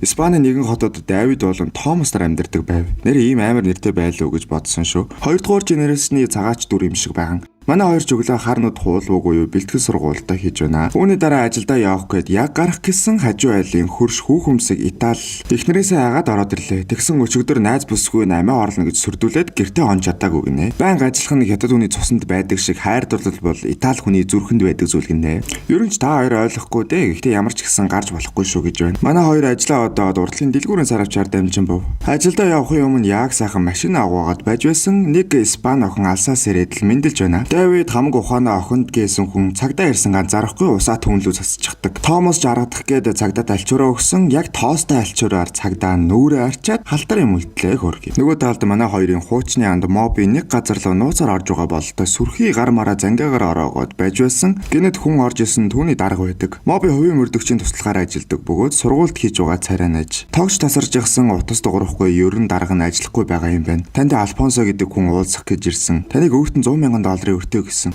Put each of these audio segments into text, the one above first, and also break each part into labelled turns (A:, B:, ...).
A: Испанийн нэгэн хотод Давид болон Томас нар амьдардаг байв. Нэр ийм амар нэртэй байлуу гэж бодсон шүү. 2 дугаар генерацны цагаач дүр юм шиг байгаа. Манай хоёр ч өглөө харнууд хуулуугүй юу бэлтгэл сургуультай хийж байна. Үүний дараа ажилдаа явах гээд яг гарах гэсэн хажуу айлын хөрш хүүхэмсэг Итали эхнэрээсээ хагаад ороод ирлээ. Тэгсэн өчигдөр найз бүсгүй намаа орлно гэж сүрдүүлээд гэртээ он чадаагүй гинэ. Байнга ажиллах нь хятад хүний цуснд байдаг шиг хайр дурлал бол Итали хүний зүрхэнд байдаг зүйл гинэ. Ер нь ч та хоёр ойлгохгүй дээ. Гэхдээ ямар ч гэсэн гарч болохгүй шүү гэж байна. Манай хоёр ажиллаа одоод урдлын дэлгүүрийн сар авчаар дамжин бов. Ажилдаа явахын өмнө яг сайхан машина агуугаад байж байсан. Нэг Испани охин алсаас ирээд л мэндэлж байна. Давид хамаг ухаанаа охинд гээсэн хүн цагдаа ирсэн ганцаарахгүй усаа түнлүү засчихдаг. Томас жаргадах гээд цагдаа альчуураа өгсөн. Яг тоостой альчуураар цагдаа нүрээ арчаад халтар юм үлдлээ хөргий. Нөгөө талд манай хоёрын хуучны анд моби нэг газар руу нууцаар орж байгаа бололтой сүрхий гар мараа зангиагаар ороогоод байж байсан. Гэнэт хүн орж исэн түүний дарга байдаг. Моби хувийн мөрдөгчийн туслахаар ажилдаг бөгөөд сургуульд хийж байгаа царай нэж. Тогч тасарч явсан утас дуурахгүй ерөн дарга нь ажиллахгүй байгаа юм байна. Танд Альфонсо гэдэг хүн уулзах гэж ирсэн. Таныг өөртөө 100 мянган долларын өртөө гэсэн.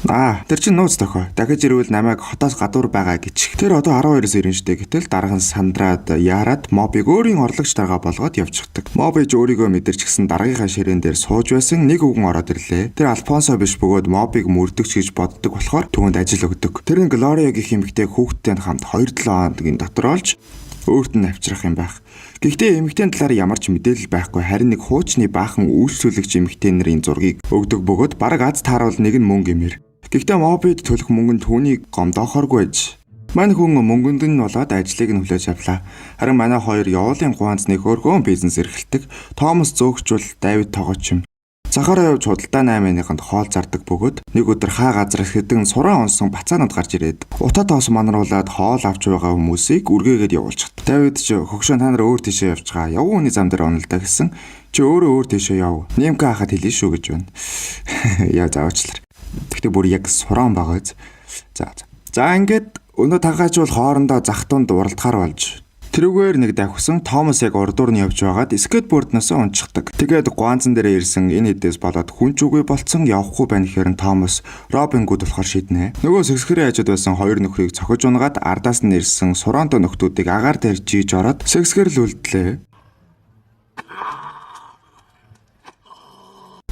A: Тэр чинь нууц тохой. Дахиж ирвэл намайг хотоос гадуур байгаа гэж. Тэр одоо 12-оос ирнэ штэ. Гэтэл дарга нь сандраад яарад мобиг өөрийн орлогч дарга болгоод явчихдаг. Моби ч өөрийгөө мэдэрч гисэн даргийнхаа ширээн дээр сууж байсан нэг өвгөн ороод ирлээ. Тэр Альфонсо биш бөгөөд мобиг мөрдөгч гэж боддог болохоор түүнд ажил өгдөг. Тэр нь Глорио гэх эмэгтэй хүүхдтэй хамт 2-7 хоногийн дотор олж өөрт нь авчрах юм байх. Гэхдээ эмэгтэйн талаар ямар ч мэдээлэл байхгүй харин нэг хуучны баахан үйлчлүүлэгч эмэгтэй нарын зургийг өгдөг бөгөөд бараг аз тааруул нэг нь мөнгө юмэр. Гэхдээ мобид төлөх мөнгө нь түүнийг гомдоохоргүй аж. Манай хүн мөнгөнд нь болоод ажлыг нь хүлээж авлаа. Харин манай хоёр явуулын гуанц нэг өөргөө бизнес эрхэлдэг. Томас зөөгчвөл Давид тогооч юм. Захаараа явж худалдаа 8-ныханд хоол зардаг бөгөөд нэг өдөр хаа газраас хэдэн сураа онсон бацаанууд гарч ирээд утаа тоос манаруулаад хоол авч байгаа хүмүүсийг үргээгээд явуулчихдаг. Давид ч хөгшөө та нар өөр тийшээ явж байгаа. Явуу хүний зам дээр онолдоо гэсэн. Чи өөрөө өөр тийшээ яв. Нэмка хахад хэлээ шүү гэж байна. Яа заавчлаар. Гэхдээ бүр яг сураан байгааз. За ингээд өнөө таггаажвал хоорондоо зах тунд уралдахаар болж тэрүүгээр нэг давхсан Томас яг урдуур нь явж байгаад скейтбордноос унчихдаг. Тэгээд гуанзан дээр ирсэн энэ хэдээс болоод хүн ч үгүй болцсон явахгүй байна гэхээр Томас Робин Гуд болохоор шийднэ. Нөгөө сэсгэрийн хажууд байсан хоёр нөхрийг цохиж унгаад ардаас нь ирсэн сураантай нөхдүүдийг агаар дээр жийж ороод сэсгэр л үлдлээ.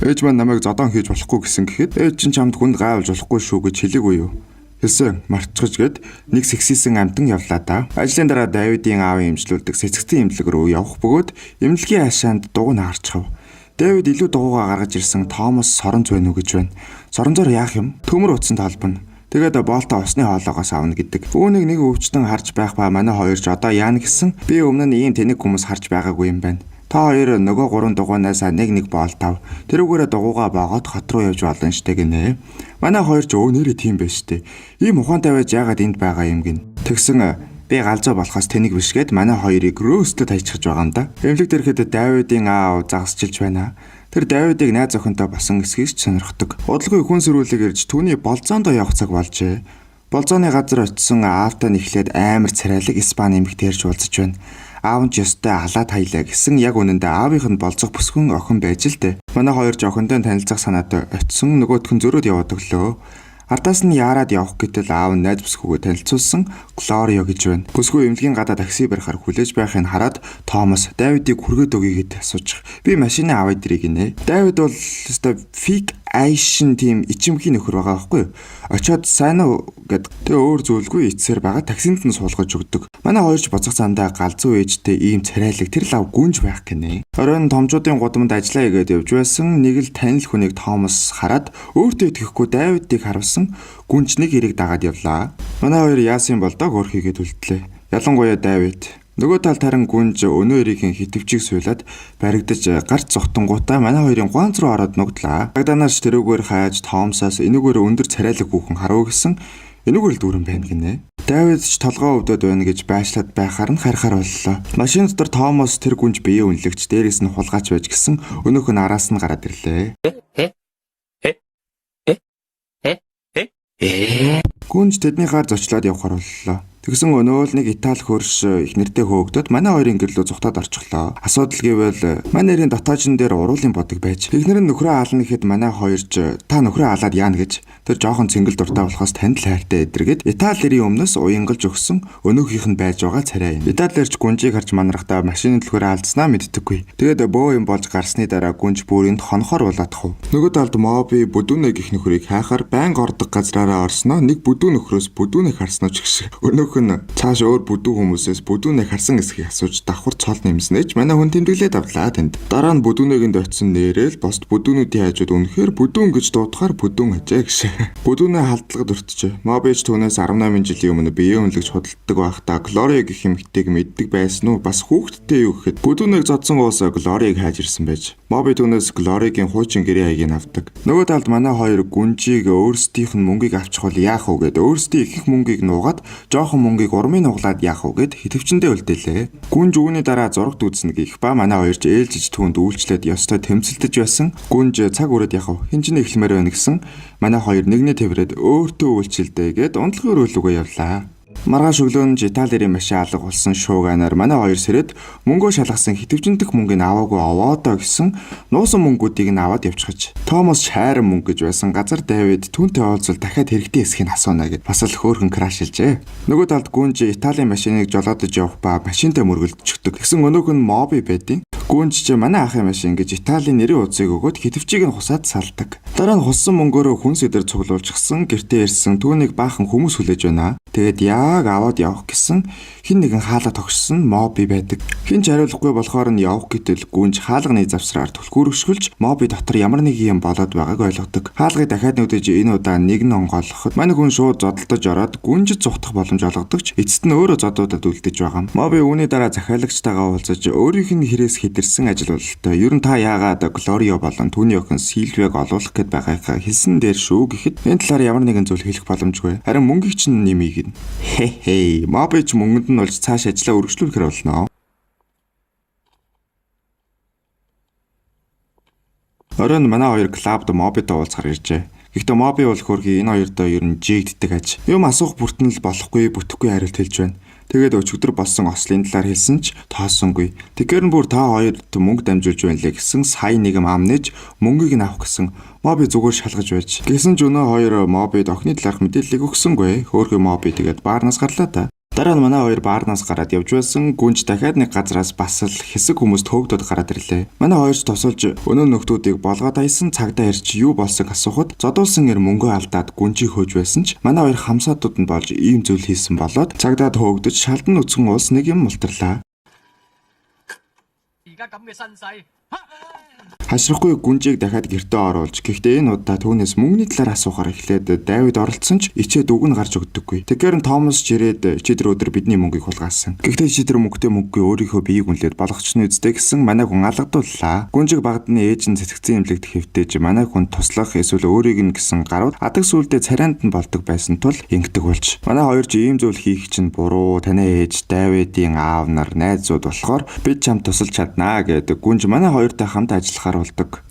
A: Ээж маань намайг зодон хийж болохгүй гэсэн гэхэд ээж чинь чамд хүнд гайвалж болохгүй шүү гэж хэлээгүй юу? Хэлсэн марцгаж гээд нэг сексисэн амтан явлаа да. Ажлын дараа Давидын аавын имжлүүлдэг сэцэгтэн имлэг рүү явах бөгөөд имлэгийн хашаанд дугуй наарчхав. Давид илүү дугуйгаа гаргаж ирсэн Томас соронз байна уу гэж байна. Соронзоор яах юм? Төмөр утсан талбана. Тэгээд боолтоо усны хоолоогоос авна гэдэг. Үүнийг нэг өвчтөн харж байх ба манай хоёр ч одоо яана гэсэн би өмнө нь ийм тэнэг хүмүүс харж байгаагүй юм байна. Та хоёр нөгөө 3 дугуйнаас нэг боолт ав. Тэрүүгээрээ дугуйгаа боогоод хот руу явж болно штэ гинэ. Манай хоёр ч нэрээ тийм байж штэ. Ийм ухаантай байж яагаад энд байгаа юм гин. Тэгсэн би галзуу болохоос тэнэг биш гээд манай хоёрыг рөөстэд хайчихж байгаа юм да. Эмнэлэг дэрхэд Давидын аав загасчилж байна. Тэр Давидыг найз охинтой басан эсхийж сонирхдог. Удалгүй хүн сэрүүлэг ирж түүний болзоондоо явах цаг болжээ. Болзооны газар очисон аавтай нэхлээд амар царайлаг Испани эмэгтэй ярьж уулзаж байна. Аав нь ч ёстой халаад хаялаа гэсэн яг үнэндээ аавынх нь болцох бүсгүн охин байж л дээ. Манай хоёр ч охинтой танилцах санаатай очисон нөгөөх нь зөрөөд яваад өглөө. Ардаас нь яарад явах гэтэл аав нь найз бүсгүйгээ танилцуулсан Глорио гэж байна. Бүсгүй эмнэлгийн гадаа такси барихаар хүлээж байхыг хараад Томас Давидыг хүргээд өгье гэд асууж. Би машины аваад ирэх гинэ. Давид бол өстой фик айшин тийм ичимхий нөхөр байгаа байхгүй юу? Очоод сайн уу гэд тэ өөр зүйлгүй ицсээр байгаа таксинд нь суулгаж өгдөг. Манай хоёрч боцох цаандаа галзуу ээжтэй ийм царайлаг тэр лав гүнж байх гинэ. Оройн томчуудын гудамд ажиллаа игээд явж байсан нэг л танил хүнийг Томас хараад өөртөө итгэхгүй Давидыг харуулсан гүнж нэг хэрэг дагаад явлаа. Манай хоёр яасан бол дог өөрхийгээд үлдлээ. Ялангуяа Давид. Нөгөө талд харин гүнж өнөө эрийн хитвчийг суйлаад баригдаж гарч зогтонгуудаа манай хоёрын гуанц руу ороод нуглаа. Багдаанаас тэрүүгээр хааж Томсоос энүүгээр өндөр царайлаг хүүхэн харуу гэсэн энүүгээр л дүүрэн байна гинэ. Давид ч толгоо өвдөд байна гэж байшлаад байхаар нь харахаар боллоо. Машин дотор Томас тэр гүнж биеэ үнэлэгч дээрээс нь хулгайч байж гисэн өнөөх нь араас нь гараад ирлээ. Гүнж тэдний хаар зочлоод явахаар боллоо. Тэгсэн өнөө л нэг Итали хөрш их нэртэй хөөгдөд манай хоёрын гэрлөө зүхтаад орчихлоо. Асуудал гэвэл манай нэрийн дотоожин дээр уруулын бодог байж. Эхнэр нь нөхрөө аална гэхэд манай хоёрч та нөхрөө алаад яана гэж тэр жоохон цэнгэл дуртай болохоос танд л хайртай эдэргээд Италиэрийн өмнөөс уянгалж өгсөн өнөөхийнх нь байж байгаа царай юм. Италиэрч гүнжийг харж манархдаа машины төлхөөр алдснаа мэддэггүй. Тэгээд бөө юм болж гарсны дараа гүнж бүрийнд хонхоор улаадах уу. Нөгөө талд Моби бүдүүнэ гих нөхрийг хайхаар байнга ордог газраараа орсноо нэг бүдүү нөхрөөс бүдүүнэ харсноо ч гэх. Өнөөх нь цааш өөр бүдүү хүмүүсээс бүдүүнэ харсан эсхийг асууж давхар цол нэмснэж манай хүн тэмдэглээд авлаа тэнд. Дараа нь бүдүүнэгэнд очисон нэрэл босд бүдүүнүүдийн хажууд үнэхээр бүдүүн гэж дуудахаар бүдүүн ажээ гэж. Бүдүүнэ халдлагад өртөж. Мобич түүнээс 18 жилийн өмнө биеэ үнэлж худалдаг байхдаа Глори гэх эмэгтэйг мэддэг байсан уу? Бас хүүхэдтэй юу гэхэд бүдүүнэг зодсон уус Глориг хайж ирсэн байж. Моби түүнээс Глоригийн хуучин гэрээ хаягийг авдаг. Нөгөө талд манай хоёр гүнжийг өөрсдийнх нь мөнгийг авчих бол яах вэ гэд өөрсдийн их мөнгийг нуугаад жоохон мөнгийг урмын нуглаад яах вэ гэд хитвчэндээ үлдээлээ. Гүнж үүний дараа зурагт үзнэ гэх ба манай хоёрч ээлжиж түүнд үйлчлээд ёстой тэмцэлдэж байсан. Гүнж цаг үрээд яах вэ? Хинжин эхлэмээр байна гэсэн манай хоёр нэгнээ тэрвэрэд өөртөө үйлчлэлдээ гэд унтлагын рүүлгээ явлаа. Маргааш өглөөнж Италиэрийн машин алга болсон шууганаар манай хоёр сэрэд мөнгөө шалгасан хитвчэндэх мөнгөний аваагүй овоодоо гэсэн нуусан мөнгүүдийг нь аваад явчихаж. Томас шайран мөнгө гэж байсан газар Давид түүнтэй уулзвал дахиад хэрэгтэй эсхийг асууна гэд бас л хөөрхөн краш хэлжээ. Нөгөө талд гүнж Италийн машиныг жолоодож явах ба машинтай мөргөлдчихдөг. Тэгсэн өнөөх нь Моби байдیں۔ Гүнж чи манай ахын машин гэж Италийн нэрийн утсыг өгөөд хитвчийг нь хусаад салдаг. Дараа нь хуссан мөнгөөрөө хүн сэдэр цуглуулчихсан гэртээ ирсэн түүнийг баахан хүмүүс хүлээж байна. Тэгээд яг аваад явах гэсэн хин нэгэн хаалга тогшсон Моби байдаг. Хин ч хариулахгүй болохоор нь явах гэтэл гүнж хаалганы завсраар түлхүүрөшгөлж Моби дотор ямар нэг юм болоод байгааг ойлгодог. Хаалгыг дахиад нүдэж энэ удаа нэг нь онгойлгоход манай хүн шууд зодолдож ороод гүнжид зүхтах боломж олгодогч эцэст нь өөрөө зодуудад үлдэж байгаа. Моби үүний дараа захиалагчтайгаа уулзаж өөрийнх нь хэрээс хидэрсэн ажил бололтой. Ер нь та яагаад Глорио болон түүний охин Сильвиаг олуулах гээд байгаагаа хэлсэн дээр шүү гэхэд энэ талаар ямар нэгэн зүйл хэлэх боломжгүй. Харин мөнгийг чинь нэмийг нь. Хей, Моби ч мөнгөнд нь болж цааш ажиллаа үргэлжлүүлэхээр болно. Оройн манай хоёр клубд Мобитой уулзахаар иржээ. Гэхдээ Моби бол хөрхи энэ хоёрдоо ер нь жигддэг аж. Юм асуух бүртэн л болохгүй, бүтэхгүй хариулт хэлж байна. Тэгээд өчигдөр болсон ослын талаар хэлсэн ч тоосонгүй. Тэгэхээр нь бүр та хоёрт мөнгө дамжуулж байна лээ гэсэн сая нэгэн ам нээж мөнгийг нь авах гэсэн Моби зүгээр шалгаж байж. Гэсэн ч өнөө хоёр Мобид охины талаарх мэдээллийг өгсөнгүй. Хөөрхи Моби тэгээд баарнаас гарлаа та. Дараа нь манай хоёр баарнаас гараад явж байсан. Гүнж дахиад нэг газраас бас л хэсэг хүмүүст хөөгдөд гараад ирлээ. Манай хоёрч тосолж өнөө нөхдүүдийг болгоод айсан цагдаа ирж юу болсог асуухад зодуулсан эр мөнгөө алдаад гүнжийг хөөж байсан ч манай хоёр хамсаатууд нь болж ийм зүйл хийсэн болоод цагдаад хөөгдөж шалдан үцгэн уус нэг юм мултарлаа. Хашрахгүй гүнжийг дахиад гэртээ оруулж гэхдээ энэ удаа түүнээс мөнгөний талаар асуухаар эхлээд Давид оролцсон ч ичээд үг нь гарч өгдөггүй. Тэгэхээр нь Томас чирээд чи тэр өдөр бидний мөнгийг хулгаасан. Гэхдээ чи тэр мөнгөтэй мөнгөгүй өөрийнхөө биеийг үнэлээд болгочихно үстэй гэсэн манай хүн алгадууллаа. Гүнжиг багадны ээж нь цэцэгцэн имлэгт хэвтээж манай хүн туслах эсвэл өөрийг нь гэсэн гарууд адаг сүлдээ царайнд нь болдог байсан тул ингэдэг болж. Манай хоёр ч ийм зүйл хийх чинь буруу. Танай ээж Давидын аав нар найзууд болохоор бид чамд тусалж чаднаа гэдэг. Гүнж манай хоёртой хамт ажиллахаар болдог.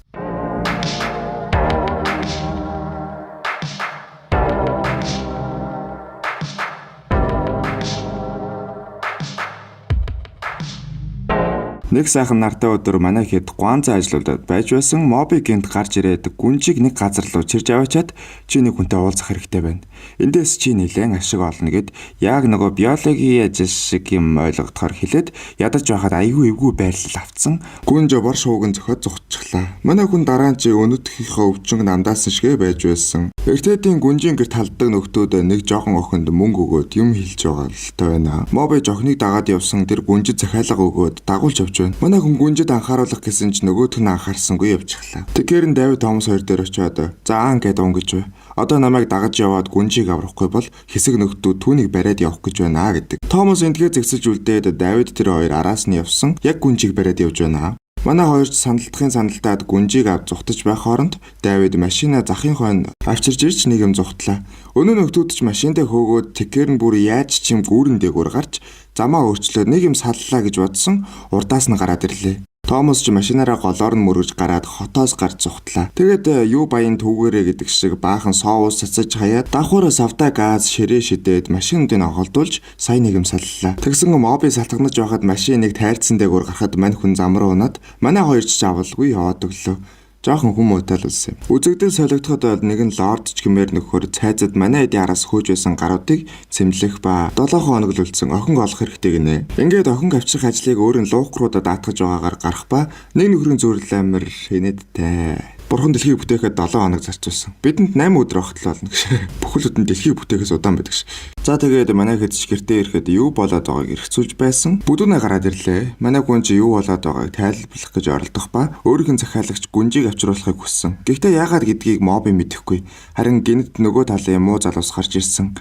A: Нэг сайхан нартай өдөр манай хэд Гуанза ажиллаулаад байж байсан. Моби гинт гарч ирээд гүнжийг нэг газар руу чирж аваачаад чи нэг хүнтэй уулзах хэрэгтэй байна. Эндээс чи нэлээд ашиг олно гэд яг нөгөө биологийн ажил шиг юм ойлгохоор хэлээд ядаж байхад айгүй эвгүй байрлал авцсан. Гүнж бор шууган зөхөд зүхчихлаа. Манай хүн дараа нь чи өнөдхийнхөө өвчин намдаасан шигэ байж байсан. Эртэдийн гүнжийн гэрт халддаг нөхдүүд нэг жоохон охинд мөнгө өгөөд юм хэлж байгаа л та байна. Моби жохныг дагаад явсан тэр гүнжид захиалга өгөөд дагуулж явж. Манай хүн гүнжид анхааруулах гэсэн ч нөгөөх нь анхаарсангүй явчихлаа. Тэгэхээр нь Давид Томас хоёр дээр очиод заан гэд унгаж бай. Одоо намайг дагаж яваад гүнжийг аврахгүй бол хэсэг нөхдүүд түүнийг бариад явах гэж байна гэдэг. Томас энтгээ зэгсэж үлдээд Давид тэр хоёр араас нь явсан. Яг гүнжийг бариад явж байна. Манай хоёрч сандалтын сандалтаад гүнжийг авч зүхтаж байх хооронд Давид машина захын хойно авчирж ирж нэг юм зүхтлаа. Өнөө нөхдүүд ч машиндаа хөөгөөд тэгэхээр нь бүр яаж чим гүүрэн дээгүүр гарч замаа өөрчлөөд нэг юм саллаа гэж бодсон урдаас нь гараад ирлээ. Томас ч машинаараа голоор нь мөргөж гараад хотоос гарч зугтлаа. Тэгээд юу баян түүгээрээ гэдэг шиг баахан соус цацаж хаяад давхар савта газ ширээ шидээд машинуудыг оголдуулж сайн нэгэн саллаа. Тэгсэн моби салтгнаж байхад машиныг тайрцсан дээгүүр гарахад мань хүн зам руу унаад манай хоёр ч авалгүй яваад өглөө. Жохон хүмүүтэл үлсэн. Үзэгдэл солигдоход бол нэгэн лорд ч гэмээр нөхөр цайзад манай эдийн араас хөөж байсан гаруудыг цэмлэх ба 7 хоног л үлдсэн охин олох хэрэгтэй гинэ. Ингээд охин авчрах ажлыг өөр нь луухруудад даатгаж байгаагаар гарах ба нэг нөхрийн зүрл амир инээдтэй. Бурхан дэлхийг бүтээхэд 7 хоног зарцуулсан. Бидэнд 8 өдөр огтлол болно гэж. Бүхэл бүтэн дэлхийг бүтээхээс удаан байдаг ш. За тэгээд манай хэдч гэртээ ирэхэд юу болоод байгааг эргцүүлж байсан. Бүдүүнээ гараад ирлээ. Манай хүн чи юу болоод байгааг тайлбарлах гэж оролдох ба өөрийнх нь захиалагч гүнжийг авчруулахыг хүссэн. Гэхдээ яагаад гэдгийг моби мэдэхгүй. Харин гинт нөгөө талын муу залуус гарч ирсэн.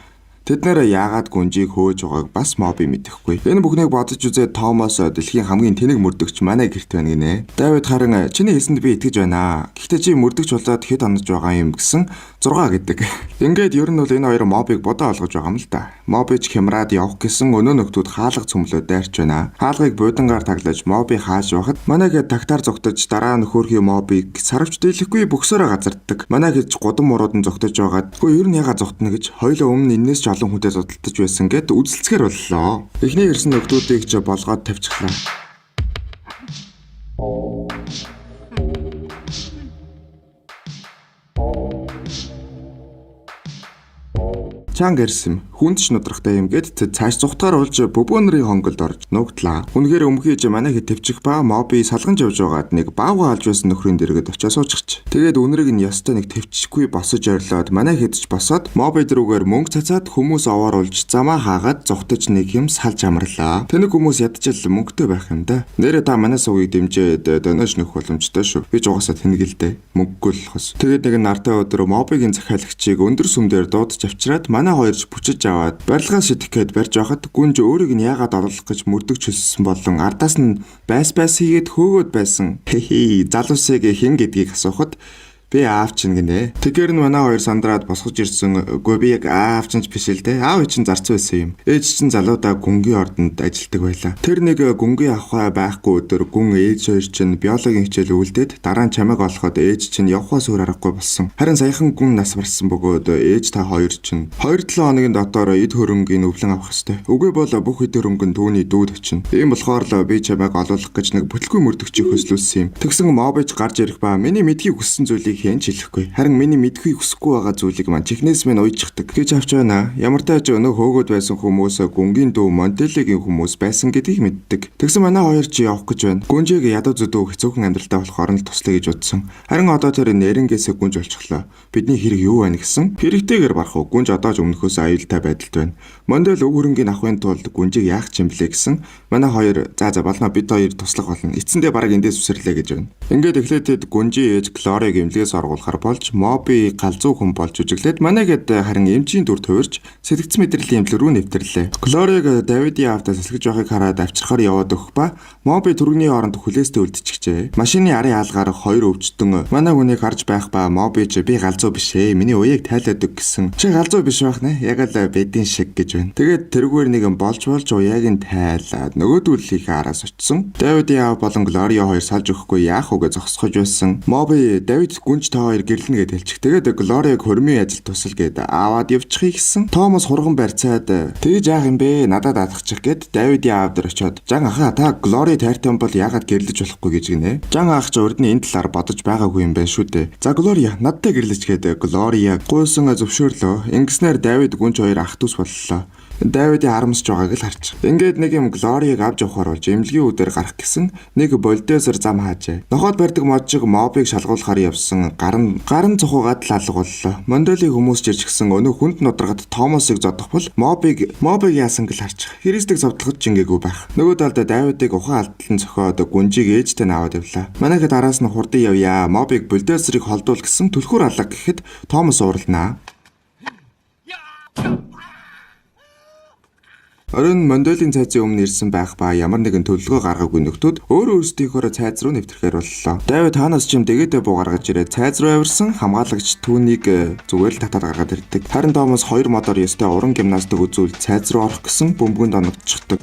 A: Тэд нэр яагаад гүнжийг хөөж байгааг бас моби мэдэхгүй. Энэ бүхнийг бодож үзээд Томас дэлхийн хамгийн тэнэг мөрдөгч манай гэрт байна гинэ. Давид харин чиний хэлсэнд би итгэж байна. Гэхдээ чи мөрдөгч болоод хэд онож байгаа юм гэсэн 6 гэдэг. Ингээд ер нь бол энэ хоёр мобыг бодоо олгож байгаа юм л да. Мобич хямраад явах гэсэн өнөө нөхдүүд хаалга цөмлөө дайрч байна. Хаалгыг буудангаар таглаж моби хааж байхад манайгээ тагтаар зогтож дараа нөхөрхийн мобыг сарвч дийлэхгүй бөксөрөө газарддаг. Манай гэж гудам муруудан зогтож байгаад "Гөө ер нь яга зогтно" гэж хоёулаа өмнө энэс ч олон хүнтэй зодтолдож байсан гэд үзэлцгээр боллоо. Эхний ирсэн нөхдүүдийг ч болгоод тавьчихлаа. Чанга ирсэн. Хүнд ч нудрахтай юм гэд цааш зүхтгаар уулж бөбөөнрийн хонголд орж нуугдлаа. Үнэхээр өмхийж манай хэд төвчих ба моби салгаж явж байгаад нэг баавга алж байсан нөхрийн дэргэд очиж суучихч. Тэгээд үнэрийг нь ёстой нэг төвчихгүй босож орлоод манай хэд ч босоод моби дэрүүгээр мөнгө цацаад хүмүүс овооруулж замаа хаагаад зүхтаж нэг юм салж амарлаа. Тэнэг хүмүүс ядчил мөнгөтэй байх юм да. Нэрээ та манай сувгийг дэмжээд донож нөх боломжтой шүү. Би ч угаасаа тэнэг л дээ. Мөнгөгүй л хос. Тэгээд нэг нартай өдөр мобигийн захиалагчийг өндөр сүмдэр дуудаж авчираад манай хоёрч бүчиж аваад барилгаа шидэх гээд барьж байхад гүнж өөрийг нь яагаад оруулах гэж мөрдөгч хэлсэн болон ардаас нь байс хийгээд хөөгөөд байсан. Залуусыг хэн гэдгийг асуухад би аав чинь гинэ. Тэгэхээр нь манай хоёр сандраад босгож ирсэн. Үгүй би яг аав чинь биш л дээ. Аав чинь зарцсан байсан юм. Ээж чинь залуудаа гүнгийн ордонд ажилладаг байлаа. Тэр нэг гүнгийн авахаа байхгүй өдөр гүн ээж хоёр чинь биологийн хичээл үлдээд дараа нь чамайг олоход ээж чинь явхаа сүр аргагүй болсон. Харин саяхан гүн нас барсан бөгөөд ээж та хоёр чинь 2-7 хоногийн дотор эд хөрөнгийн өвлөн авах ёстой. Үгүй бол бүх эд хөрөнгө нь түүний дүүд очино. Ийм болохоор л би чамайг олуулах гэж нэг бүтлгүй мөрдөгчийг хөслүүлсэн юм. Тэгсэн мобич гарч ирэх ба миний мэдхийг хүссэн зүйлийг хэн ч хэлэхгүй. Харин миний мэдхийг хүсэхгүй байгаа зүйлийг маань чихнээс минь уйжчихдаг. Гэж авч байна. Ямар тааж өнөө хөөгөөд байсан хүмүүс гүнгийн дүү Монтелегийн хүмүүс байсан гэдгийг мэддэг. Тэгсэн манай хоёр чи явах гэж байна. Гүнжийг ядуу зүдүү хэцүүхэн амьдралтай болохоор нь туслая гэж бодсон. Харин одоо тэр нэрнгээсээ гүнж олчихлоо. Бидний хэрэг юу байна гэсэн? Хэрэгтэйгээр барах уу? Гүнж одоо ч өмнөхөөс аюултай байдалд байна. Мондел өг хөрөнгийн авахын тулд гүнжийг яах ч юм блэ гэсэн. Манай хоёр за болно бид хоёр туслах болно. Эцэндээ бараг эндээс үсэрлээ гэж байна. Ингээд эхлээд тэд гүнжийн ээж Клорыг эмнэлгээс оргуулахар болж моби галзуу хүн болж үжиглээд манайгэд харин эмчийн дүр туурж сэтгцэн мэдрэлийн эмнэлэг рүү нэвтэрлээ. Клорыг Давидын аавтаа сэлгэж байхыг хараад авчрахаар яваад өгөх ба моби түргэний хооронд хүлээстэй үлдчихжээ. Машины арын хаалгаар хоёр өвчтөн манай хүнийг харж байх ба моби ч би галзуу биш ээ. Миний уяыг тайлаад өг гэсэн. Чи галзуу биш байх нэ? Яг л бэдийн шиг гэж байна. Тэгээд тэрүүгээр нэг болж уяаг нь тайлаад нөгөөдүүллийнхээ араас очсон. Давидын аав болон Глорио хоёр салж өгөхгүй яах вэ гэж зогсохож байсан. Моби Давид гүнж та хоёр гэрлэнэ гэж хэлчих. Тэгээд Глориог хөрмийн ажил тусал гээд аваад явчихъя гэсэн. Томас хурган барьцаад тэгж яах юм бэ? Надад атгачих гээд Давидын аав дээр очиод "Жан ахаа та Глори тайртай бол яагаад гэрлэж болохгүй" гэж гинэ. Жан ах ч урд нь энэ талаар бодож байгаагүй юм байна шүү дээ. За Глория надтай гэрлэж гээд Глория гуйсан зөвшөөрлөө. Ингэснээр Давид гүнж хоёр ах дүүс боллоо. Давидын харамсж байгааг л харж. Ингээд нэг юм Глориог авч явахаар болж эмнэлгийн үдээр гарах гэсэн нэг бульдозер зам хаажээ. Нохоод барьдаг моджиг мобыг шалгуулахаар явсан гарын цухуугаад л алга боллоо. Монделийн хүмүүс ч ирчихсэн өнөө хүнд нудрагад Томасыг зодох бол мобыг яасан гэл харж. Христийг зовдлоход ч ингээгүй байх. Нөгөө талд Давидыг ухаан алдлан зохиод гүнжийг ээжтэй наваад явлаа. Манайхэд араас нь хурдан явъя. Мобыг бульдозерыг холдуул гэсэн түлхүүр алга гэхэд Томас уралнаа. Орон Монделийн цайзын өмнө ирсэн байх ба ямар нэгэн төлөвлөгөө гаргаагүй нөхдүүд өөрөө өөрсдийнхөө цайз руу нэвтрэхээр боллоо. Давид хаанаас ч юм дэгээдээ буу гаргаж ирээд цайз руу авирсан хамгаалагч түүнийг зүгээр л татаад гаргаад ирдэг. Харин Томас хоёр модоор ёстой уран гимнастик үзүүл цайз руу орох гэсэн бөмбөгөнд оногдчихдаг.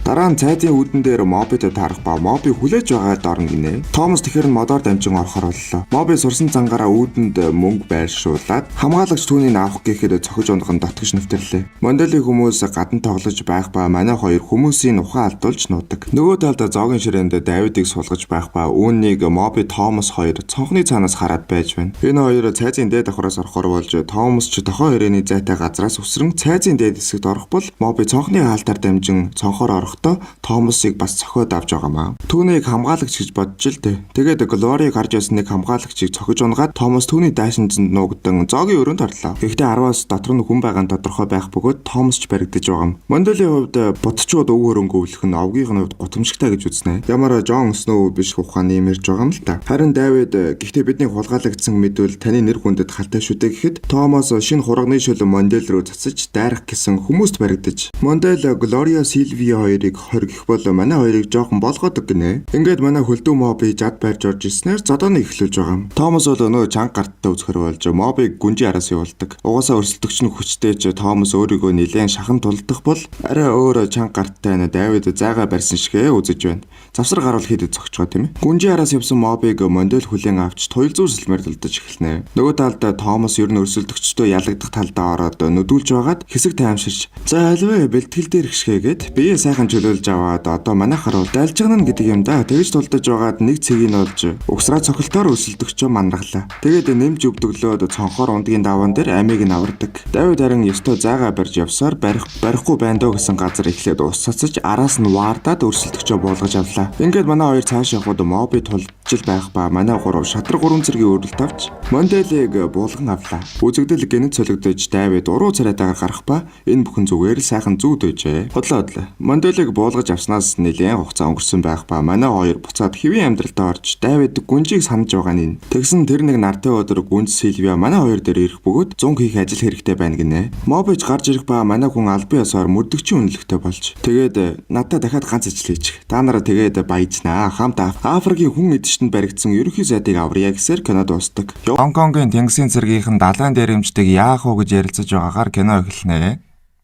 A: Дараа нь цайзын үүдэн дээр мобитой таарах ба мобыг хүлээж байгаад орно гинэ. Томас тэгэхээр модоор дамжин орохоор боллоо. Моби сурсан цангаараа үүдэнд мөнгө байршуулад хамгаалагч түүнийг авах гэхэд цохиж ундах нь дотгош нэвтэрлээ. Монделийн хүмүүс гадна тоглож байх ба манай хоёр хүмүүсийн ухаан алдуулж нуудаг. Нөгөө талд зоогийн ширээнд Давидыг суулгаж байх ба үүнийг моби Томас хоёр цонхны цаанаас хараад байж байна. Энэ хоёр цайзын дээд давхраас орохоор болж Томас ч тохоо хоёрын зайтай газраас өсрөн цайзын дээд хэсэгт орох бол моби цонхны хаалтаар дамжин цонхоор орохдоо Томасыг бас цохиод авч байгаамаа. Түүнийг хамгаалагч гэж бодж л дээ. Тэгээд Глориг харж байсан нэг хамгаалагчийг цохиж унгаад Томас түүний даашинзанд нуугдан зоогийн өрөөнд орлоо. Гэхдээ 10-аас дотор нь хүн байгаа нь тодорхой байх бөгөөд Томас ч баригдаж байгаа юм. Монделийн хувьд ботчууд өв хөрөнгө өвлөх нь овгийн хувьд гутамшигтай гэж үзнэ. Ямар Жон Сноу биш ухаан юм ярьж байгаа юм л та. Харин Давид гэхдээ бидний хулгайлагдсан мэдвэл таны нэр хүндэд халтай шүү дээ гэхэд Томас шинэ хурганы шөлөө Мондел руу цацаж дайрах гэсэн хүмүүст баригдаж Мондел Глория Сильви хоёрыг хоригих бол манай хоёрыг жоохон болгодог гинэ. Ингээд манай хөлдөө моби жад байрж орж ирснээр зодооны эхлүүлж байгаа юм. Томас бол нөө чанга гарттай үзэхэр болж мобыг гүнжи араас явуулдаг. Угаасаа өрсөлдөгч нь хүчтэй ч Томас өөрийгөө нэлээд шахан тулдах бол арай өөр чанга гарттай Давид зайгаа барьсан шигэ үзэж байна. Завсар гарвал хэд зогчгоо тийм ээ. Гүнжи араас явсан мобыг Мондел хүлээн авч туйлзуур сэлмээр тулдаж эхэлнэ. Нөгөө талд Томас ер нь өрсөлдөгчдөө ялагдах талдаа ороод нүдүүлж байгаад хэсэг таймширч за альвэ бэлтгэл дээр гიშгээгээд бие сайхан чөлөөлж аваад одоо манайхаар дайлжгана гэдэг юм да. Тэгж тулдаж байгаад нэг цэгийг нь олж угсраа цохилтоор өрсөлдөгчөө манраглаа. Тэгээд нэмж өвдөглөөд цонхоор ундгийн даваан дээр амийг нь авардаг. Давид харин ёстой зайгаа барьж явсаар барихгүй байна дөө гэсэн газар эхлээд ус цацаж араас нь ваардаад өрсөлдөгчөө буулгаж авлаа. Ингээд манай хоёр цааш явхад моби тулдж байх ба манай гурав шатраг 3 цэргийн өрөлт авч Монделийг буулган авлаа. Үзэгдэл гэнэт солигдож Давид уруу царайтаагаар гарах ба энэ бүхэн зүгээр л сайхан зүүд байжээ. Бодлоо. Монделийг буулгаж авснаас нэлээд хугацаа өнгөрсөн байх ба манай хоёр буцаад хэвийн амьдралтаа орж Давид гүнжийг санаж байгаа нь. Тэгсэн тэр нэг нартай өдөр гүнж Сильвия манай хоёр дээр ирэх бөгөөд 100 хийх ажил хэрэгтэй байна гинэ. Мобич гарч ирэх ба манай хүн албан ёсоор мөрдөгчийн үнэлэхтэй болж. Тэгээд надад дахиад ганц ажил хийчих. Та нараа тэгээд баяжнаа. Хамт Африкийн хүн эдэштэнд баригдсан ерөнхий сайдыг аврья гэсээр кино дуустдаг. Гонконгийн тэнгисийн цэргийнхэн далайн дээрэмждэг яах уу гэж ярилцаж байгаагаар кино эхэлнэ.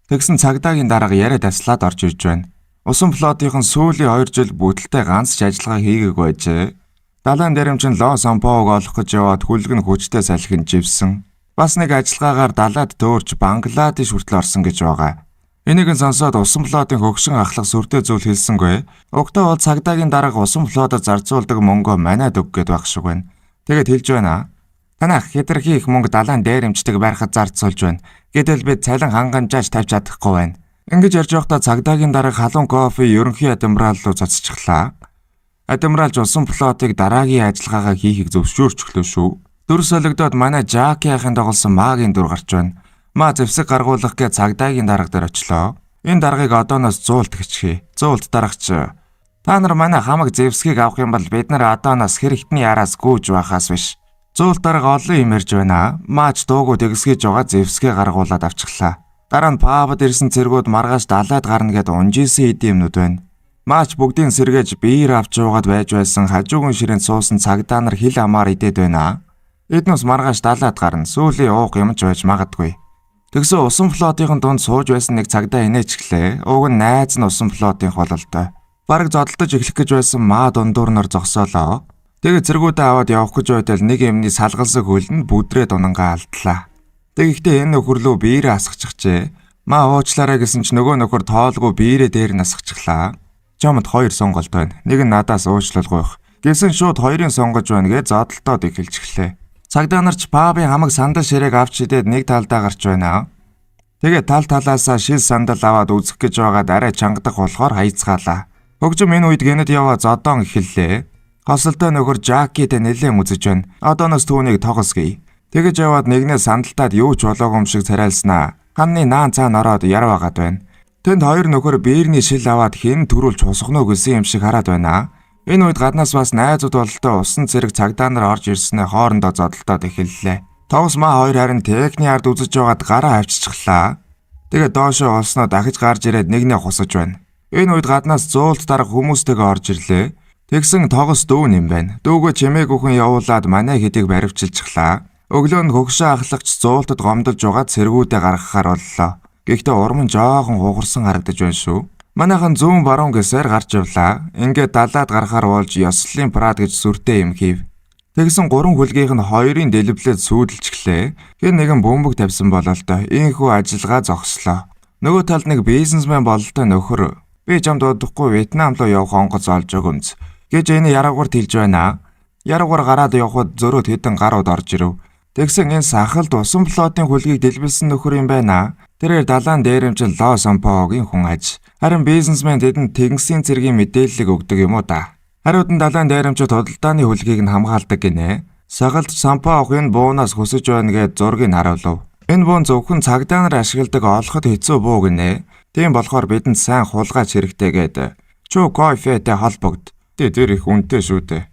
A: Тэгсэн цагдаагийн дарга яриа таслаад орж ирж байна. Усан флотынхан сүүлийн 2 жил бүтэлтэй ганц ч ажиллагаа хийгээг байжээ. Далайн дээрэмчин Ло Сампоог олох гэж яваад хүлэг нь хүчтэй салхин живсэн. Бас нэг ажиллагаагаар далаад төөрч Бангладеш хүртэл орсон гэж байгаа. Энийг нь сонсоод усан флотын хөгшин ахлах сүртэй зүйл хэлсэнгүй. Угтаа бол цагдаагийн дарга усан флотод зарцуулдаг мөнгөө манайд өг гэд байх шиг байна. Тэгээд хэлж байна. Танах хэтэрхий их мөнгө далайн дээрэмждэг байхад зарцуулж байна. Гэтэл бид цалин хангамжаач тавьж чадахгүй байна. Ингэж ярьж байхдаа цагдаагийн дарга халуун кофе ерөнхий адмирал руу цацчихлаа. Адмиралж усан флотыг дараагийн ажиллагаагаа хийхийг зөвшөөрч өглөө шүү. Дүр солигдоод манай Жаки ахын тоглосон магийн дүр гарч байна. Маа зэвсэг гаргуулах гэж цагдаагийн дарга дээр очлоо. Энэ даргаыг одооноос зуулт гिचхий. Зуулт дарагч. Та нар манай хамаг зэвсгийг авах юм бол бид нар одооноос хэрэгтний яраас гүйж байхаас биш. Зуулт дарга олон юм ярьж байна. Маач дуугүй тэгсгэж байгаа зэвсгээ гаргуулад авчихлаа. Дараа нь пабд ирсэн цэргүүд маргааш далаад гарна гэд унжижсэн хэдийн юмнууд байна. Маач бүгдийн сэргээж биер авч уугаад байж байсан хажуугын ширээнд суусан цагдаа нар хил амаар идээд байна. Эднээс маргааш далаад гарна. Сүүлийн уух юм ч байж магадгүй. Тэгсэн усан флотын дунд сууж байсан нэг цагдаа инээчихлээ. Уг нь найз нь усан флотын хололтой. Бараг зодолдож эхлэх гэж байсан маа дундуурнаар зогсоолоо. Тэгээ цэргүүдээ аваад явах гэж байтал нэг юмны салгалсаг хөлн бүдрээд унангаа алдлаа. Тэгэхдээ энэ нөхөрлөө биерээ асгачихжээ. Маа уучлаарай гэсэн ч нөгөө нөхөр тоолгүй биерээ дээр нь асгачихлаа. Чамд 2 сонголт байна. Нэг нь надаас уучлалгүйх. Гэсэн шууд 2-ын сонгож байна гэж зодолтоод эхэлчихлээ. Цагдаа нар ч пабын хамаг сандал ширээг авч идээд нэг талдаа гарч байна. Тэгээ тал талаасаа шил сандал аваад үзэх гэж байгаад арай чангадах болохоор хаяцгаалаа. Хөгжим энэ үед гэнэт яваа зодоон эхэллээ. Хосолтой нөхөр Жакид нэлээд үзэж байна. Одооноос түүнийг тогосгий. Тэгэж яваад нэгнээ сандалтаад юу ч болоогүй юм шиг царайлснаа. Ханны наан цаана ороод яр байгаад байна. Тэнд 2 нөхөр биерний шил аваад хэн төрүүлж хусгано гэсэн юм шиг хараад байна. Энэ үед гаднаас бас найзууд бололтой усан цэрэг цагдаа нар орж ирснээр хоорондоо зодолтоод эхэллээ. Тогс маа 2 харин техникийн ард үзэж байгаад гараа авччихлаа. Тэгээ доошоо олсноо дахиж гарч ирээд нэгнээ хусаж байна. Энэ үед гаднаас зуулт дарга хүмүүстэйгээ орж ирлээ. Тэгсэн тогс дүүн юм байна. Дүүгөө чимээг өхөн явуулаад манай хэдийг баривчилчихлаа. Өглөө нь хөгшин ахлагч зуултад гомдолж байгаа цэргүүдээ гаргахаар боллоо. Гэхдээ урам нь жоохон хугарсан харагдаж байна шүү. Манайхан зүүн баруун гэсээр гарч явлаа. Ингээд далаад гарахаар болж ёслолын прад гэж сүртэй юм хийв. Тэгсэн 3 хүлгийнх нь 2-ын дэлбэлээд сүйдэлчихлээ. Хэн нэгэн бөмбөг тавьсан бололтой. Ийхүү ажиллагаа зогслоо. Нөгөө талд нэг бизнесмен бололтой нөхөр би чамд удахгүй Вьетнам руу явах онгоц олж өгөмз гэж энэ ярагвар тэлж байна. Ярагвар гараад явхад зөрөөд хэдэн гарууд орж ирв. Тэгсэн энэ сахалд усан флотын хүлгийг дэлбэлсэн нөхөр юм байна. Тэрээр далайн дээрэмжил Ло Сампаогийн хүн аж. Харин бизнесмен тэдэнд тэнгисийн цэргийн мэдээллийг өгдөг юм уу да. Хариуд нь далайн дээрэмчид худалдааны хүлгийг нь хамгаалдаг гинэ. Сагалд Сампаог энэ буунаас хүсэж байна гэд зургийг харуулв. Энэ буун зөвхөн цагдаа нар ашигладаг олоход хэцүү буу гинэ. Тийм болохоор бидэнд сайн хулгайч хэрэгтэй гэд. Чүү кофетэй холбогд. Тэр их үнэтэй шүү дээ.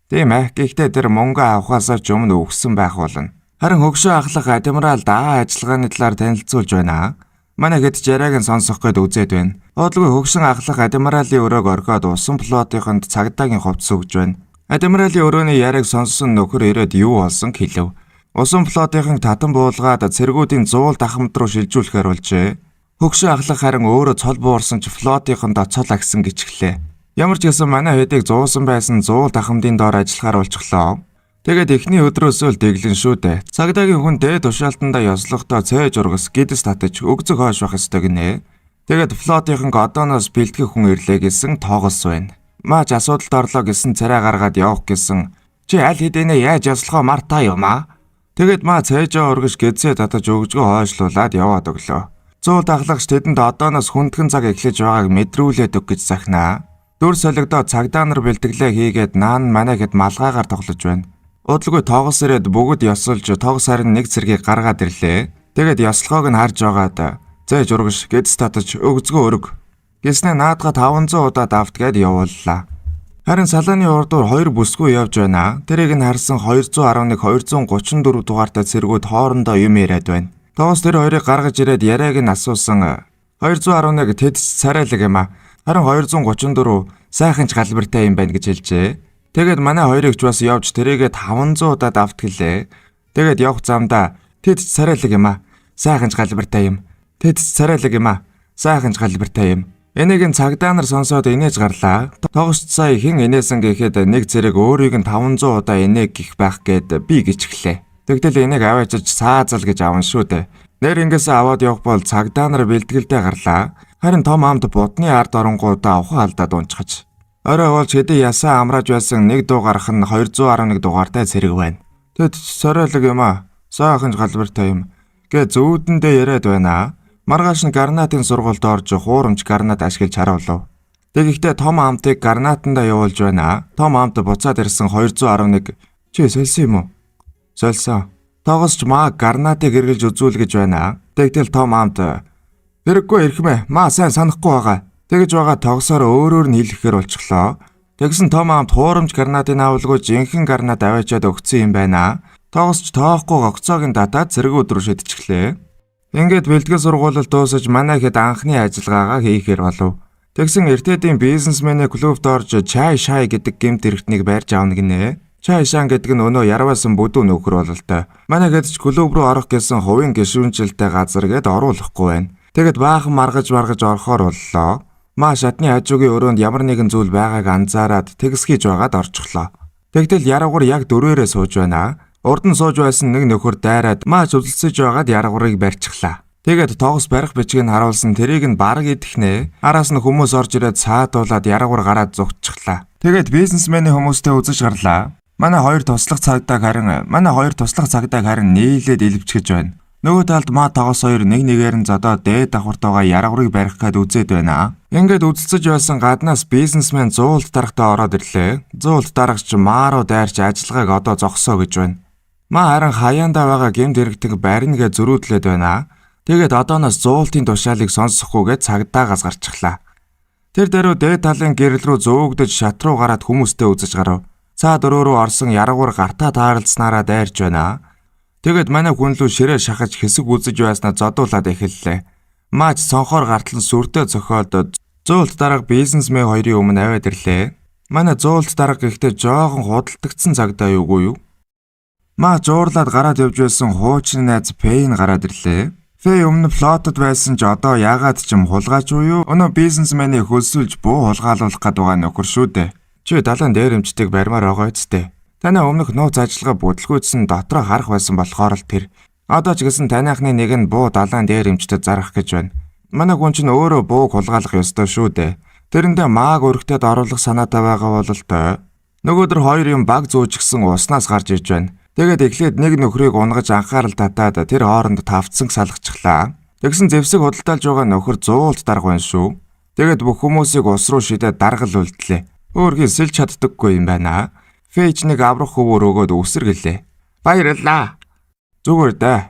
A: Тийм ээ. Гэхдээ тэр мөнгө авахаасаа ч өмнө өгсөн байх болно. Харин хөгшөө ахлах адмирал даа ажиллагааны талаар танилцуулж байна. Манай хэд ч яриаг нь сонсох гээд үзээд байна. Бодлого хөгшин ахлах адмиралын өрөөг орхиод усан флотынд цагдаагийн хувцас өгж байна. Адмиралын өрөөний яриаг сонссон нөхөр ирээд юу болсон хэлв. Усан флотын татан буулгаад цэргүүдийн зуул дахамт руу шилжүүлэхээр болжээ. Хөгшөө ахлах харин өөрөө цол буурсан ч флотынд цол агсан гिचглээ. Ямар ч гэсэн манай хэдийг зуусан байсан зуул дахамдын доор ажиллахаар болчихлоо. Тэгээд эхний өдрөөсөө л дэглэн шүү дээ. Цагдаагийн хүн дээд тушаалтандаа ёслохдоо цээж ургас гидс татаж өгзөг хойш байх ёстой гинэ. Тэгээд флотын одооноос бэлтгэх хүн ирлээ гэсэн тоогоос байна. Маач асуудалд орлоо гэсэн царай гаргаад явах гэсэн. Чи аль хэдийнэ яаж ёслохоо мартаа юм аа. Тэгээд маа цээжээ ургаш гидсээ татаж өгжгөө хойшлуулад яваад өглөө. Зуул дахлагч тэдэнд одооноос хүндхэн цаг эхлэж байгааг мэдрүүлээд өг гэж захнаа. Дүр солигдоо цагдаа нар бэлтгэлээ хийгээд наан манайхэд малгайгаар тоглож байна. Удалгүй тоогоос ирээд бүгд ёсолж тоогоос харин нэг цэргийг гаргаад ирлээ. Тэгээд ёслохоог нь харж байгаад зээж урагш гидс татаж өгзгөө өрг. Гэснээр наадга 500 удаа давт гэд явууллаа. Харин салааны урдуур 2 бүсгүй явж байна. Тэрийг нь харсан 211 234 дугаартай цэргүүд хоорондоо юм яриад байна. Тоогоос тэр хоёрыг гаргаж ирээд яриаг нь асуусан. 211 тэд царайлаг юм а. Харин 234 сайхан ч галбиртай юм байна гэж хэлжээ. Тэгээд манай хоёрыг ч бас явж тэрийгээ 500 удаа давт гэлээ. Тэгээд явх замдаа тэд царайлаг юм а. Сайхан ч галбиртай юм. Тэд царайлаг юм а. Сайхан ч галбиртай юм. Энийг нь цагдаа нар сонсоод инээж гарлаа. Тоогоос сая хэн инээсэн гэхэд нэг зэрэг өөрийг нь 500 удаа инээг гих байх гээд би гिचглээ. Тэгтэл энийг аваачиж саазал гэж аван шүү дээ. Нэр ингээс аваад явах бол цагдаа нар бэлтгэлдээ гарлаа. Харин том амд бутны ард оронгуудаа авах алдаад унчгаж. Орой болж хэдий ясаа амрааж байсан нэг дуу гарах нь 211 дугаартай цэрэг байна. Тэд соройлог юм а. Сайхан галбиртай юм. Гэ зүүдэндээ яриад байна. Маргааш нь гарнатын сургуульд орж хуурамч гарнат ашиглаж харуулв. Тэгэхдээ том амтыг гарнатанда явуулж байна. Том амт буцаад ирсэн 211. Чи сольсон юм уу? Сольсон. Тоогоос ч маа гарнатыг эргэлж үзүүлгэж байна. Тэгтэл том амт "Хэрэггүй ирхмэ. Маа сайн санахгүй байгаа." Тэгж байгаа тогсоор өөрөөр нь хэлэхээр болчихлоо. Тэгсэн том амт хуурамч гарнатын авалгүй жинхэнэ гарнат аваачаад өгсөн юм байна. Тоогоос ч тоохгүй гогцоог нь датаад цэргүүд рүү шидчихлээ. Ингээд бэлтгэл сургуулилт дуусаж манай хэд анхны ажиллагаагаа хийхээр болов. Тэгсэн эртээдийн бизнесменээ клубт орж чай шай гэдэг гэмт хэрэгтнийг барьж аавна гинэ. Чай шан гэдэг нь өнөө ярваасан бүдүү нөхөр бололтой. Манай хэд ч клуб руу орох гэсэн хувийн гишүүнжилтэй газар гээд оруулахгүй байна. Тэгэд баахан маргаж орохоор боллоо. Маа шатны хажуугийн өрөөнд ямар нэгэн зүйл байгааг анзаараад тэгсгийж байгаад орчихлоо. Тэгтэл ярагвар яг дөрөөрөө сууж байна. Урд нь сууж байсан нэг нөхөр дайраад маач өвлөсөж байгаад ярагварыг барьчихлаа. Тэгээд тоогоос барих бичгийг харуулсан тэрийг нь бараг идэхнэ. Араас нь хүмүүс орж ирээд саадуулаад ярагвар гараад зүгтчихлаа. Тэгээд бизнесменийн хүмүүстэй үзэж гарлаа. Манай хоёр туслах цагдаа харин нийлээд илвчгэж байна. Нөгөө талд маа тоогоос хоёр нэг нэгээр нь зодоод дээд давхартайгаа ярагварыг барих гээд үзээд байна. Ингээд үзэлцэж байсан гаднаас бизнесмен зуулт дарагтаа ороод ирлээ. Зуулт дарагч маа руу дайрч ажиллагааг одоо зогсоо гэж байна. Маа харин хаяандаа байгаа гэмт хэрэгтэг барина гэж зөрүүдлээд байна. Тэгээд одооноос зуултын тушаалыг сонсохгүйгээд цагдаагаас гарчихлаа. Тэр даруй дээд талын гэрэл рүү зөөгдөж шат руу гараад хүмүүстэй үзэж гарав. Цаа дөрөв рүү орсон ярагвар гартаа тааралцснараа дайрч байна. Тэгээд манай хүн лүү ширээ шахаж хэсэг үзэж байснаа зодуулаад эхэллээ. Маач цонхоор гартал сүртэй зохиолдод зуулт дарга бизнесмен хоёрын өмнө аваад ирлээ. Манай зуулт дарга гэхдээ жоохон худалдагдсан цагдаа юугүй юу? Маа жуурлаад гараад явж байсан хуучин найз Пэйн гараад ирлээ. Фэй өмнө флотод байсан ч одоо яагаад ч юм хулгайч уу юу? Өнөө бизнесменийг хөлсүүлж буу хулгайлуулах гээд байгаа нөхөр шүү дээ. Чи далайн дээрэмчдэг барьмаар байгаа үсттэй. Танай өмнөх нууц ажиллагаа бүтлгүүцсэн дотроо харах байсан болохоор л тэр. Одоо ч гэсэн таныхны нэг нь буу далайн дээрэмчдэд зарах гэж байна. Манай хүн чинь өөрөө бууг хулгайлах ёстой шүү дээ. Тэрэндээ мааг өргөтөд оруулах санаатай байгаа бол л тоо. Нөгөөдөр хоёр юм баг зүүжгсэн уснаас гарч иж байна. Тэгээд эхлээд нэг нөхрийг унгаж анхаарал татаад тэр хооронд тавцсан салгачихлаа. Тэгсэн зэвсэг худалдаалж байгаа нөхөр зуулт дарга байна шүү. Тэгээд бүх хүмүүсийг ус руу шидээд даргал үлдлээ. Өөрхий сэлж чаддаггүй юм байна. Фейч нэг аврах хөвөр өгөөд үсэргэлээ. Баярлалаа. Зүгээр дээ.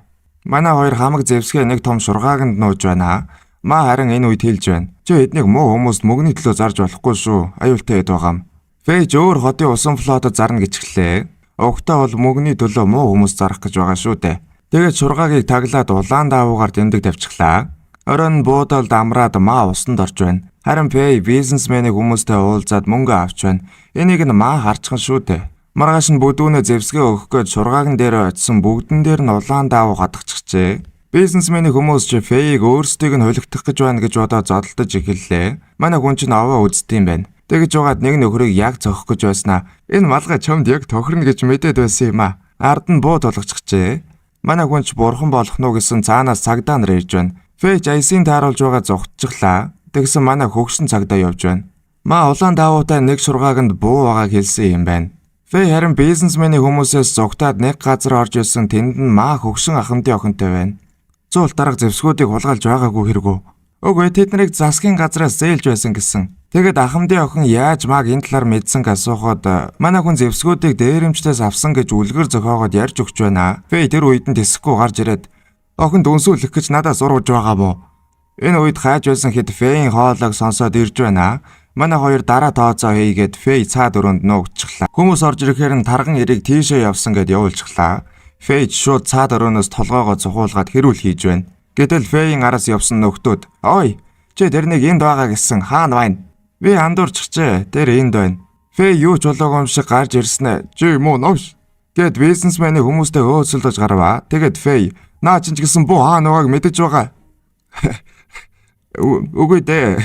A: Манай хоёр хамаг зэвсгээ нэг том шургааганд нууж байна. Маа харин энэ үед хэлж байна. Чи эднийг муу хүмүүст мөнгөний төлөө зарж болохгүй шүү. Аюултай хэд байгаа юм. Фейч өөр хотын усан флотод зарна гэчихлээ. Угтаа бол мөнгөний төлөө муу хүмүүс зарах гэж байгаа шүү дээ. Тэгээд шургаагийг таглаад улаан даавуугаар дэмдэг тавьчихлаа. Оройн буудалд амраад маа усанд орж байна. Харин Фэй бизнесменийг хүмүүстэй уулзаад мөнгө авч байна. Энийг нь маа харчихсан шүү дээ. Маргааш нь бүдүүнээ зэвсгээ өгөх гээд шургаагийн дээр очисон бүгдэн дээр нь улаан даавуу гадагчихжээ. Бизнесменийн хүмүүс ч Фэйийг өөрсдийг нь холигдох гэж байна гэж бодоод зодтолдож эхэллээ. Манай хүн чинь овоо үздэм байна. Тэгж угаад нэг нөхрийг яг цохих гэж байснаа. Энэ малгай чамд яг тохирно гэж мэдээд байсан юм аа. Ард нь буу тулгачихжээ. Манай хүнч бурхан болох нь гэсэн цаанаас цагдаа нар ирж байна. Фэйч айсийн тааруулж байгаа зогтчихлаа. Тэгсэн манай хөгшин цагдаа явж байна. Маа улаан даавуутай нэг шургааганд буу байгааг хэлсэн юм байна. Фэй харин бизнесменийн хүмүүсээс зогтаад нэг газар орж ирсэн тэнд нь маа хөгшин ахмадын охинтой байна. Зуул дарга зэвсгүүдийг хулгайлж байгаагүй хэрэггүй. Үгүй тэднийг засгийн газраас зээлж байсан гэсэн. Тэгэд ахмадын охин яаж мааг энэ талаар мэдсэн гэж асуухад манай хүн зэвсгүүдийг дээрэмчдээс авсан гэж үлгэр зохиогоод ярьж өгч байна. Фэй тэр үед нь тэсэхгүй гарч ирээд охин дүнсүүлэх гэж надаас урууж байгаа мó. Энэ үед хайж байсан хэд Фэйн хоолойг сонсоод ирж байна. Манай хоёр дараа тооцоо хийгээд Фэй цаад өрөөнд нуугдчихлаа. Хүмүүс орж ирэхээр нь тарган эрийг тийшээ явсан гэд явуулчихлаа. Фэй шууд цаад өрөөнөөс толгоогоо цухуулгаад хэрүүл хийж байна. Гэтэл Фэйн араас явсан нөхдүүд "Ой, чи тэрнийг энд байгаа гэсэн хаана байна? Би андуурчихжээ. Тэр энд байна. Фэй юу ч болоогүй юм шиг гарч ирсэн ээ. Чи муу новш." Гэт бизнесменийн хүмүүстэй өөцөлдөж гарваа. Тэгэд Фэй "Наа чинь ч гэсэн буу хаана байгааг мэдэж байгаа." Үгүй дээ.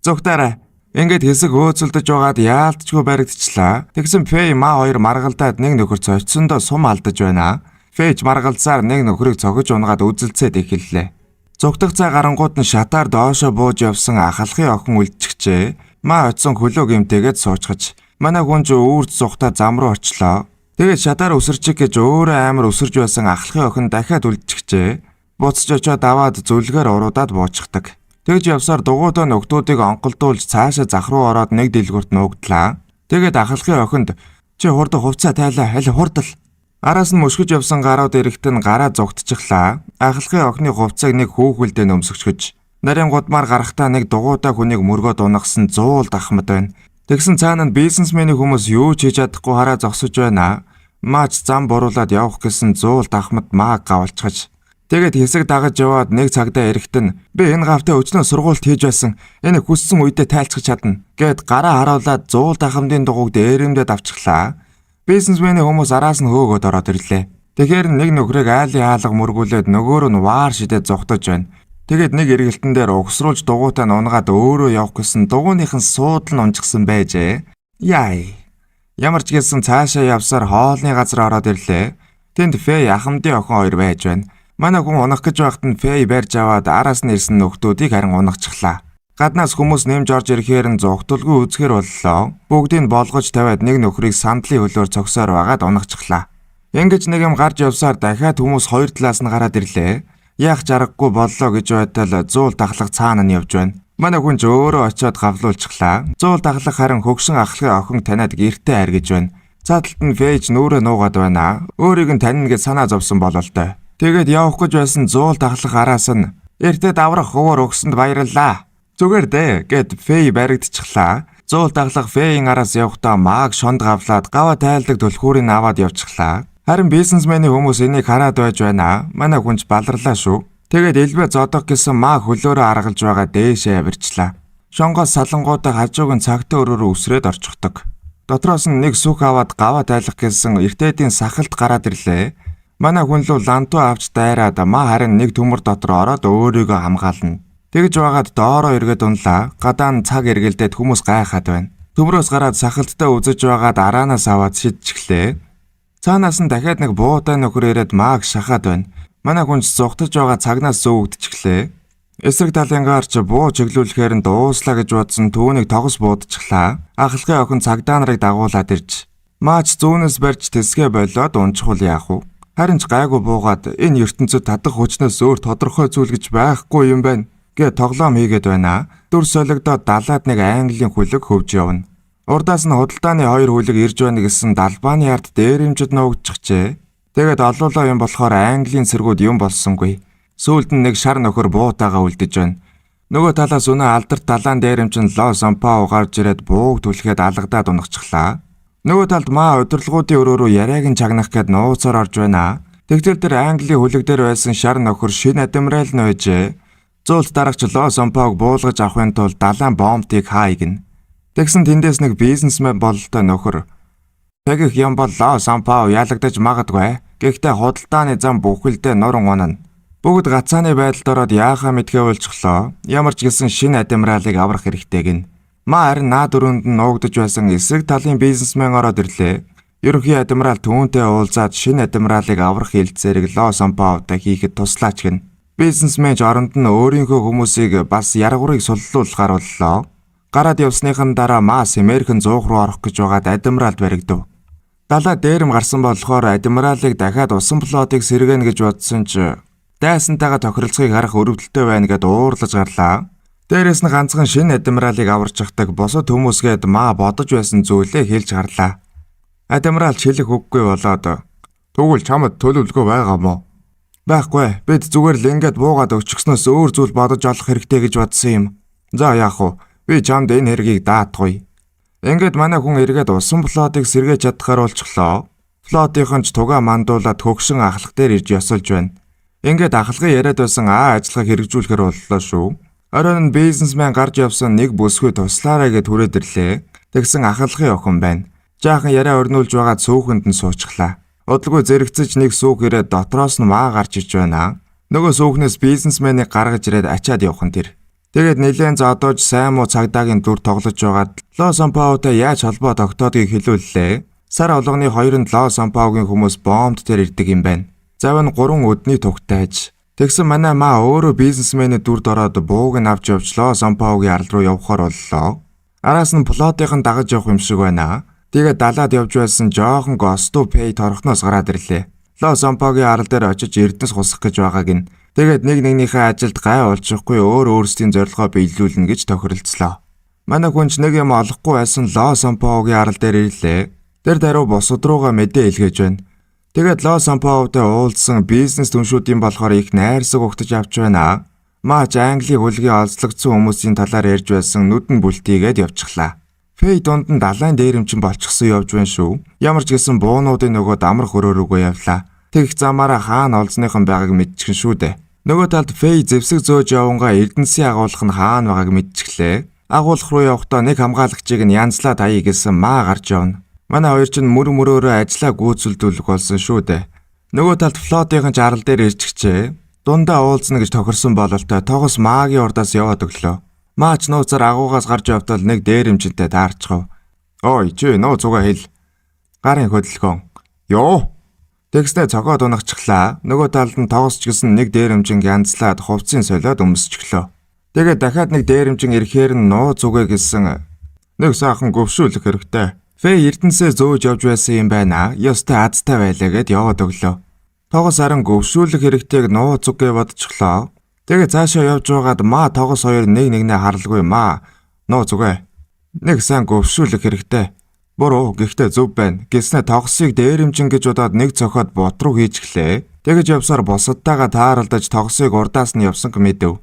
A: Зогтаарай. Ингээд хэсэг өөцөлдөж байгаад яалтчгүй баригдчихлаа. Тэгсэн Фэй маа хоёр маргалдаад нэг нөхөр цочсондоо сум алдаж байна. Фэйч маргалдсаар нэг нөхрийг цогж унгаад үзэлцээд эхэллээ. Зугтах цай гарангууд нь шатаар доошоо бууж явсан ахалхын охин үлдчихжээ. Маа очсон хөлөө гэмтээгээд суучгаж. Манай хүн ч үүрд зугтаа зам руу очлоо. Тэгээд шатаар өсөрчих гэж өөрөө амар өсөрж байсан ахалхын охин дахиад үлдчихжээ. Буцаж очоод аваад зүлгээр уруудаад буучдаг. Тэгж явсаар дугуйдаа нөхдүүдийг онголдуулж цаашаа зах руу ороод нэг дэлгүрт нуугдлаа. Тэгээд ахалхын охинд "Чи хурд хувцаа тайлаа, аль хурдл." Араас нь мөшгөж явсан гарууд эрэхт нь гараа зогтчихлаа. Ахалхын охины хувцааг нэг хүүхэлдээ нөмсгөж. Нарийн гудмаар гарахтаа нэг дугуйдаа хүнийг мөргөөд унагсан 100 ахмад байна. Тэгсэн цаана нь бизнесменийн хүмүүс юу ч хийж чадахгүй хараа зогсож байна. Маач зам буруулаад явах гэсэн 100 ахмад мааг гавалчгаж. Тэгээд хэсэг дагаж яваад нэг цагдаа эрэхт нь "Би энэ гавтай өчнөө сургуульд хийж байсан. Энэ хүссэн үедээ тайлцах чадна" гэд гараа харуулад 100 ахмадын дугуйг дээрэмдээд авчихлаа. Бизнесменийн хүмүүс араас нь хөөгөөд ороод ирлээ. Тэгэхээр нэг нөхрийг айлын хаалга мөргүүлээд нөгөөр нь ваар шидээд зогтож байна. Тэгээд нэг эргэлтэн дээр угсруулж дугуйтаа нунгаад өөрөө явах гэсэн дугуйных нь суудл нь унжсан байжээ. Яй. Ямар ч гэсэн цаашаа явсаар хоолны газар ороод ирлээ. Тэнд Фэй ахмадын охин хоёр байж байна. Манай хүн унах гэж байхад нь Фэй барьж аваад араас нь ирсэн нөхдүүдийг харин унагчихлаа. Гаднаас хүмүүс нэмж орж ирэхээр нь зугталгүй үзэхэр боллоо. Бүгдийг болгож тавиад нэг нөхрийг сандлын хөлөөр цогсоор байгаад унагчихлаа. Ингэж нэг юм гарч явсаар дахиад хүмүүс хоёр талаас нь гараад ирлээ. Яах чаргагүй боллоо гэж байтал зуул дахлах цаана нь явж байна. Манай хүн ч өөрөө очиод гавлуулчихлаа. Зуул дахлах харин хөгшин ахлахын охин таниад гэртээ харгиж байна. Цааталт нь Фэйч нүрээ нуугаад байна. Өөрийг нь танина гэж санаа зовсон бололтой. Тэгээд явах гэж байсан зуул дахлах араас нь "Эртэд аврах хөвөр өгсөнд баярлалаа. Зүгээр дээ" гэд Фэй баригдчихлаа. Зуул дахлах Фэйн араас явахдаа мааг шонд гавлаад гава тайлдаг түлхүүрийг аваад явчихлаа. Харин бизнесменийн хүмүүс энийг хараад байж байна. Манай хүнч баларлаа шүү. Тэгээд элбэ зодох гэсэн маа хөлөөрөө аргалж байгаа дээшээ авирчлаа. Шонгоос салангуудаа хажууг нь цагтаа өрөөрөө үсрээд орчихдог. Дотроос нь нэг сүх аваад гава тайлах гэсэн эртээдийн сахалт гараад ирлээ. Манай хүн л лантуу авч дайраад маа харин нэг төмөр дотор ороод өөрийгөө хамгаална. Тэгж байгаад доороо эргээд унлаа. Гадаа нь цаг эргэлдээд хүмүүс гайхаад байна. Төмрөөс гараад сахалттай үзэж байгаад араанаас аваад шидчихлээ. Цаанаас нь дахиад нэг буудай нөхөр ирээд мааг шахаад байна. Манай хүн зугтаж байгаа цагнаас зөөгдчихлээ. Эсрэг талын гарч буу чиглүүлэхээр нь дууслаа гэж бодсон түүнийг тогос буудчихлаа. Ахалгын охин цагдаа нарыг дагуулад ирж маач зүүнээс барьж тэсгээ болоод унчхул яах вэ? Харин ч гайгүй буугаад энэ ертөнцид татах хүчнээс өөр тодорхой зүйл гэж байхгүй юм байна гэ тоглоом хийгээд байна. Дүр солигдоод далаад нэг Английн хүлэг хөвж явна. Урдаас нь худалдааны 2 хүлэг ирж байна гэсэн далбааны ард дээрэмжид нуугдчихжээ. Тэгээд олоолаа юм болохоор Английн сэргүүд юм болсонгүй. Сүүлд нь нэг шар нөхөр буутаага үлдэж байна. Нөгөө талаас өнөө алдарт далаан дээрэмч нь Ло Сампао гарч ирээд бууг түлхээд алгадаад унахчихлаа. Нөгөө талд маа удирдлагуудын өрөөрөө яриаг нь чагнах гэд нууцаар орж байна. Тэгтэл тэр Английн хүлэг дээр байсан шар нөхөр шинэ адмирал нь байжээ. Зөөлт дарагч Ло Сампаог буулгаж авахын тулд далайн бомбтыг хаайгна. Тэгсэн тэндээс нэг бизнесмен бололтой нөхөр. Тэгэх юм бол Ло Сампао ялагдаж магадгүй. Гэхдээ худалдааны зам бүхэлдээ нуран унана. Бүгд гацааны байдалд ороод яахаа мэдгээ болчихлоо. Ямар ч гэсэн шинэ адмиралыг аврах хэрэгтэй гин. Маа харин наад өрөөнд нь нуугдж байсан эсрэг талын бизнесмен ороод ирлээ. Ерөнхий адмирал түүнтэй уулзаад шинэ адмиралыг аврах хэлцээрийг Ло Сампаотой хийхэд туслаач гин. Бизнесмен оронд нь өөрийнхөө хүмүүсийг бас яргуурыг суллуулахаар боллоо. Гараад явсныхан дараа маас Америкэн 100 руу орох гэж байгаад адмиралд баригдав. Далаа дээрэм гарсан болохоор адмиралыг дахиад усан флотыг сэргэнэ гэж бодсон ч дайсантайгаа тохиролцохыг харах өрөвдөлтөй байна гэд уурлаж гарлаа. Дээрээс нь ганцхан шинэ адмиралыг аварч явдаг босод хүмүүсгээд маа бодож байсан зүйлээ хэлж гарлаа. Адмирал хэлэх үггүй болоод "Тэгвэл чамд төлөвлөгөө байгаа мó?" "Байхгүй. Бид зүгээр л ингээд буугаад өчгснөөс өөр зүйл бодож олох хэрэгтэй гэж бодсон юм." "За яах вэ? Би чамд энэ хэргийг даатгүй." Ингээд манай хүн эргээд усан флотыг сэргээж чадхаар болчихлоо. Флотынхан ч тугаа мандуулаад хөгшин ахлах дээр ирж ёсолж байна. Ингээд ахлагын яриад байсан ажиллагааг хэрэгжүүлэхээр боллоо шүү. Оройн нь бизнесмен гарч явсан нэг бүсгүй туслаарай гэд хүрээд ирлээ. Тэгсэн ахлагын охин байна. Жаахан яриа өрнүүлж байгаад сүүхэнд нь суучихлаа. Удалгүй зэрэгцэж нэг сүүх ирээд дотроос нь маа гарч иж байна. Нөгөө сүүхнээс бизнесменийг гаргаж ирээд ачаад явах нь тэр. Тэгээд нэлээд зодоож сайн муу цагдаагийн дүр тоглож байгаад Ло Сампаотой яаж холбоо тогтоодгийг хэлүүллээ. Сар олгоны 2-нд Ло Сампаогийн хүмүүс бомбд дээр ирдэг юм байна. Зав нь 3 өдний тугтайж. Тэгсэн манай маа өөрөө бизнесмен의 дүрд ороод бууг нь авч явж Ло Сампаогийн арал руу явхаар боллоо. Араас нь флотынхан дагаж явах юм шиг байна. Тэгээд далаад явж байсан жоохон Госту Пэй торхноос гараад ирлээ. Ло Сампаогийн арал дээр очиж эрдэнэс хусах гэж байгааг нь. Тэгээд нэг нэгнийхээ ажилд гай олчихгүй өөрсдийн зорилгоо биелүүлнэ гэж тохиролцлоо. Манай хүнч нэг юм олохгүй байсан Ло Сампаогийн арал дээр ирлээ. Тэр даруй бусад руугаа мэдээ илгээж байна. Тэгээд Ло Сампаотой уулзсан бизнес түншүүдийн болохоор их найрсаг өгтөж авч байна. Маач Английн хөлгийн олзлогдсон хүмүүсийн талаар ярьж байсан нүдэн бүлтийгээд явчихлаа. Фэй дунд нь далайн дээрэмчин болчихсон явж байна шүү. Ямар ч гэсэн буунуудын нөгөө дамрах өрөөрөөгөө явлаа. Тэгэх замаараа хаана олзныхан байгааг мэдчихэн шүү дээ. Нөгөө талд Фэй зэвсэг зөөж явангаа Эрдэнэсийн агуулах нь хаана байгааг мэдчихлээ. Агуулах руу явахдаа нэг хамгаалагчийг нь янзлаад хаяа гэсэн маа гарч явна. Манай хоёр ч мөрөөрөө ажиллаа гүйцэлдүүлэх болсон шүү дээ. Нөгөө талд флотынхан арал дээр ирчихжээ. Дундаа уулзна гэж тохирсон бололтой тогос маагийн урдаас яваад өглөө. Маач нууцаар агуугаас гарч явтал нэг дээрэмжинтэй таарчхав. "Ой, чи нууц угаа хэл." "Гарын хөдөлгөөн." "Йоо." Тэгснэ цогоод унахчихлаа. Нөгөө талд нь тогосч гисэн нэг дээрэмжин янзлаад хувцсын солиод өмсчихлөө. Тэгээд дахиад нэг дээрэмжин ирэхээр нь нууц угаа гэсэн нэг саахан гөвшүүлэх хэрэгтэй. Фэй Эрдэнэсээ зөөж явж байсан юм байна. Ёстой азтай байлаа гэд яваад өглөө. Тогос харин гөвшүүлэх хэрэгтэйг нууц угаа бодчихлоо. Тэгээд цаашаа явж байгаад маа тогос хоёр нэг нэгнээ харалгүй маа. "Нууц угаа. Нэг сайн гөвшүүлэх хэрэгтэй. Буруу гэхдээ зөв байна." Гэснэ тогсыг дээрэмжин гэж удаад нэг цохоод бот руу хийчихлээ. Тэгэж явсаар бусадтайгаа тааралдаж тогсыг урдаас нь явсан мэдэв.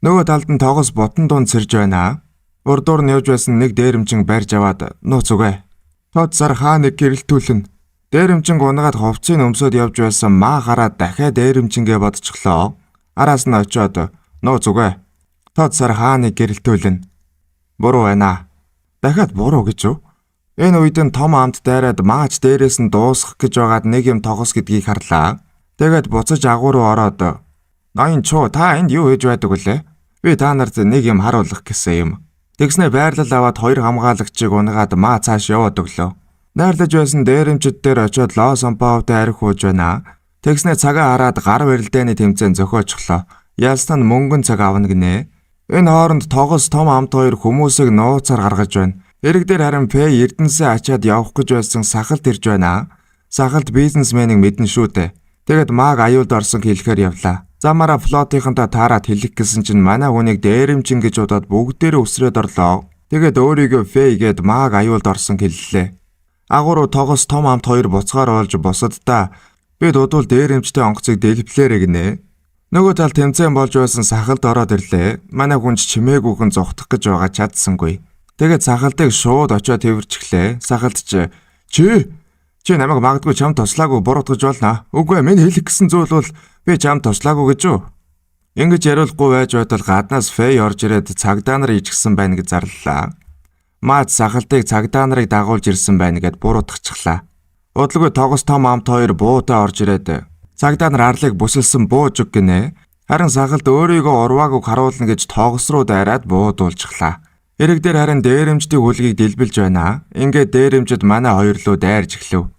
A: Нөгөө талд нь тогос ботон дунд сэрж байна. Урдуур нь явж байсан нэг дээрэмжин барьж аваад "Нууц угаа. Тод сар хааныг гэрэлтүүлнэ." Дээрэмжин унгаад хувцсыг өмсөд явж байсан маа гараад дахиад дээрэмжингээ бодчихлоо. Араас нь очиод "Нууц угаа. Тод сар хааныг гэрэлтүүлнэ." Буруу байна. Дахиад буруу гэж юу? Энэ үед нь том амт дайраад маач дээрээс нь дуусгах гэж байгаад нэг юм тогос гэдгийг харлаа. Тэгээд буцаж агуу руу ороод "Ноён чуу та энд юу хийж байдаг вүлээ? Би та нарт нэг юм харуулах гэсэн юм." Тэгснэ байрлал аваад хоёр хамгаалагчийг унгаад маа цааш яваад өглөө. Найрлаж байсан дээрэмчид дээр очиод Ло Сампаотой арх ууж байна. Тэгснэ цагаа хараад гар барилдааны тэмцээн зохиочлоо. Ялсан нь мөнгөн цаг авна гинэ. Энэ хооронд тогос том амт хоёр хүмүүсийг нууцаар гаргаж байна. Эрэг дээр харин Фэй Эрдэнэсээ ачаад явах гэж байсан сахалт ирж байна. Сахалт бизнесменийг мэднэ шүү дээ. Тэгэд Маг аюулд орсон хэлэхээр явлаа. Замаараа флотынхантай таараад хэлэх гэсэн чинь манай хүнийг дээрэмчин гэж удаад бүгдээрээ өсрөөд орлоо. Тэгэд өөрийгөө Фэй гээд Маг аюулд орсон хэллээ. Агууруу тогос том амт хоёр буцгаар олж босоддаа би дудвал дээрэмчтэй онгоцыг дэлбэлээрэ гинэ. Нөгөө тал тэмцээн болж байсан сахалт ороод ирлээ. Манай хүнч чимээгүйхэн зогтох гэж байгаа чадсангүй. Тэгээд сахалтыг шууд очиод тэрвэрчихлээ. Сахалт чи намайг магадгүй чамд туслаагүй буруутгаж болно. Үгүй ээ, минь хэлэх гэсэн зүйл бол би чамд туслаагүй гэж үү? Ингэж яриулахгүй байж байтал гаднаас Фэй орж ирээд цагдаа нар ичгсэн байна гэж зарлалаа. Маад сахалтыг цагдаа нарыг дагуулж ирсэн байна гэд буруутгачихлаа. Удалгүй тогос том амт хоёр буутаа орж ирээд цагдаа нар арлыг бүсэлсэн бууж өг гинэ. Харин сахалт өөрийгөө урваагүй харуулна гэж тогос руу дайраад буудуулчихлаа. Эрэг дээр харин дээрэмчдийн хүлгийг дэлбэлж байна. Ингээд дээрэмчд манай хоёр руу дайрж эхлэв.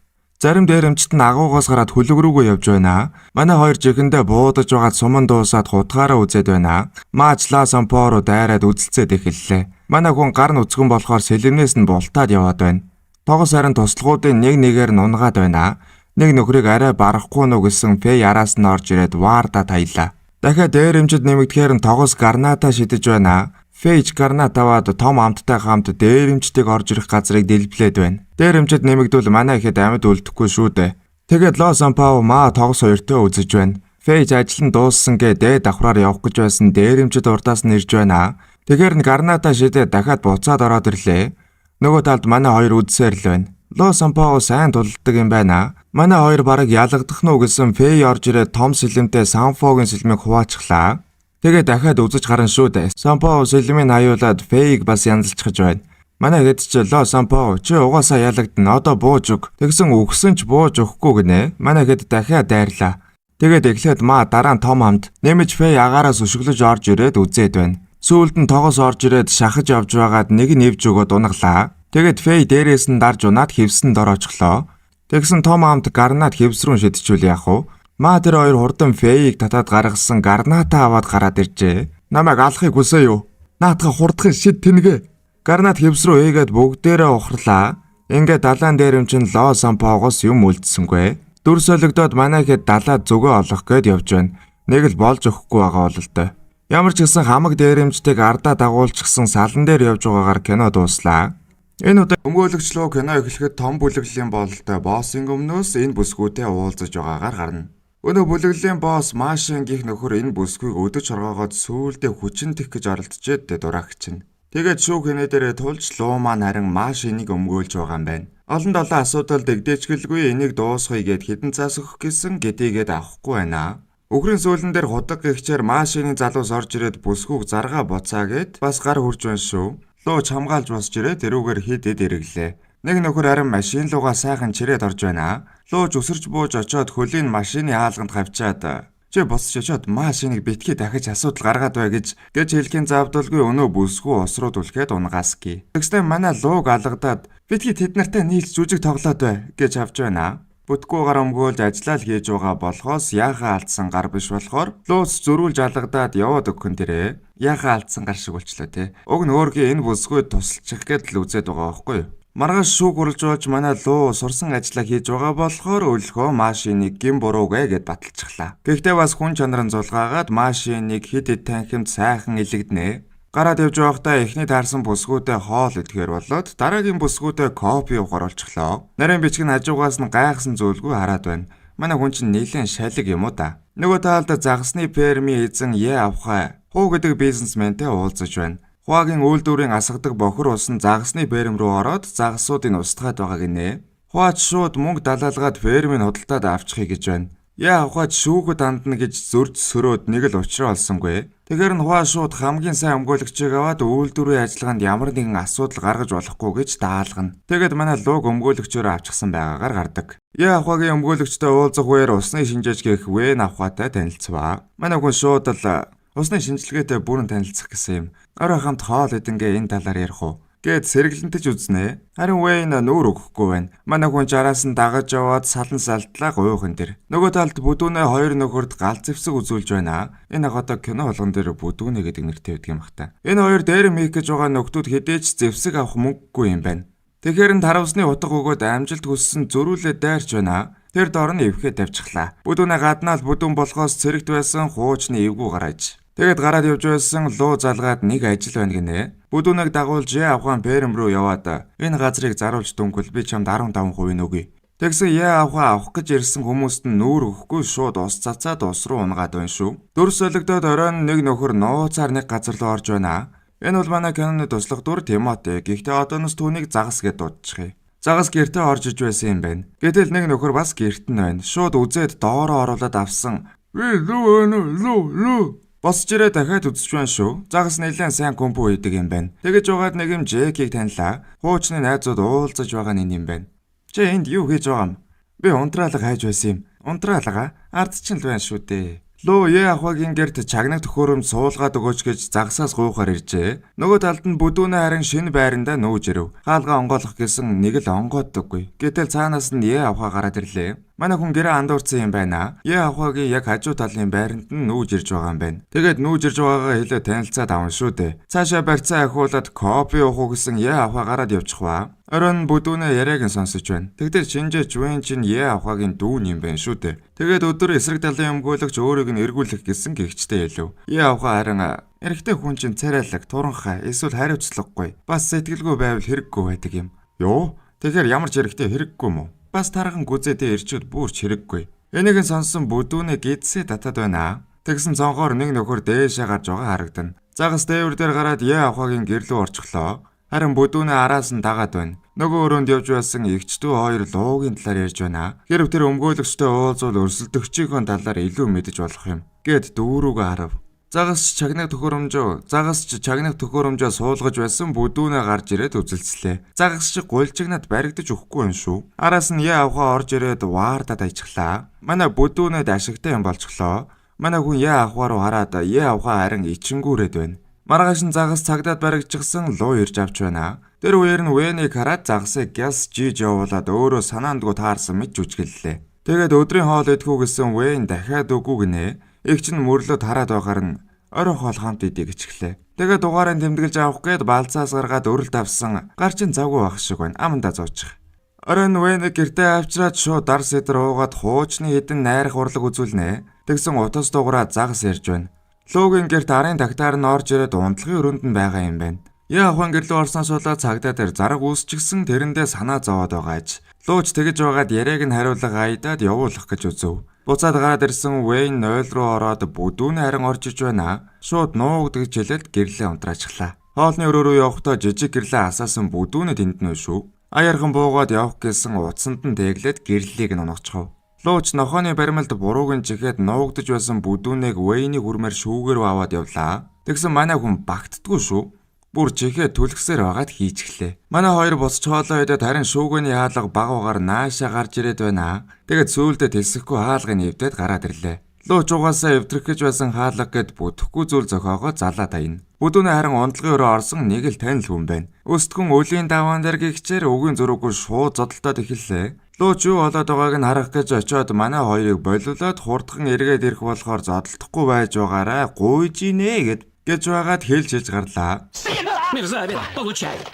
A: Зарим дээрэмчд нь агуугаас гараад хөлөг рүүгээ явж байна. Манай хоёр жихэндээ буудаж байгаад суман дуусаад хутгаараа үзээд байна. Маачлаа Сампоо руу дайраад үзэлцээд эхэллээ. Манай хүн гар нүцгэн болохоор сэлэмнээс нь бултаад яваад байна. Тогос харин туслахуудын нэг нэгээр нь унгаад байна. Нэг нөхрийг арай барахгүй нуу гэсэн Фэй араас нь орж ирээд ваарда таялаа. Дахиад дээрэмчд нэмэгдэхээр нь тогос гарната шидэж байна. Фэйж гарнат аваад том амттай хамт дээрэмчдийг орж ирэх газрыг дэлбэлээд байна. Дээрэмчд нэмэгдвэл манай ихэд амьд үлдэхгүй шүү дээ. Тэгээд Ло Сампао маа тогос хоёртой үзэж байна. Фэйж ажил нь дууссан гэ дээд давхраар явах гэж байсан дээрэмчд урдаас нь ирж байна. Тэгэхээр нь гарната шидээд дахиад буцаад ороод ирлээ. Нөгөө талд манай хоёр үдсээр л байна. Ло Сампао сайн тулдаг юм байна. Манай хоёр бараг ялгадах нь уу гэсэн Фэй орж ирээд том сэлэмтэй Санфогийн сэлмийг хуваачглаа. Тэгээ дахиад үзэж харан шүү дээ. Сампоо сэлмийн аюулаад Фэйг бас янзалчихж байна. Манай хэд ч Ло Сампоо чи угаасаа ялагдана. Одоо бууж өг. Тэгсэн өгсөн ч бууж өгөхгүй гинэ. Манай хэд дахиад дайрлаа. Тэгээд эхлээд маа дараа нь том хамт нэмж Фэй агаараас өшөглөж орж ирээд үзээд байна. Сүүлд нь тогос орж ирээд шахаж явж байгаад нэг нэвж өгөөд унаглаа. Тэгээд Фэй дээрээс нь дарж унаад хевсэнд ороочлоо. Тэгсэн том хамт гарнат хевс рүү шидчихвэл яах вэ? Маа тэр хоёр хурдан Фэйг татаад гаргасан гарната аваад гараад иржээ. Намайг алахыг хүсээ юу? Наатах хурдхан шид тэнгэ. Гарнат хевс рүү ээгээд бүгдээрээ ухрлаа. Ингээд далайн дээрэмчин Ло Сампоогоос юм үлдсэнгүй. Дүр солигдоод манай хэд далаад зүгөө олох гээд явж байна. Нэг л болж өгөхгүй байгаа бол тоо. Ямар ч гэсэн хамаг дээрэмчдийг ардаа дагуулчихсан салан дээр явж байгаагаар кино дууслаа. Энэ удаа өмгөөлөгчлөө кино эхлэхэд том бүлэглэлийн бололтой боссын өмнөөс энэ бүсгүүтэй уулзаж байгаагаар гарна. Өнөө бүлэглэлийн босс Машин гих нөхөр энэ бүсгүйг өдөж хоргоогоод сүүлдээ хүчин тэх гэж оролдчихэд дураагчин. Тэгээд шүүх хийнэ дээрээ тулж луу маань харин Машиныг өмгөөлж байгаа юм байна. Олон долоо асуудал дэгдээчгэлгүй энийг дуусгая гэд хідэн цаас өгөх гэсэн гэдийгээд авахгүй байна. Өхрийн сүүлэн дээр худаг гихчээр Машины залуус орж ирээд бүсгүйг заргаа буцаа гэд бас гар хурж байна шүү. Луу чамгаалж босч ирээд тэрүүгээр хэд ирэглээ. Нэг нөхөр харин машин руугаа сайхан чирээд орж байна. Лууж өсөрч бууж очоод хөлийн машины хаалганд хавчаад чи босч очоод машиныг битгий дахиж асуудал гаргаад бай гэж хэлхийн завдалгүй өнөө бүсгүй ус руу түлхээд унгааски. Тэгснэ манай лууг алгадаад битгий тэд нартай нийлж жүжиг тоглоод бай гэж авч байна. Бүтггүй гар өмгөөлж ажиллаа л хийж байгаа болохоос яахаа алдсан гар биш болохоор луус зөрүүлж алгадаад яваад өгөн тэрэ. Яахаа алдсан гар шиг болчлоо те. Уг нь өөргөө энэ бүсгүйд тусалчих гээд л үзээд байгаа байхгүй юу? Маргааш шүүг уралж болж манай луу сурсан ажиллаа хийж байгаа болохоор өлхөө машиныг гин буруугэ гэд баталчихлаа. Гэхдээ бас хүн чанар нь зулгаагаад машиныг хэд хэд танхимд сайхан илэгдэнэ. Гараад явж байхдаа эхний таарсан бүсгүүтэй хоол идэхээр болоод дараагийн бүсгүүтэй кофе оруулчихлоо. Нарийн бичиг нь хажуугаас нь гайхсан зүйлгүй хараад байна. Манай хүн чинь нэлээд шалиг юм уу та. Нөгөө талд загсны ферми эзэн авхай хуу гэдэг бизнесментэй уулзаж байна. Хуагийн үйлдвэрийн асгадаг бохор усан загсны ферм рүү ороод загсуудыг устгаад байгаа гинэ. Хуач шууд мөнгө далаалгаад фермийг худалдаад авчихъя гэж байна. Яа ухаад шүүхэд андна гэж зөрж сөрөөд нэг л учраа олсонгүй. Тэгэхээр нь Хуа шууд хамгийн сайн өмгөөлөгчийг аваад үйлдвэрийн ажиллагаанд ямар нэгэн асуудал гаргаж болохгүй гэж даалгана. Тэгэд манай луг өмгөөлөгчөөр авчихсан байгаагаар гардаг. Яа ухаагийн өмгөөлөгчтэй уулзах үеэр усны шинжээч гэх Вэн авхаатай танилцваа. Манай хүн шууд л усны шинжилгээтэй бүрэн танилцах гэсэн юм. Орой хамт хоол идэнгээ энэ талаар ярих уу гэд сэргэлэнтэж үзнэ. Харин Вэйн нүүр өгөхгүй байна. Манай хүн жараас нь дагаж яваад салан салтлаа гуйхан дэр. Нөгөө талд бүдүүнээ хоёр нөхөрд галз зэвсэг үзүүлж байна. Энэ ах одоо кино болгон дээр бүдүүнэ гэдэг нэртэй байдаг юм бах та. Энэ хоёр дээр мийх гэж байгаа нөхдүүд хэдээч зэвсэг авах мөнгөгүй юм байна. Тэгэхээр нь таравсны утга өгөөд амжилт хүссэн зөрүүлээ дайрч байна. Тэр дор нь эвхээ тавьчихлаа. Бүдүүнээ гаднаа л бүдүүн болохоос цэрэгт байсан хуучны эвгүй гараж. Тэгэд гараад явж байсан луу залгаад нэг ажил байна гинэ. Бүдүүнэг дагуулж авхан Перм рүү яваад энэ газрыг заруулж дүнгэл би чамд 15% өгье. Тэгсэн авхан авах гэж ирсэн хүмүүст нь нүүр өгөхгүй шууд ус цацаад ус руу унгаад байна шүү. Дүр солигдоод оройн нэг нөхөр нууцаар нэг газар руу орж байна. Энэ бол манай киноны туслах дүр Тимоти. Гэхдээ одооноос түүнийг загас гэд дуудчихъя. Загас гэртээ орж иж байсан юм байна. Гэтэл нэг нөхөр бас гэрт нь байна. Шууд үзээд доороо оруулаад авсан. Лүү босч ирээ дахиад үзэж байна шүү. Загас нэлээд сайн компо хийдэг юм байна. Тэгэж угаад нэг юм Жекийг танилаа. Хуучны найзууд уулзаж байгаа нь юм байна. Чи энд юу хийж байгаа юм? Би унтраалга хайж байсан юм. Унтраалга? Ард чинь л байна шүү дээ. Лөө ахвагийн гэрт чагнаг төхөөрөмж суулгаад өгөөч гэж загсаас гуйхаар иржээ. Нөгөө талд нь бүдүүнээ харин шинэ байрандаа нүүж ирэв. Хаалгаа онгоолох гэсэн нэг л онгооддоггүй. Гэтэл цаанаас нь авхаа гараад ирлээ. Манай хүн гэрээ андуурсан юм байна. Ахвагийн яг хажуу талын байранд нь нүүж ирж байгаа юм байна. Тэгээд нүүж ирж байгаагаа хэлээ танилцаад авна шүү дээ. Цаашаа барьцаа ахиулаад кофе уух уу гэсэн ахваа гараад явчихваа. Орон бүдүүнээ яриаг нь сонсож байна. Тэгдэр шинжээч Вэн чинь ахвагийн дүүн юм байна шүү дээ. Тэгээд өдөр эсрэг талын өмгөөлөгч өөрийг нь эргүүлэх гэсэн гихчтэй хэлв. Ахваа харин эрэгтэй хүн чинь царайлаг, туранхай, эсвэл хариуцлагагүй, бас сэтгэлгүй байвал хэрэггүй байдаг юм. Юу? Тэгэхээр ямар ч эрэгтэй хэрэггүй мүү? Бас тархан гүзээдээ ирчүүд бүрч хэрэггүй. Энийг нь сонссон бүдүүнээ гидсээ татаад байна. Тэгсэн цонхоор нэг нөхөр дээшээ гарч байгаа харагдана. Загас дээвэр дээр гараад ахвагийн гэрлүү орчихлоо. Харин бүдүүнээ араас нь дагаад байна. Нөгөө өрөөнд явж байсан эгчдүү хоёр луугийн талаар ярьж байна. Хэрв тэр өмгөөлөгчтэй уулзвал өрсөлдөгчийн талаар илүү мэдэж болох юм. Гэт дүүрүүгээ харав. Загас чагнаг төхөөрөмжөө суулгаж байсан бүдүүнээ гарч ирээд үзэлцлээ. Загас гуйлчигнаад баригдаж өгөхгүй юм шүү. Араас нь авхаа орж ирээд ваардад ажиглаа. Манай бүдүүнээд ашигтай юм болчихлоо. Манай хүн авхаа руу хараад авхаа харин ичингүүрээд байна. Маргааш нь загас цагдаад баригдчихсан луу ирж авч байна. Тэр үеэр нь Вэнийг хараад загасыг гяс жиж явуулаад өөрөө санаандгүй таарсан мэт жүжиглэлээ. Тэгээд өдрийн хоол идэхүү гэсэн Вэн дахиад үгүй гинэ. Игч нь мөрлөд хараад байгаар нь орой хоол хамт идэх гэчихлээ. Тэгээд дугаараа тэмдэглэж авах гээд балцаас гаргаад өрөлд авсан. Гар чин завгүй байх шиг байна. Амандаа зоочих. Оройн Вэнийг гэртээ авчираад шууд дар сэдэр уугаад хуучны хідэн найрах урлаг үзүүлнэ. Тэгсэн утас дугаараа загас ярьж байна. Луугийн гэрт арын тагтаар нь орж ирээд унтлагын өрөөнд нь байгаа юм байна. Ахван гэрлүү орсноос болоод цагдаа дээр зараг үүсчихсэн тэрэндээ санаа зовоод байгаа аж. Лууч тэгэж байгаад яриаг нь хариулга айдаад явуулах гэж үзв. Буцаад гараад ирсэн Вэйн ойл руу ороод бүдүүнээ харин орж иж байна. Шууд нуугдгэж хэлээд гэрлээ унтраачглаа. Хоолны өрөө рүү явахдаа жижиг гэрлээ асаасан бүдүүнээ тэнд нь шүү. Аяархан буугаад явах гэсэн утсанд нь дэглээд гэрлийг нь унагчхав. Лууч нохооны баримлд бурууг нь чихээд нуугдж байсан бүдүүнийг Вэйний хүрмээр шүүгээр аваад явлаа. Тэгсэн манай хүн багтдаггүй шүү. Бүр чихээ түлхсээр байгаад хийчихлээ. Манай хоёр босч хоолоо идээд харин шүүгээний хаалга багуугаар наашаа гарч ирээд байна. Тэгээд сүүлдээ тэлсэхгүй хаалгыг нэвдээд гараад ирлээ. Лууч угаасаа эвдрэх гэж байсан хаалга гэд бүтэхгүй зүйл зохиогоо залаад айна. Бүдүүнээ харин унтлагын өрөө орсон нэг л танил хүн байна. Өстгөн өлийн даваан дээр гихчээр үгийн зураггүй шууд зодолтоод эхэллээ. Лууч юу болоод байгааг нь харах гэж очиод манай хоёрыг болиулаад хурдхан эргээд ирэх болохоор зодолдохгүй байж байгаарай гуйж ийнэ гэж байгаад хэлж гарлаа.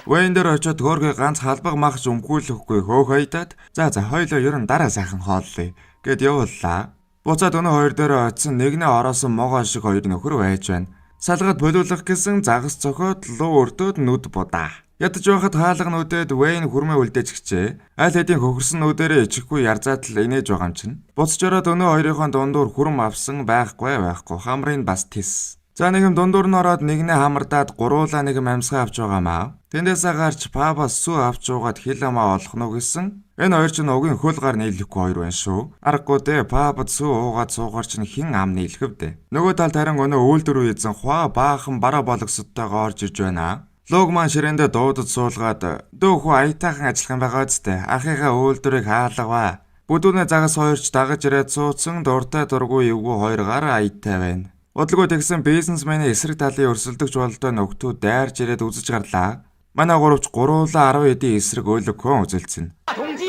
A: Вэн дээр очиод хөөргөө ганц халбаг махч өмгүүлэхгүй хөөх хайдаад за хоёлоо ер нь дараа сайхан хооллоо гэд явууллаа. Буцаад өнөө хоёр дээр очисон нэгнээ ороосон могоо шиг хоёр нөхөр байж байна. Салгаад болиулах гэсэн загас цохоод луу өртөөд нүд будаа. Ядаж байхад хаалга нүдэд Вэн хүрмээ үлдээж гिचээ. Аль хэдийн хөхөрсөн нүдэрээ ичихгүй ярзаатал инээж байгаа юм чинь. Буцаж ороод өнөө хоёрын дундуур хүрм авсан байхгүй хамрын бас тис. За нэг юм дундуур нь ороод нэгнээ хамардаад гуруулаа нэг юм амьсгаа авч байгаамаа. Тэндээсээ гарч пабаас сүү авч уугаад хил амаа олох нь гэсэн. Энэ хоёр ч угийн хөл гар нийлэхгүй хоёр байна шүү. Аргагүй дээ пабад сүү уугаад суугаар чинь хин ам нийлэхв дээ. Нөгөө талд харин өнөө үйлдвэр үйзэн хва баахан бараа болгосодтойгоо орж ирж байна. Лог маань ширээндээ дуудад суулгаад дөөхөө аятайхан ажиллах юм байгаа зү. Ахыгаа үйлдвэрийг хаалгаваа. Бүдүүнээ загас хоёрч дагаж ирээд суудсан дуртай дургүй эвгүй хоёр гар аятай байна. Бодлого тэгсэн бизнесменийн эсрэг талын өрсөлдөгч болдоо нөхдөө дайрж ирээд үзэж гарлаа. Манай гуравч гуруула 10 эдийн эсрэг өөлөгхөн үзэлцэн.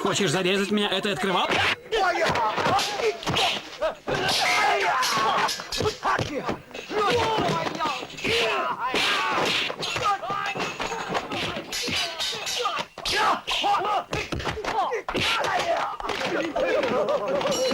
B: Хочешь зарезать меня? Это открывал?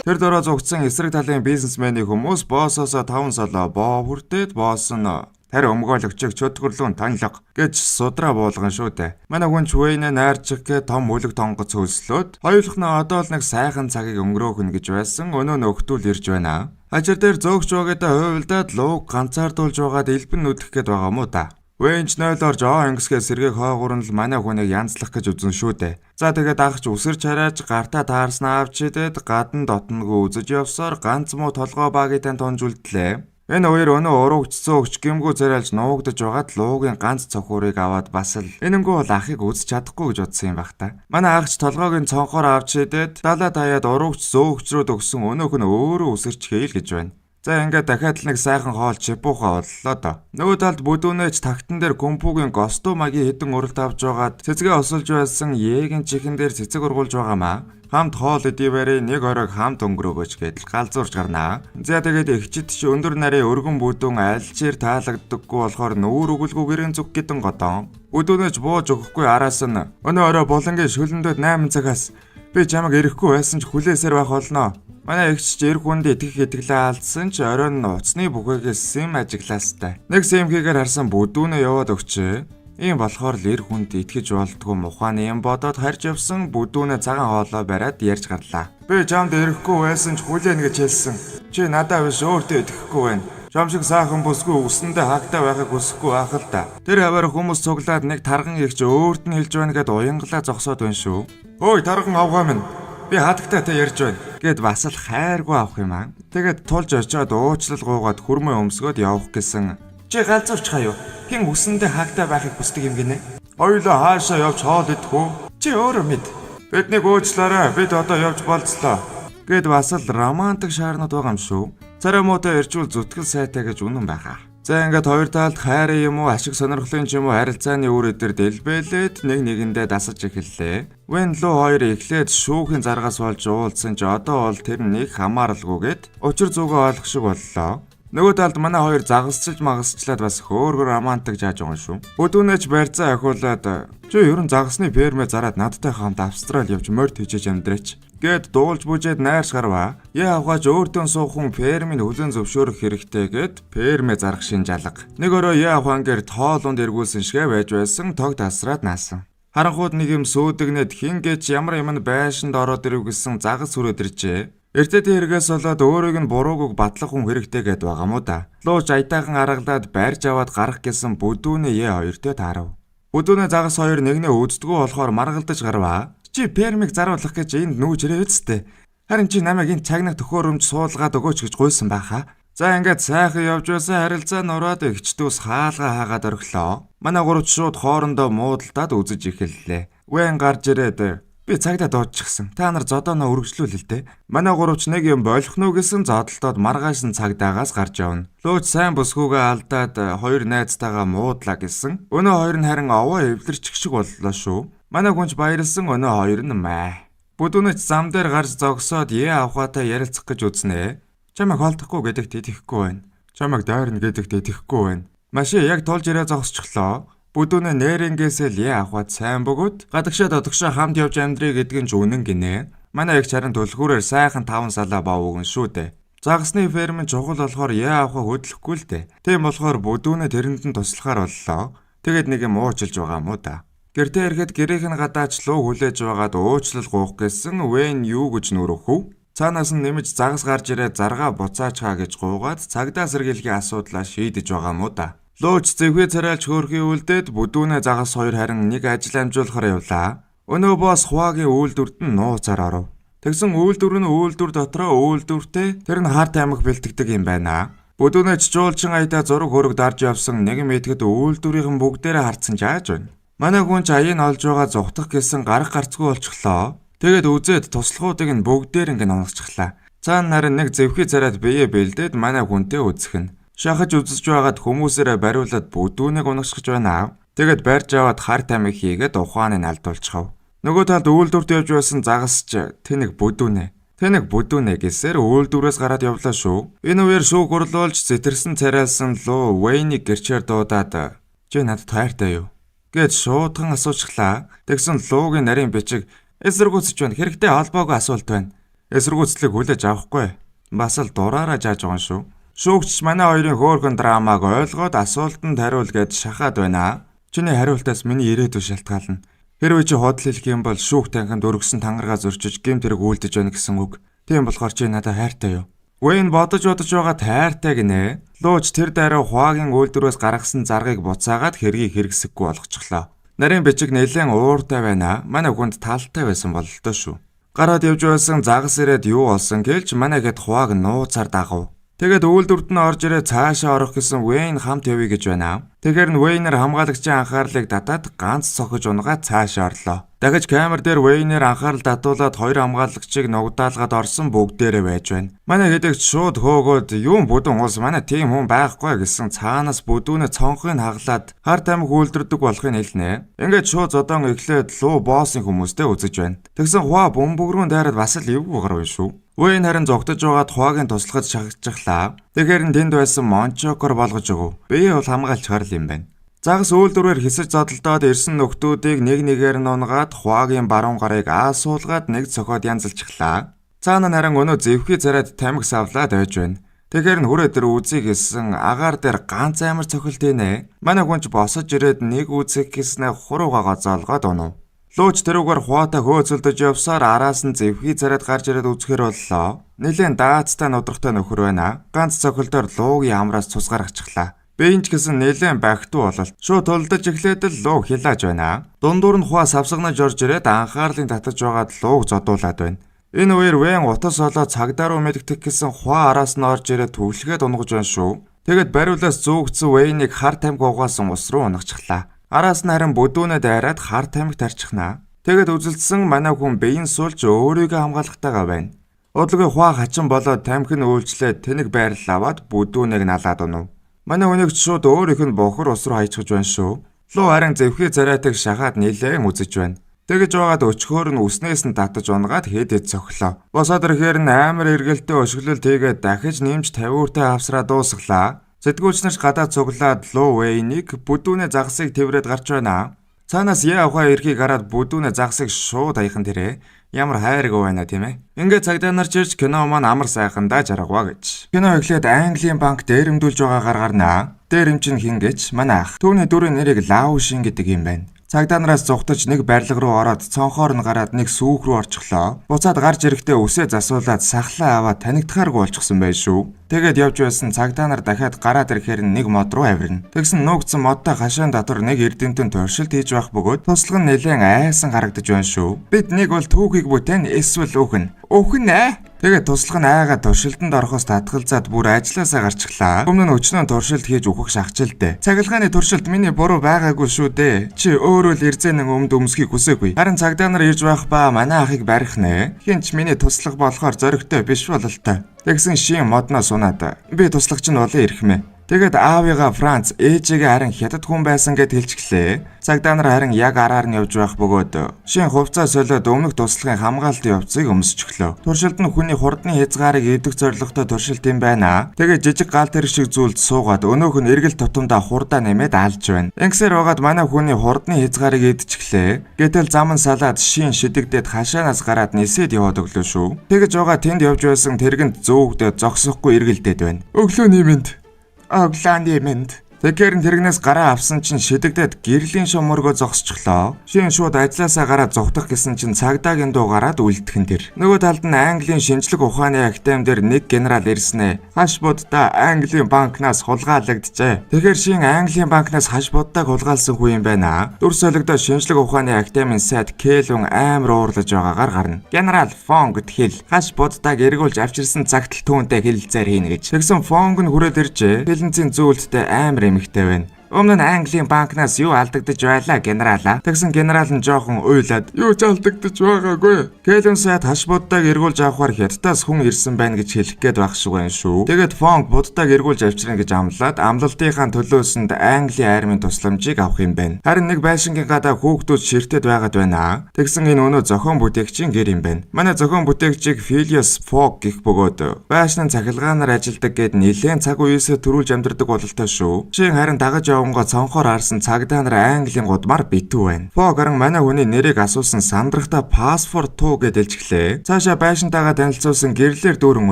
A: Тэр дөрөө зугцсан эсрэг талын бизнесменийн хүмүүс боссоосоо 5 солоо боо хүртээд босс нь тэр өмгөөлөгчөг чөтгөрлүүн танилга гэж судраа буулган шүү дээ. Манай хүн Чвэйнэ найрчих гэ том үлэг тонгоц хөлслөөд хоёулах нь одоо л нэг сайхан цагийг өнгөрөөхнө гэж байсан өнөө нөхдүүл ирж байна. Хажир дээр зөөгч байгаадаа хувилдаад лууг ганцаардуулж байгаад элбэн нүдэх гээд байгаа мó та. Вэнч нойлоор жоо ангисгээ сэргийг хоогуурн л манай хүнийг янзлах гэж үзэн шүү дээ. За тэгээд агч үсэрч хараач гартаа таарснаа авч идээд гадан дотногоо үзэж явсаар ганц муу толгой багийнтан тонжулдлээ. Энэ хоёр өнөө уруугчсан өгч гимгүү зэрэлж нуугдж байгаад луугийн ганц цохиурыг аваад бас л энэнгүү бол ахыг үзэж чадахгүй гэж бодсон юм бах та. Манай агч толгойг цонхоор авч идээд далаа даяад уруугч зөөгчрүүд өгсөн өнөөх нь өөрөө үсэрч хээл гэж байна. За ингээд дахиад л нэг сайхан хоол чипуухаа боллоо доо. Нөгөө талд бүдүүнээч тагтан дээр гүмпүүгийн костюмагийн хідэн уралт авч байгаад цэцгээ осолж байсан Егийн чихэн дээр цэцэг ургуулж байгаамаа. Хамт хоол идэвэрээ нэг оройг хамт өнгөрөөгөөч гэдэл галзуурч гарнаа. За тэгээд ихчид ч өндөр нарын өргөн бүдүүн альчээр таалагддаггүй болохоор нүүр өгөлгүйгэрэн зүг гэдэн годон. Бүдүүнээч бууж өгөхгүй араас нь өнөө орой булангийн шүлэндэд 8 цагаас би чамайг ирэхгүй байсан ч хүлээсээр байх болно. Манай эгч ч эр хүнд итгэх итгэлээ алдсан ч оройн нууцны бүхээгээс сим ажиглаастай. Нэг симхийгээр харсан бүдүүнээ яваад өгчээ. Ийм болохоор л эр хүнд итгэж болтгүй мухааны юм бодоод харж явсан бүдүүнээ цагаан хоолой бариад ярьж гарлаа. Би чамд ирэхгүй байсан ч хүлээнэ гэж хэлсэн. Чи надад биш өөртөө итгэхгүй байна. Чам шиг саахан бүсгүй үсэндээ хаагтаа байхыг хүсэхгүй байх л та. Тэр хавар хүмүүс цуглаад нэг тарган ихч өөрт нь хэлж байна гэд уянгалаа зогсоод байна шүү. Ой тарган авгаа минь. Би хатагтай та ярьж байна гэд бас л хайргүй авах юм аа. Тэгээд тулж очиод уучлал гуугаад хүрмээ өмсгөөд явах гэсэн. Чи галзуурч хаа юу? Хин үсэндээ хаагтаа байхыг хүсдэг юм гинэ. Хоёулаа хаашаа явж хоол идэх үү? Чи өөрөө мэд. Биднийг уучлаарай. Бид одоо явж болцлоо. Гэд бас л романтик шаарнууд байгаа юм шүү. Царамуутай иржүүл зүтгэл сайтай гэж үнэн байгаа. За ингээд хоёр талд хайрын юм уу ашиг сонирхлын ч юм уу харилцааны үр өдөр дэлбэлээд нэг нэгэндээ дасаж эхэллээ. Вэн луу хоёр эхлээд шүүхийн заргаас болж уулзсан ч одоо бол тэр нэг хамааралгүйгээд учир зүгөө ойлгох шиг боллоо. Нөгөө талд манай хоёр загасчилж магасчлаад бас хөөргөр романтик жааж байгаа шүү. Бүдүүнээч барьцаа ахиулаад чи ерөн загасны фермээ зараад надтай хамт Австрали явж морд хийжээж амьдраач гэд дуулж бүжээд найрш гарваа. Яа авгаач өөртөө суухан фермийн хүлэн зөвшөөрөх хэрэгтэй гэд фермээ зарах шин жалга. Нэг өрөө яа авгаангээр тоолонд эргүүлсэн шигэ байж байсан тог тасраад наасан. Харанхууд нэг юм сүүдэгнээд хин гэж ямар юм байшинд ороод ирв гэсэн загас хүрээд иржээ. Эртэдийн хэрэгээс болоод өөрийг нь бурууг батлах хүн хэрэгтэй гэд байгаа мó да. Лууч аятайхан аргалаад барьж аваад гарах гэсэн бүдүүнээ яа хоёртой таарав. Бүдүүнээ загас хоёр нэгнээ үздэггүй болохоор маргалдаж гарваа. Чи фермийг заруулах гэж энд нүүж ирээ үсттэй. Харин чи намайг энэ цагнах төхөөрөмж суулгаад өгөөч гэж гуйсан байхаа. За ингээд сайхан явж байсан харилцаа нураад ихчдүүс хаалга хаагаад орхилоо. Манай гуравч шууд хоорондоо муудалдаад үзэж эхэллээ. Вэн гарч ирээд би цагдаа дууччихсан. Та нар зодооноо үргэлжлүүл л дээ. Манай гуравч нэг юм болох нү гэсэн зодолтоод маргааш нь цагдаагаас гарч явна. Лууч сайн бүсгүйгээ алдаад хоёр найзтайгаа муудлаа гэсэн. Өнөө хоёр нь харин овоо эвлэрчих шиг боллоо шүү. Манай хүнч баярлсан өнөө хоёр нь маа. Бүдүүнэч зам дээр гарч зогсоод авахаатай ярилцах гэж үзнэ. Чамайг холдохгүй гэдэгт итгэхгүй байна. Чамайг дайрна гэдэгт итгэхгүй байна. Машин яг тулж ирээ зогсчихлоо. Бүдүүнээ нэрэнгээсээ л авахад сайн бөгөөд гадагшаа додогшоо хамт явж амьдрий гэдг нь ч үнэн гинэ. Манай их чарын төлхүүрээр сайхан 5 салаа боовгон шүү дээ. Загасны фермэн чухал болохоор авахаа хөдлөхгүй л дээ. Тийм болохоор бүдүүнээ тэрэнд нь туслахаар боллоо. Тэгээд нэг юм уучлж байгаа мó да. Гэртээ ирэхэд гэрээх нь гадаач луу хүлээж байгаад уучлал гуух гэсэн Вэн юу гэж нүрөхв? Цаанаас нь нэмж загас гарч ирээд заргаа буцаачгаа гэж гуугаад цагдаа сэргийлгийн асуудлаа шийдэж байгаа мó да. Лууч зэвхээ царайлж хөөрхийн үлдээд бүдүүнэ загас хоёр харин нэг ажил амжуулахаар явлаа. Өнөө босс Хуагийн үйлдвэрт нь нууцаар оров. Тэгсэн үйлдвэр нь үйлдвэр дотроо үйлдвэртэй тэр нь харт амих бэлтгэдэг юм байна. Бүдүүнэ жуулчин аятаа зураг хөрөг дарж явсан нэгэн мэтгэд үйлдвэрийн бүгдээрээ харцсан жааж байна. Манай хүн ч аяыг олж байгаа зүхтах гэсэн гарах гарцгүй болчихлоо. Тэгээд үзээд туслахуудыг нь бүгдээр ингэ нунагчглаа. Цаана нарийн нэг зэвхий царайд бие бэлдээд манай хүнтэй үзэх нь. Шахаж үзэж байгаад хүмүүсээрээ бариулаад бүдүүнийг унагшиж байна. Тэгээд барьж аваад харт амиг хийгээд ухааныг алдуулчихав. Нөгөө талд үйлдвэрт явж байсан загасч тэнэг бүдүүнэ гэсээр үйлдвэрээс гараад явлаа шүү. Энэ үеэр шүүг урлуулж зэтэрсэн царайлсан луу Вэйнийг гэрчээр дуудаад "Чи надад хайртай юу?" гэж шуудхан асуучихлаа. Тэгсэн луугийн нарийн бичиг "Эсэргүүцэж байна. Хэрэгтэй холбоогүй асуулт байна. Эсэргүүцлийг хүлээж авахгүй. Бас л дураараа жааж байгаа шүү." Шүүгч манай хоёрын хөөрхөн драмаг ойлгоод асуултанд хариул гэж шахаад байна. "Чиний хариултаас миний ирээдүй шалтгаална. Хэрвээ чи худал хэлэх юм бол шүүх танхимд өргөсөн тангараа зөрчиж гэмт хэрэг үйлдэж байна гэсэн үг. Тийм болохоор чи надад хайртай юу?" Вэйн бодож байгаа тайртай гинэ. Лууч тэр дайраа Хуагийн үйлдвэрээс гаргасан заргийг буцаагаад хэргийг хэрэгсэхгүй болгочихлоо. Нарийн бичиг нэлээд ууртай байна. Манай хүнд талтай байсан бололтой шүү. Гараад явж байсан загас ирээд юу болсон гэлж манай хэд Хуаг нууцаар дагав. Тэгээд үйлдвэрт нь орж ирээ цаашаа орох гэсэн Вэйн хамт явъя гэж байна. Тэгэхээр нь Вэйнэр хамгаалагчийн анхаарлыг татаад ганц цохиж унгаад цаашаа орлоо. Дахиж камер дээр Вэйнэр анхаарал татуулаад хоёр хамгаалагчийг нугдаалгаад орсон бүгдээрээ байж байна. Манай хэдэгч шууд хөөгөөд "Юун бүдүүн уус манай тийм хүн байхгүй" гэсэн цаанаас бүдүүнэ цонхыг хаглаад харт амиг үйлдвэрдэг болохыг хэлнэ. Ингээд шууд зодон эхлээд луу боссын хүмүүстэй үзэж байна. Тэгсэн Хуа бөмбөг рүү дайраад бас л эвгүй гарав шүү. Вэйн харин зогтож байгаад Хуагийн туслахад шахажчихлаа. Тэгэхээр нь тэнд байсан Мончокор болгож өгөв. Би бол хамгаалч харл юм байна. Загас үйлдвэрээр хэсэж зодолдоод ирсэн нөхдүүдийг нэг нэгээр нунгаад Хуагийн баруун гарыг аасуулгаад нэг цохоод янзалчихлаа. Цаана нь харин өнөө зэвхий царайд тамхи савлаад байж байна. Тэгэхээр нь хүрээ дээр үзье гэсэн агаар дээр ганц амар цохилтийнэ. Манай хүнч босож ирээд нэг үзэх гэснээ хуруугаа гоцоолгоод унав. Лууч тэрүүгээр Хуатай хөөцөлдөж явсаар араас нь зэвхий царайд гарч ирээд үзэхэр боллоо. Нилээн даацтай нудрахтай нөхөр байна. Ганц цохилтоор луугийн амраас цус гаргачихлаа. Бэйнч гэсэн нэлээд багтуу бололт. Шууд тулдаж эхлээд л луу хилааж байна. Дундуур нь Хуа савсагнаж орж ирээд анхаарлыг татаж байгаад лууг зодуулаад байна. Энэ үеэр Вэйн утас олоо цагдаа руу мэдгдэх гэсэн Хуа араас нь орж ирээд төвлөхөд унгаж байна шүү. Тэгэд бариулаас зүүгдсэн Вэйнийг харт амиг угаасан ус руу унагчихлаа. Араас нь харин бүдүүнэ дайраад харт амиг тарчихнаа. Тэгэд үзэлдсэн манай хүн биеийн суулж өөрийгөө хамгаалахтайгаа байна. Удалгүй Хуа хачин болоод тамхи нь үйлчлээд тэнэг байрлал аваад бүдүүнийг налаад унав. Манай хүнийг шууд өөрийнх нь бохор ус руу хаячихж байна шүү. Луу харин зэвхий царайтыг шахаад нилээн үзэж байна. Тэгэж байгаад өчгөөр нь үснээс нь татаж унгаад хэд цохлоо. Босоод ирэхээр нь амар эргэлттэй өшгөлөл тэгээд дахиж нэмж 50 үртэй авсраа дуусглаа. Сэтгүүлчнэрч гадаад цуглаад луу Вэйнийг бүдүүнэ загсыг тэврээд гарч байна. Цаанаас яахаа эрхийг гараад бүдүүнэ загсыг шууд аяхан тэрэ. Ямар хайргүй байна тийм ээ. Ингээд цагдаа нар чирч кино маань амар сайхандаа жаргаваа гэж. Кино эхлээд Английн банк дээрэмдүүлж байгаагаар гарнаа. Дээрэмч нь хин гэж манай ах. Түүний дүрийн нэрийг Лау Шин гэдэг юм байна. Цагдаа нараас зугтаж нэг барилга руу ороод цонхоор нь гараад нэг сүүх рүү орчихлоо. Буцаад гарч ирэхдээ үсээ засуулаад сахлаа аваад танигдахааргүй болчихсон байж шүү. Тэгээд явж байсан цагдаа нар дахиад гараад ирэхээр нэг мод руу авирна. Тэгсэн нуугдсан модтой хашаан дотор нэг эрдэмтэн туршилт хийж байх бөгөөд туслах нь нэлээд айсан харагдаж байна шүү. Бид нэг бол түүхийг бүтээн эсвэл үхэн. Үхэн ээ. Тэгээд туслах нь айгаа туршилтанд орохоос татгалзаад бүр ажилласаа гарчихлаа. Өмнө нь өчнөө туршилт хийж өгөх шахчилдээ. Цахилгааны туршилт миний буруу байгаагүй шүү дээ. Чи өөрөө л эрзэнэн өмд өмсхийг хүсээгүй. Харин цагдаа нар ирж байх ба манай ахыг барих нэ. Хинч миний туслах болохоор зоригтой биш бололтой. Тэгсэн шин модноос унаад би туслагч нь болоо ирэх мэ. Тэгээд аавыгаа Франц ээжигээ харин хятад хүн байсан гэд хэлчихлээ. Цагдаа нар харин яг араар нь явж байх бөгөөд шин хувцас солиод өмнөх туслагын хамгаалтын явцыг өмсчихлөө. Туршилт нь хүний хурдны хязгаарыг идэх зорилготой туршилт юм байна. Тэгээд жижиг гал тэрэг шиг зүйлд суугаад өнөөх нь эргэл тутамдаа хурдаа нэмээд алж байна. Ингэсээр байгаад манай хүний хурдны хязгаарыг идчихлээ. Гэтэл зам нь салаад шин шидэгдээд хашаанаас гараад нисээд яваад өглөө шүү. Тэгэж байгаа тэнд явж байсан тэргэнд зөөгдөд зогсохгүй эргэлдээд байна. Өглөөний мэнд. Оглааны мэнд. Тэгэхээр тэрэгнээс гараа авсан чинь шидэгдээд гэрлийн шумөргөө зогсчихлоо. Шин шууд ажилласаа гараад зогтох гэсэн чинь цагдаагийн дуу гараад үлдхэн тэр. Нөгөө талд нь Английн шинжлэх ухааны академи дээр нэг генерал ирснэ. Хаш буддаа Английн банкнаас хулгайлагджээ. Тэгэхээр шин Английн банкнаас хаш буддааг хулгайлсан хүн юм байна. Дүр солигдоо шинжлэх ухааны академийн сайд Кэлүн амар уурлаж байгаагаар гарна. Генерал Фонг гэл хаш буддааг эргүүлж авчирсан цагт л түүнтэй хэлэлцээр хийнэ гэж. Тэгсэн Фонг нь хүрээд иржээ. Хэлэнцийн зүйлдтэй амар эмэгтэй байна. Өмнө нь Английн банкнаас юу алдагдаж байлаа генералаа. Тэгсэн генерал нь жоохон уйлаад юу ч алдагдаж байгаагүй. Кэлэн сайд хаш буддааг эргүүлж авахар хятадаас хүн ирсэн байна гэж хэлэх гээд байх шиг байна шүү. Тэгээд Фонг буддааг эргүүлж авчирна гэж амлаад амлалтынхаа төлөөсөнд Английн армийн тусламжийг авах юм байна. Харин нэг байшингийн гадаа хүүхдүүд ширтээд байгаад байна. Тэгсэн энэ өнөө зохион бүтээгчийн гэр юм байна. Манай зохион бүтээгчийг Phileas Fogg гэх бөгөөд байшин цахилгаанаар ажилдаг гээд нэлээд цаг үеэсээ төрүүлж амьдардаг бололтой шүү. Чин харин дагаж явангоо цонхоор харсан цагдаа нар Английн гудмаар битүү байна. Фог харин манай хүний нэрийг асуусан сандрахта паспорт туу гэж дэлжглээ. Цаашаа байшинтайгаа танилцуулсан гэрлэр дүүрэн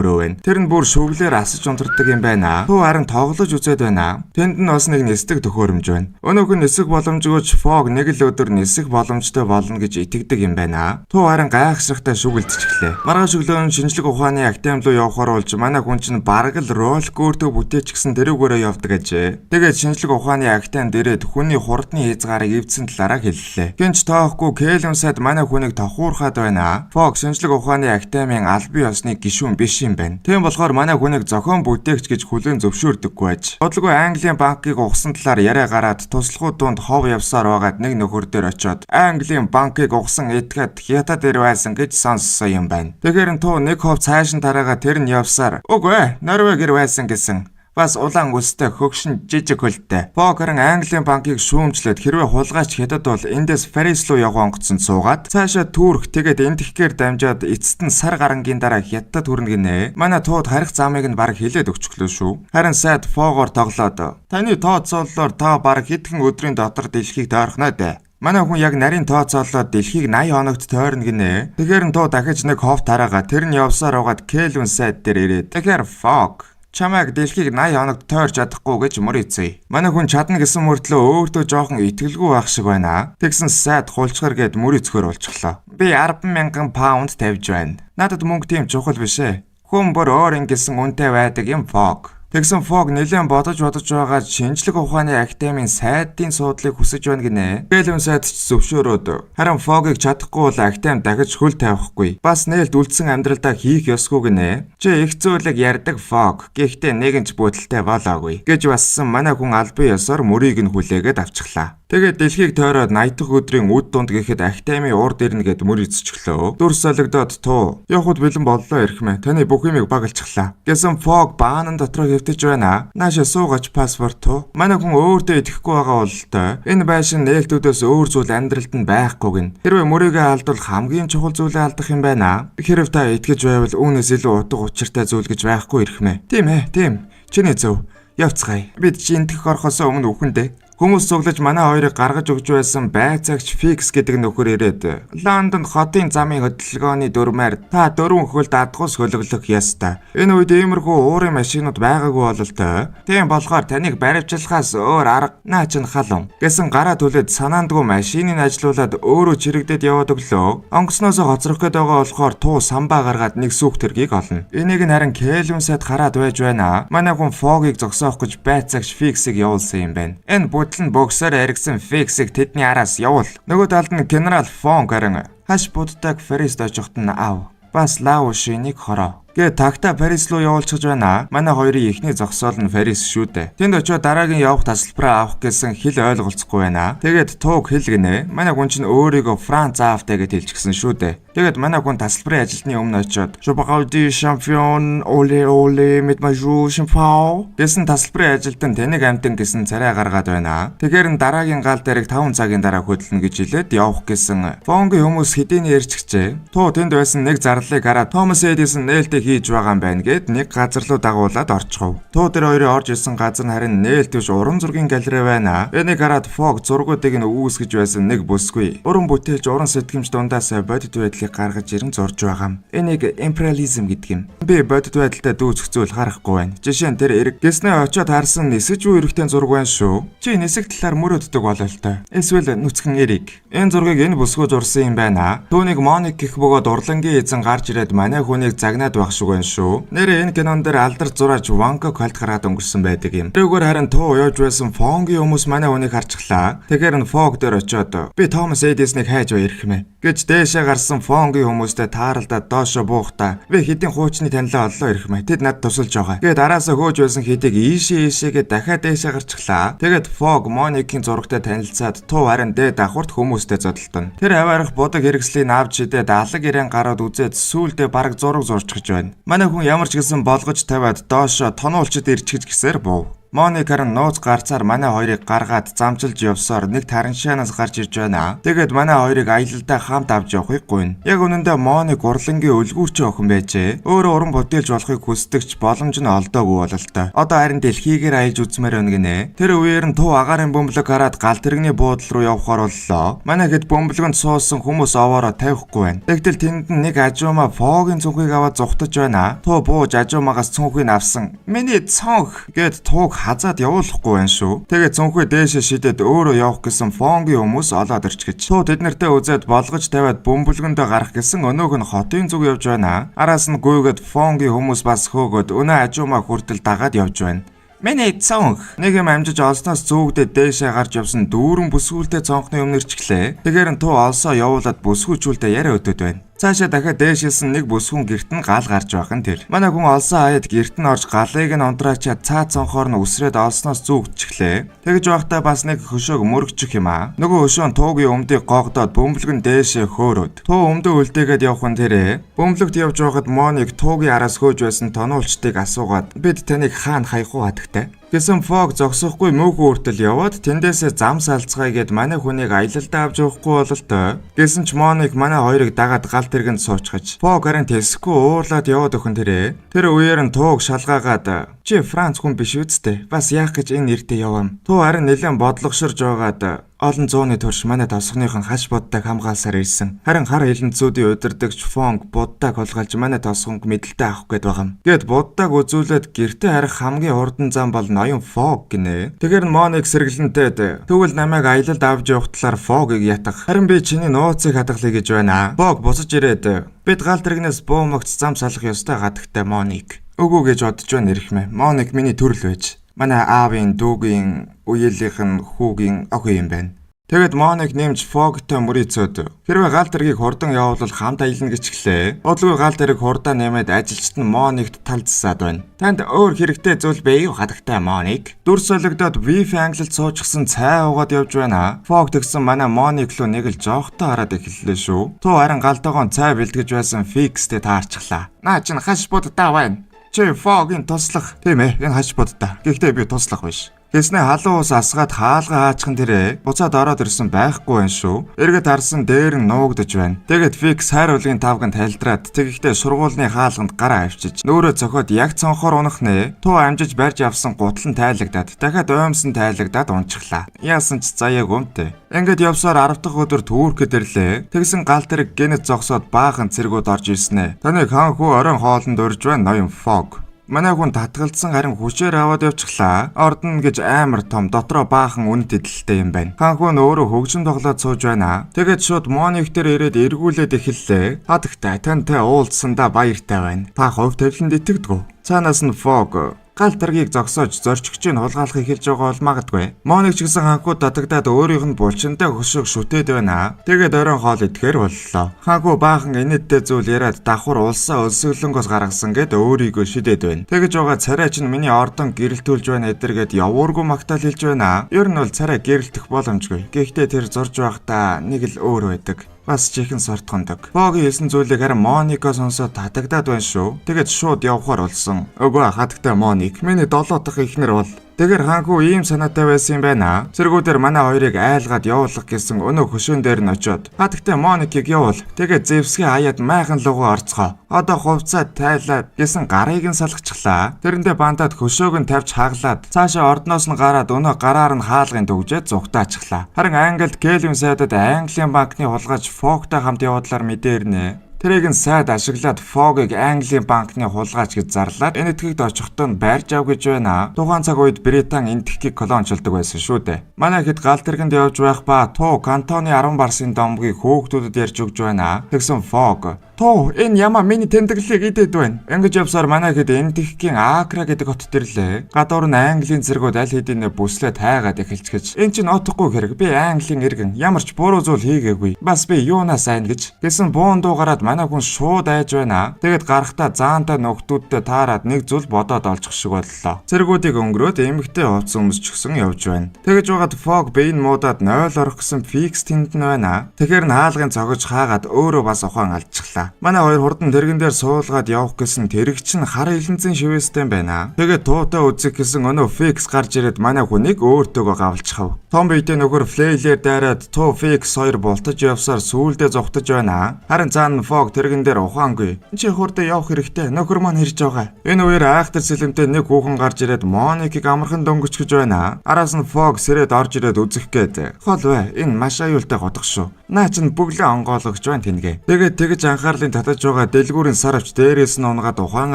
A: өрөө байна. Тэр нь бүр шүглээр асаж унтардаг юм байна. Туу харин тоглож үзээд байна. Тэнд нь бас нэг нисдэг төхөөрөмж байна. Өнөөх нь нисэх боломжгүйч Фог нэг л өдөр нисэх боломжтой болно гэж итгэдэг юм байна. Туу харин гайхшигтай шүгэлдчихлээ. Маргааш өглөө шинжлэх ухааны академи руу явахаар болж манай хүн чинь бараг л роллкөөртөө бүтээч гсэн тэрүүгээрээ явдаг ажээ. Тэгээд шинжлэх ухааны академи дээрээ хүний хурдны хязгаарыг эвдсэн талаараа хэллээ. Гинч тоохгүй Кэлэн сайд манай хүнийг тохуурхаад байна. Фог шинжлэх ухааны академийн албан ёсны гишүүн биш юм байна. Тийм болохоор манай хүнийг зохион бүтээгч гэж хүлээн зөвшөөрдөггүй аж. Бодлого Английн банкыг ухсан талаар яриа гараад туслахууд дунд хов явсаар байгаад нэг нөхөр дээр очиод Английн банкыг ухсан этгээд хятад дээр байсан гэж сонссон юм байна. Тэгэхээр туу нэг хов цааш нь тараагаа тэр нь явсаар үгүй Норвегиэр байсан гэсэн. Бас улаан үстэй хөгшин жижиг хөлтэй. Фог харин Английн банкыг шүүмжлээд хэрвээ хулгайч хятад бол эндээс Парис руу явах онгоцсон суугаад цаашаа Турк тэгээд эндхгээр дамжаад эцэст нь сар гарангийн дараа хятад хүрнэ гинэ. Манай тууд харих замыг нь баг хилээд өгчихлөө шүү. Харин сайд Фогоор тоглоод таны тооцооллоор та баг хэдхэн өдрийн дотор дэлхийг тойрхно дээ. Манай хүн яг нарийн тооцоолоод дэлхийг 80 хоногт тойрно гинэ. Тэгэхээр туу дахиж нэг хов тараага тэр нь явсаар угаад Кэлүн сайд дээр ирээд. Тэгэхээр Фог чамайг дэлхийг 80 хоногт тойрч чадахгүй гэж мөрийцээ. Манай хүн чадна гэсэн мөртлөө өөртөө жоохон итгэлгүй байх шиг байна. Тэгсэн сайд хулчгар гээд мөрийцгөр болчихлоо. Би 10,000 паунд тавьж байна. Надад мөнгө тийм чухал биш ээ. Хүн бүр өөр ингэсэн үнэтэй байдаг юм Фог. Тэгсэн Фог нэлээд бодож байгаа шинжлэх ухааны академийн сайдын суудлыг хүсэж байна гинэ. Кэлэн сайд ч зөвшөөрөөд. Харин Фогийг чадахгүй бол академи дахиж хөл тавихгүй. Бас нээлт үлдсэн амьдралдаа хийх ёсгүй гинэ. Чи их зүйлийг ярьдаг Фог. Гэхдээ нэгэнч бодолтой болоогүй гэж бассан манай хүн албан ёсоор мөрийг нь хүлээгээд авчихлаа. Тэгээд дэлхийг тойроод 80 дахь өдрийн үд дунд гэхэд академи урд ирнэ гэд мөр эзчихлөө. Дүр солигдоод туу. Явхад бэлэн боллоо ирхмэ. Таны бүх юмыг багалчихлаа. Гэсэн Фог баанан дотроо хэвтэж байна. Наашаа суугач паспорт туу. Манай хүн өөртөө итгэхгүй байгаа бололтой. Энэ байшин нээлтүүдээс өөр зүйл амьдралд нь байхгүй гин. Хэрвээ мөрийгээ алдвал хамгийн чухал зүйлээ алдах юм байна. Хэрв та итгэж байвал үүнээс илүү утга учиртай зүйл гэж байхгүй ирхмэ. Тийм ээ, тийм. Чиний зөв. Явцгаая. Бид чи энтэх орохоос өмнө үхэндээ хүмүүс цуглаж манай хоёрыг гаргаж өгч байсан байцаагч Фикс гэдэг нөхөр ирээд Лондонд хотын замын хөдөлгөөний дүрмээр та 4 хөлд адгуус хөлөглөх ёстой. Энэ үед иймэрхүү уурын машинууд байгаагүй бололтой. Тийм болохоор таныг баривчлахаас өөр арга наа чин халуун гэсэн гараа түлээд санаандгүй машиныг ажилуулад өөрөө чирэгдээд яваад өглөө. Онгоцноос хоцрох гээд байгаа болохоор туу самбаа гаргаад нэг сүх тэргийг олно. Энийг нь харин Кэлэн сайд хараад байж байна. Манай хүн Фогийг зогсоох гэж байцаагч Фиксийг явуулсан юм байна. Энэ Бодлон боксоор аригсан Фиксийг тэдний араас явуул. Нөгөө талд нь генерал Фонг харин хаш буддаг Парист очихт нь ав. Бас лав шинийг хороо. Гэ тагта Парис руу явуулчих байна. Манай хоёрын ихний зогсоол нь Парис шүү дээ. Тэнд очиод дараагийн явах тасалбараа авах гэсэн хэл ойлголцохгүй байна. Тэгээд тууг хэл гинэ. Манай хүн чинь өөрийгөө Франц аавтай гэж хэлчихсэн шүү дээ. Тэгээд манай хүн тасалбарын ажилтны өмнө очиод "Жобгаudi champion ole ole mit majou champion" гэсэн тасалбарын ажилтан таныг амтан гэсэн царай гаргаад байна. Тэгэхээр н дараагийн гал дээрх 5 цагийн дараа хөдлөнө гэж хэлээд явах гэсэн. Фонгийн хүмүүс хэдийн ярьчихжээ. Туу тэнд байсан нэг зарлалыг хараад Томас Эдисон нээлтийг хийж байгаа юм байна гэд нэг газар руу дагуулад орчихов. Туу тэр хоёрын орж ирсэн газар нь харин нээлтвч уран зургийн галерей байна. Энийг хараад Фог зургуудыг нь үүсгэж байсан нэг бүсгүй. Уран бүтээлч уран сэтгэмж дундаас бодит байдлыг гаргаж ирэн зурж байгаа юм. Энийг империализм гэдэг юм. Би бодит байдалтай дүүцэх зүйл харахгүй байна. Жишээ нь тэр эрг гэснээ очиод харсан нисэж үе эрэгтэй зураг байна шүү. Чи нисэх талаар мөрөөддөг болоо л та. Эсвэл нүцгэн эрэг. Энэ зургийг энэ бүсгүй зурсан юм байна. Түүнийг Моник гэх бөгөөд урлангийн эзэн гарч ирээд манай хүнийг загнаад байх шиг байна шүү. Нэрээ энэ кинон дээр алдар зураач Ванко колт гараад өнгөрсөн байдаг юм. Тэрүүгээр харин туу явж байсан Фонгийн хүмүүс манай хүнийг харчихлаа. Тэгэхээр нь Фог дээр очиод би Томас Эдиснийг хайж ирэх мэ гэж дээшээ гарсан Фонгийн хүмүүстэй тааралдаад доошо буухтаа би хэдийн хуучны танилаа оллоо ирэх мэ. Тэд над тусалж байгаа. Тэгээд араасаа хөөж байсан хэдийг ийшээгээ дахиад дээшээ гарчихлаа. Тэгээд Фог Моникийн зурагтай танилцаад туу харин дээд давхурт хүмүүстэй зодтолтон. Тэр аваарах будаг хэрэгслийг авч шидээд алаг ирээн гараад үзээд сүүлдээ бараг зураг зурчихж байна. Манай хүн ямар ч гэсэн болгож тавиад доошо тонуулчид ирчихэж гисээр бов. Моникар нь нууц гарцаар манай хоёрыг гаргаад замчилж явсаар нэг тараншаанаас гарч ирж байна. Тэгээд манай хоёрыг аялалдаа хамт авч явахыг гуйна. Яг үнэндээ Моник урлангийн үлгүүрчин охин байжээ. Өөрөө уран бүтээлж болохыг хүсдэгч боломж нь олдоогүй бололтой. Одоо харин дэлхийгээр аялж үзмээр байна гинэ. Тэр үеэр нь туу агаарын бөмбөлөг хараад гал тэрэгний буудлал руу явхаар боллоо. Манай хэд бөмбөлгөнд суусан хүмүүс овоороо тавихгүй байна. Тэгтэл тэнд нэг ажуумаа Фогийн цүнхийг аваад зүхтаж байна. Туу бууж ажуумаагаас цүнхийг авсан. Миний цонх гэд тууг хазаад явуулахгүй байна шүү. Тэгээд цүнхээ дээшээ шидэд өөрөө явах гэсэн Фонгийн хүмүүс олоод ирчихэж. Туу тэднэртэй үзээд болгож тавиад бөмбөлгөндөө гарах гэсэн өнөөх нь хотын зүг явж байна. Араас нь гүйгээд Фонгийн хүмүүс бас хөөгөөд өнөө ажуумаа хүртэл дагаад явж байна. Миний цонх нэг юм амжиж олсноос зүүгдээ дээшээ гарч явсан дүүрэн бүсгүүлтэй цонхны өмнөр чиглээ. Тэгэхээр нь туу олсоо явуулаад бүсгүүчүүлдэ яриа өдөд байна. Цаашаа дахиад дээшээсэн нэг бүсгүн герт нь гал гарч байх нь тэр. Манай хүн олсон хаяад герт нь орж галыг нь унтраачаад цаа цонхоор нь үсрээд олсноос зүгдчихлээ. Тэгж байхдаа бас нэг хөшөөг мөрөгчих юм аа. Нөгөө хөшөө нь туугийн өмдийг гогдоод бөмбөлгөн дээшээ хөөрөөд. Туу өмдөө үлдээгээд явах нь тэрэ. Бөмбөлөгт явж байхад Моник туугийн араас хөөж байсан тоноолчдыг асуугаад бид таныг хаана хаях уу хатагтай. Гэсэн Фог зогсохгүй мөөхөн үртэл яваад тэндээсээ зам салцгаая гэд манай хүнийг аялалдаа авч явахгүй бололтой. Гэсэн ч Моник манай хоёрыг дагаад гал тэргэнд суучгаж. Фог харин тэсэхгүй уурлаад яваад өхөн тэрэ. Тэр үеэр нь тууг шалгаагаад чи Франц хүн биш үсттэй. Бас яах гэж энэ нэртэй явам. Туу харин нэлээд бодлогошорж байгаад олон зууны турш манай тосгоных нь хаш буддаг хамгаалсаар ирсэн. Харин хар хилэнцүүдийн удирдагч Фонг буддаг холгалж манай тосгонг мэдлэлтэй авах гээд байгаа юм. Гэт буддаг үзүүлээд гэртээ харих хамгийн хурдан зам бол ноён Фог гинэ. Тэгэхээр Моник сэргэлэнтэй тэгвэл намайг аялалд авч явах талаар Фогийг ятгах. Харин би чиний нууцыг хадгалъя гэж байна. Фог буцаж ирээд бид гал тэрэгнээс буумагц зам салах ёстой гадагтай Моник. Үгүй гэж бодож байна ирхмэ. Моник миний төрөл байж. Манай аавын дүүгийн үеэлийнх нь хүүгийн охин юм байна. Тэгэд Моник нэмж Фогтой мөрийцөөд хэрвээ гал тэргийг хурдан явуулвал хамт аялна гэчихлээ. Бодлого гал тэрэг хурдан нэмээд ажилчид нь Моникт талцсаад байна. Танд өөр хэрэгтэй зүйл бий юу хадагтай Моник? Дүр солигдоод Вифи англид суучихсан цай уугаад явж байна. Фог тэгсэн манай Моник руу нэг л жоохтой хараад эхэллээ шүү. Туу харин галтайгоон цай бэлтгэж байсан Фикстэй таарчихлаа. Наа чин хаш будтай байна. Чи Фогийн туслах тийм ээ энэ хаш будтай. Гэхдээ би туслах биш. Тэснэ халуун ус асгаад хаалга хаачихсан тэрэ буцаад ороод ирсэн байхгүй байх шүү. Эргээд харсан дээр нь нуугдож байна. Тэгээд Фикс хайруулгын тавганд тайлдраад тэгэхдээ сургуулийн хаалганд гараа авчиж нөөрөө цохоод яг цонхоор унах нэ. Туу амжиж барьж авсан гутал нь тайлагдаад дахиад оймсон тайлагдаад унчихлаа. Яасан ч заяаг өмтэй. Ингээд явсаар 10 дахь өдөр түүрхэд ирлээ. Тэгсэн гал тэрэг гэнэт зогсоод баахан цэргүүд орж ирсэн ээ. Таны хаан хүү оройн хоолнд урж байна ноён Фог. Манай хүн татгалцсан харин хүчээр аваад явчихлаа. Ордон гэж амар том дотроо баахан үнэт эдэлтэй юм байна. Ханхун өөрөө хөгжим тоглоод сууж байна. Тэгээд шууд Моник дээр ирээд эргүүлээд эхэллээ. Хатагтай тантай уулзсандаа баяртай байна. Та хувь тавиланд итгэдэг. Цаанаас нь Фог гал тэргийг зогсоож зорчигчийг хулгайлах эхэлж байгаа бол магадгүй. Моник ч гэсэн ханхуу татагдаад өөрийнх нь булчинтай хөшөөг шүтээд байна. Тэгээд оройн хоол идэхээр боллоо. Ханхуу баахан инээдтэй зүйл яриад давхар улсаа өлсөглөнгөөс гаргасан гэд өөрийгөө шидэд байна. Тэгэж байгаа царай чинь миний ордон гэрэлтүүлж байна эдэргээд явуургүй магтаал хэлж байна. Ер нь бол царай гэрэлтэх боломжгүй. Гэхдээ тэр зурж байхдаа нэг л өөр байдаг. Бас чихэн сортгондог. Фогийн хэлсэн зүйлийг харин Моника сонсоод татагдаад байна шүү. Тэгээд шууд явхаар болсон. Үгүй хатагтай Моник. Миний 7 дахь эхнэр бол Тэгэр ханхүү ийм санаатай байсан юм байна. Цэргүүдээр манай хоёрыг айлгаад явуулах гэсэн өнөө хөшөөн дээр нь очиод хатагтай Моникийг явуул. Тэгээд Зевсгийн хаяад майхан лугуу орцгоо. Одоо хувцаа тайлаад гэсэн гарыг нь салгачихлаа. Тэрэндээ бантаад хөшөөг нь тавьж хаглаад цаашаа ордноос нь гараад өнөө гараар нь хаалгын төгжээд зүгтаачихлаа. Харин Англид Кельвин сайдад Английн банкны хулгайч Фогтой хамт явуулаар мэдэрнэ. Тэрийг нь сайд ашиглаад Фогийг Английн банкны хулгайч гэж зарлаад энэтхэгт очихдоо нь байрж ав гэж байна. Тухайн цаг үед Британи энэтхгийг колончлдог байсан шүү дээ. Манай хэд гал тэргэнд явж байх ба туу кантоны 10 барсын домгийг хөөгтүүдэд ярьж өгж байна. Тэгсэн Фог "Туу энэ ямаа миний тэмдэглэлийг идэд байна." Ингэж явсаар манай хэд энэтхэгийн Акра гэдэг хотод ирлээ. Гадуур нь Английн цэргүүд аль хэдийн бүслээд хайгаад эхэлчихэж "Энэ чинь отохгүй хэрэг. Би Английн иргэн. Ямар ч буруу зүйл хийгээгүй. Бас би юунаас сайн" гэж гэсэн буун дуугараад манай хүн шууд айж байна. Тэгэд гарахтаа заантай нөхдүүдтэй таарад нэг зүйл бодоод олчих шиг боллоо. Цэргүүдийг өнгөрөөд эмэгтэй хувцас өмсчихсэн явж байна. Тэгэж байгаад Фог бэйн муудаад 0 орох гэсэн фикс тэнд нь байна. Тэгэхээр нь хаалгын цогж хаагаад өөрөө бас ухаан алдчихлаа. Манай хоёр хурдан тэргэн дээр суулгаад явах гэсэн тэрэгч нь хар хилэнцэн шивэстэй байна. Тэгээд туутай үзэх гэсэн өнөө фикс гарч ирээд манай хүнийг өөртөөгөө гавлчихав. Том бийтэй нөхөр флейлээр дайраад туу фикс хоёр бултаж явсаар сүүлдээ зогтож байна. Харин цаана Фог тэргэн дээр ухаангүй. Чи хурдан явах хэрэгтэй. Нөхөр маань хэрж байгаа. Энэ үеэр айхтар сэлэмтэй нэг хүүхэн гарч ирээд Моникийг амархан дөнгөж гэж байна. Араас нь Фог сэрээд орж ирээд үзэх гээд "Хол бай. Энэ маш аюултай годох шүү. Наа чин бүглээ онгойлгож байна тэнгээ." Тэгээд тэгж анхаарлын татаж байгаа дэлгүүрийн сарвч дээрээс нь унгаад ухаан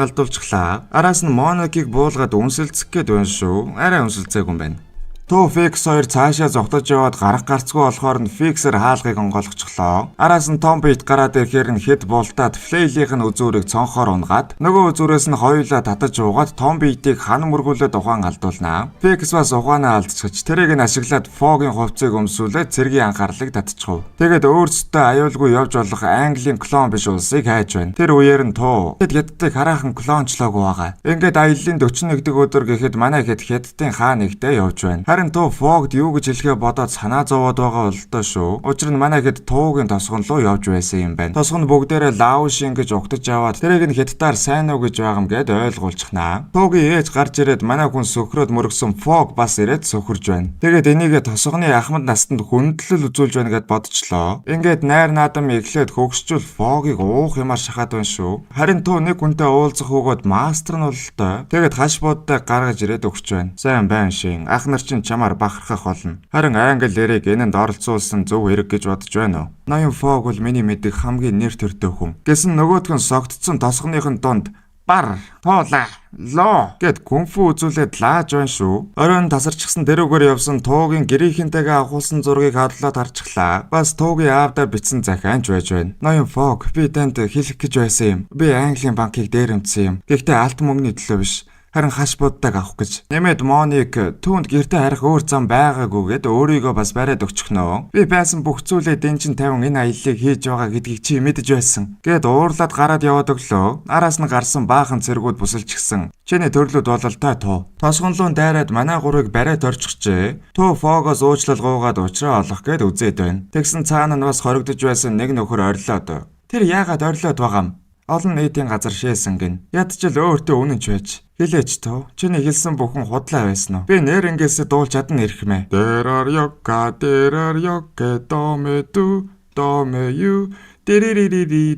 A: алдуулчихлаа. Араас нь Моникийг буулгаад үнсэлцэх гээд байна шүү. Арай үнсэлцээгүй юм байна. Туу Фикс хоёр цаашаа зогтож яваад гарах гарцгүй болохоор нь Фиксээр хаалгыг онгойлгочихлоо. Араас нь Том бит гараад ирэхээр нь хэд бултаад Флейлийнх нь үзүүрийг цонхоор унгаад нөгөө үзүүрээс нь хоёулаа татаж уугаад Том битийг хан мөргүүлээд ухаан алдуулнаа. Фикс бас ухаанаа алдчихж тэрийг нь ашиглаад Фогийн хувцсыг өмсүүлээд цэргийн анхаарлыг татчихв. Тэгээд өөрсдөө аюулгүй явж болох Английн клон биш улсыг хайж байна. Тэр үеэр нь Туу Хятадыг хараахан клончлоогүй байгаа. Ингээд аяллаа 41-р өдөр гэхэд манай Хятадын хаа нэгтэй явж байна. Туу Фогд юу гэж хэлэхээ бодоод санаа зовоод байгаа бол тоо шүү. Учир нь манай хэд Туугийн тосгон руу явж байсан юм байна. Тосгон бүгдээрээ Лаушин гэж угтаж аваад тэрийг нь Хятадаар сайн уу гэж байгаа юм гээд ойлгуулчихнаа. Туугийн ээж гарч ирээд манай хүн сөхрөөд мөргсөн Фог бас ирээд сөхөрж байна. Тэгээд энийгээ тосгоны ахмад настанд хүндлэл үзүүлж байна гэд бодчихлоо. Ингээд найр наадам эхлээд хөгсчүүл Фогийг уух юмар шахаад байна шүү. Харин Туу нэг хүнтэй уулзах өгөөд мастер нь болтой. Тэгээд хаш буудтай гаргаж ирээд өгч байна. Сайн байна шин. Ах нар чинь чамаар бахархах болно. Харин англи нэрийг энэнд оролцуулсан зөв хэрэг гэж бодож байна уу? Ноён Фог бол миний мэддэг хамгийн нэр төртэй хүн. Гэсэн нөгөөдх нь согтцсон тосгоныхын дунд бар, туула, лоо гэд кунфу үзүүлээд лааж байна шүү. Оройн тасарчихсан дэрүүгээр явсан Туугийн гэрийнхэнтэйгээ авахулсан зургийг хадлаад харчихлаа. Бас Туугийн аавдаа бичсэн захианч байж байна. Ноён Фог, би танд хэлэх гэж байсан юм. Би Английн банкыг дээрэмдсэн юм. Гэхдээ алт мөнгөний төлөө биш. Харин хаш буддаг авах гэж. Нэмээд Моник түүнд гэртээ харих өөр зам байгаагүйгээд өөрийгөө бас бариад өгчихнөө. Би байсан бүх зүйлээ дэнчин 50 энэ аяллыг хийж байгаа гэдгийг чи мэдэж байсан. Гэт уурлаад гараад яваад өглөө. Араас нь гарсан баахан цэргүүд бүсэлчихсэн. Чиний төрлөд бололтой Туу. Тосгонлуун дайраад манай гурыг бариад орчихжээ. Туу Фогоос уучлал гуугаад уучраа олох гээд үзээд байна. Тэгсэн цаана нь бас хоригдож байсан нэг нөхөр орилоод. Тэр яагаад орилоод байгаа юм? Олон нийтийн газар шээсэн гин. Ядчил өөртөө үнэнч байж. Хэлээч Туу. Чиний хэлсэн бүхэн худлаа байсан уу? Би нэр ингээс дуулж чадна ирэх мэ. Дэрар ёка доме ю Тириририри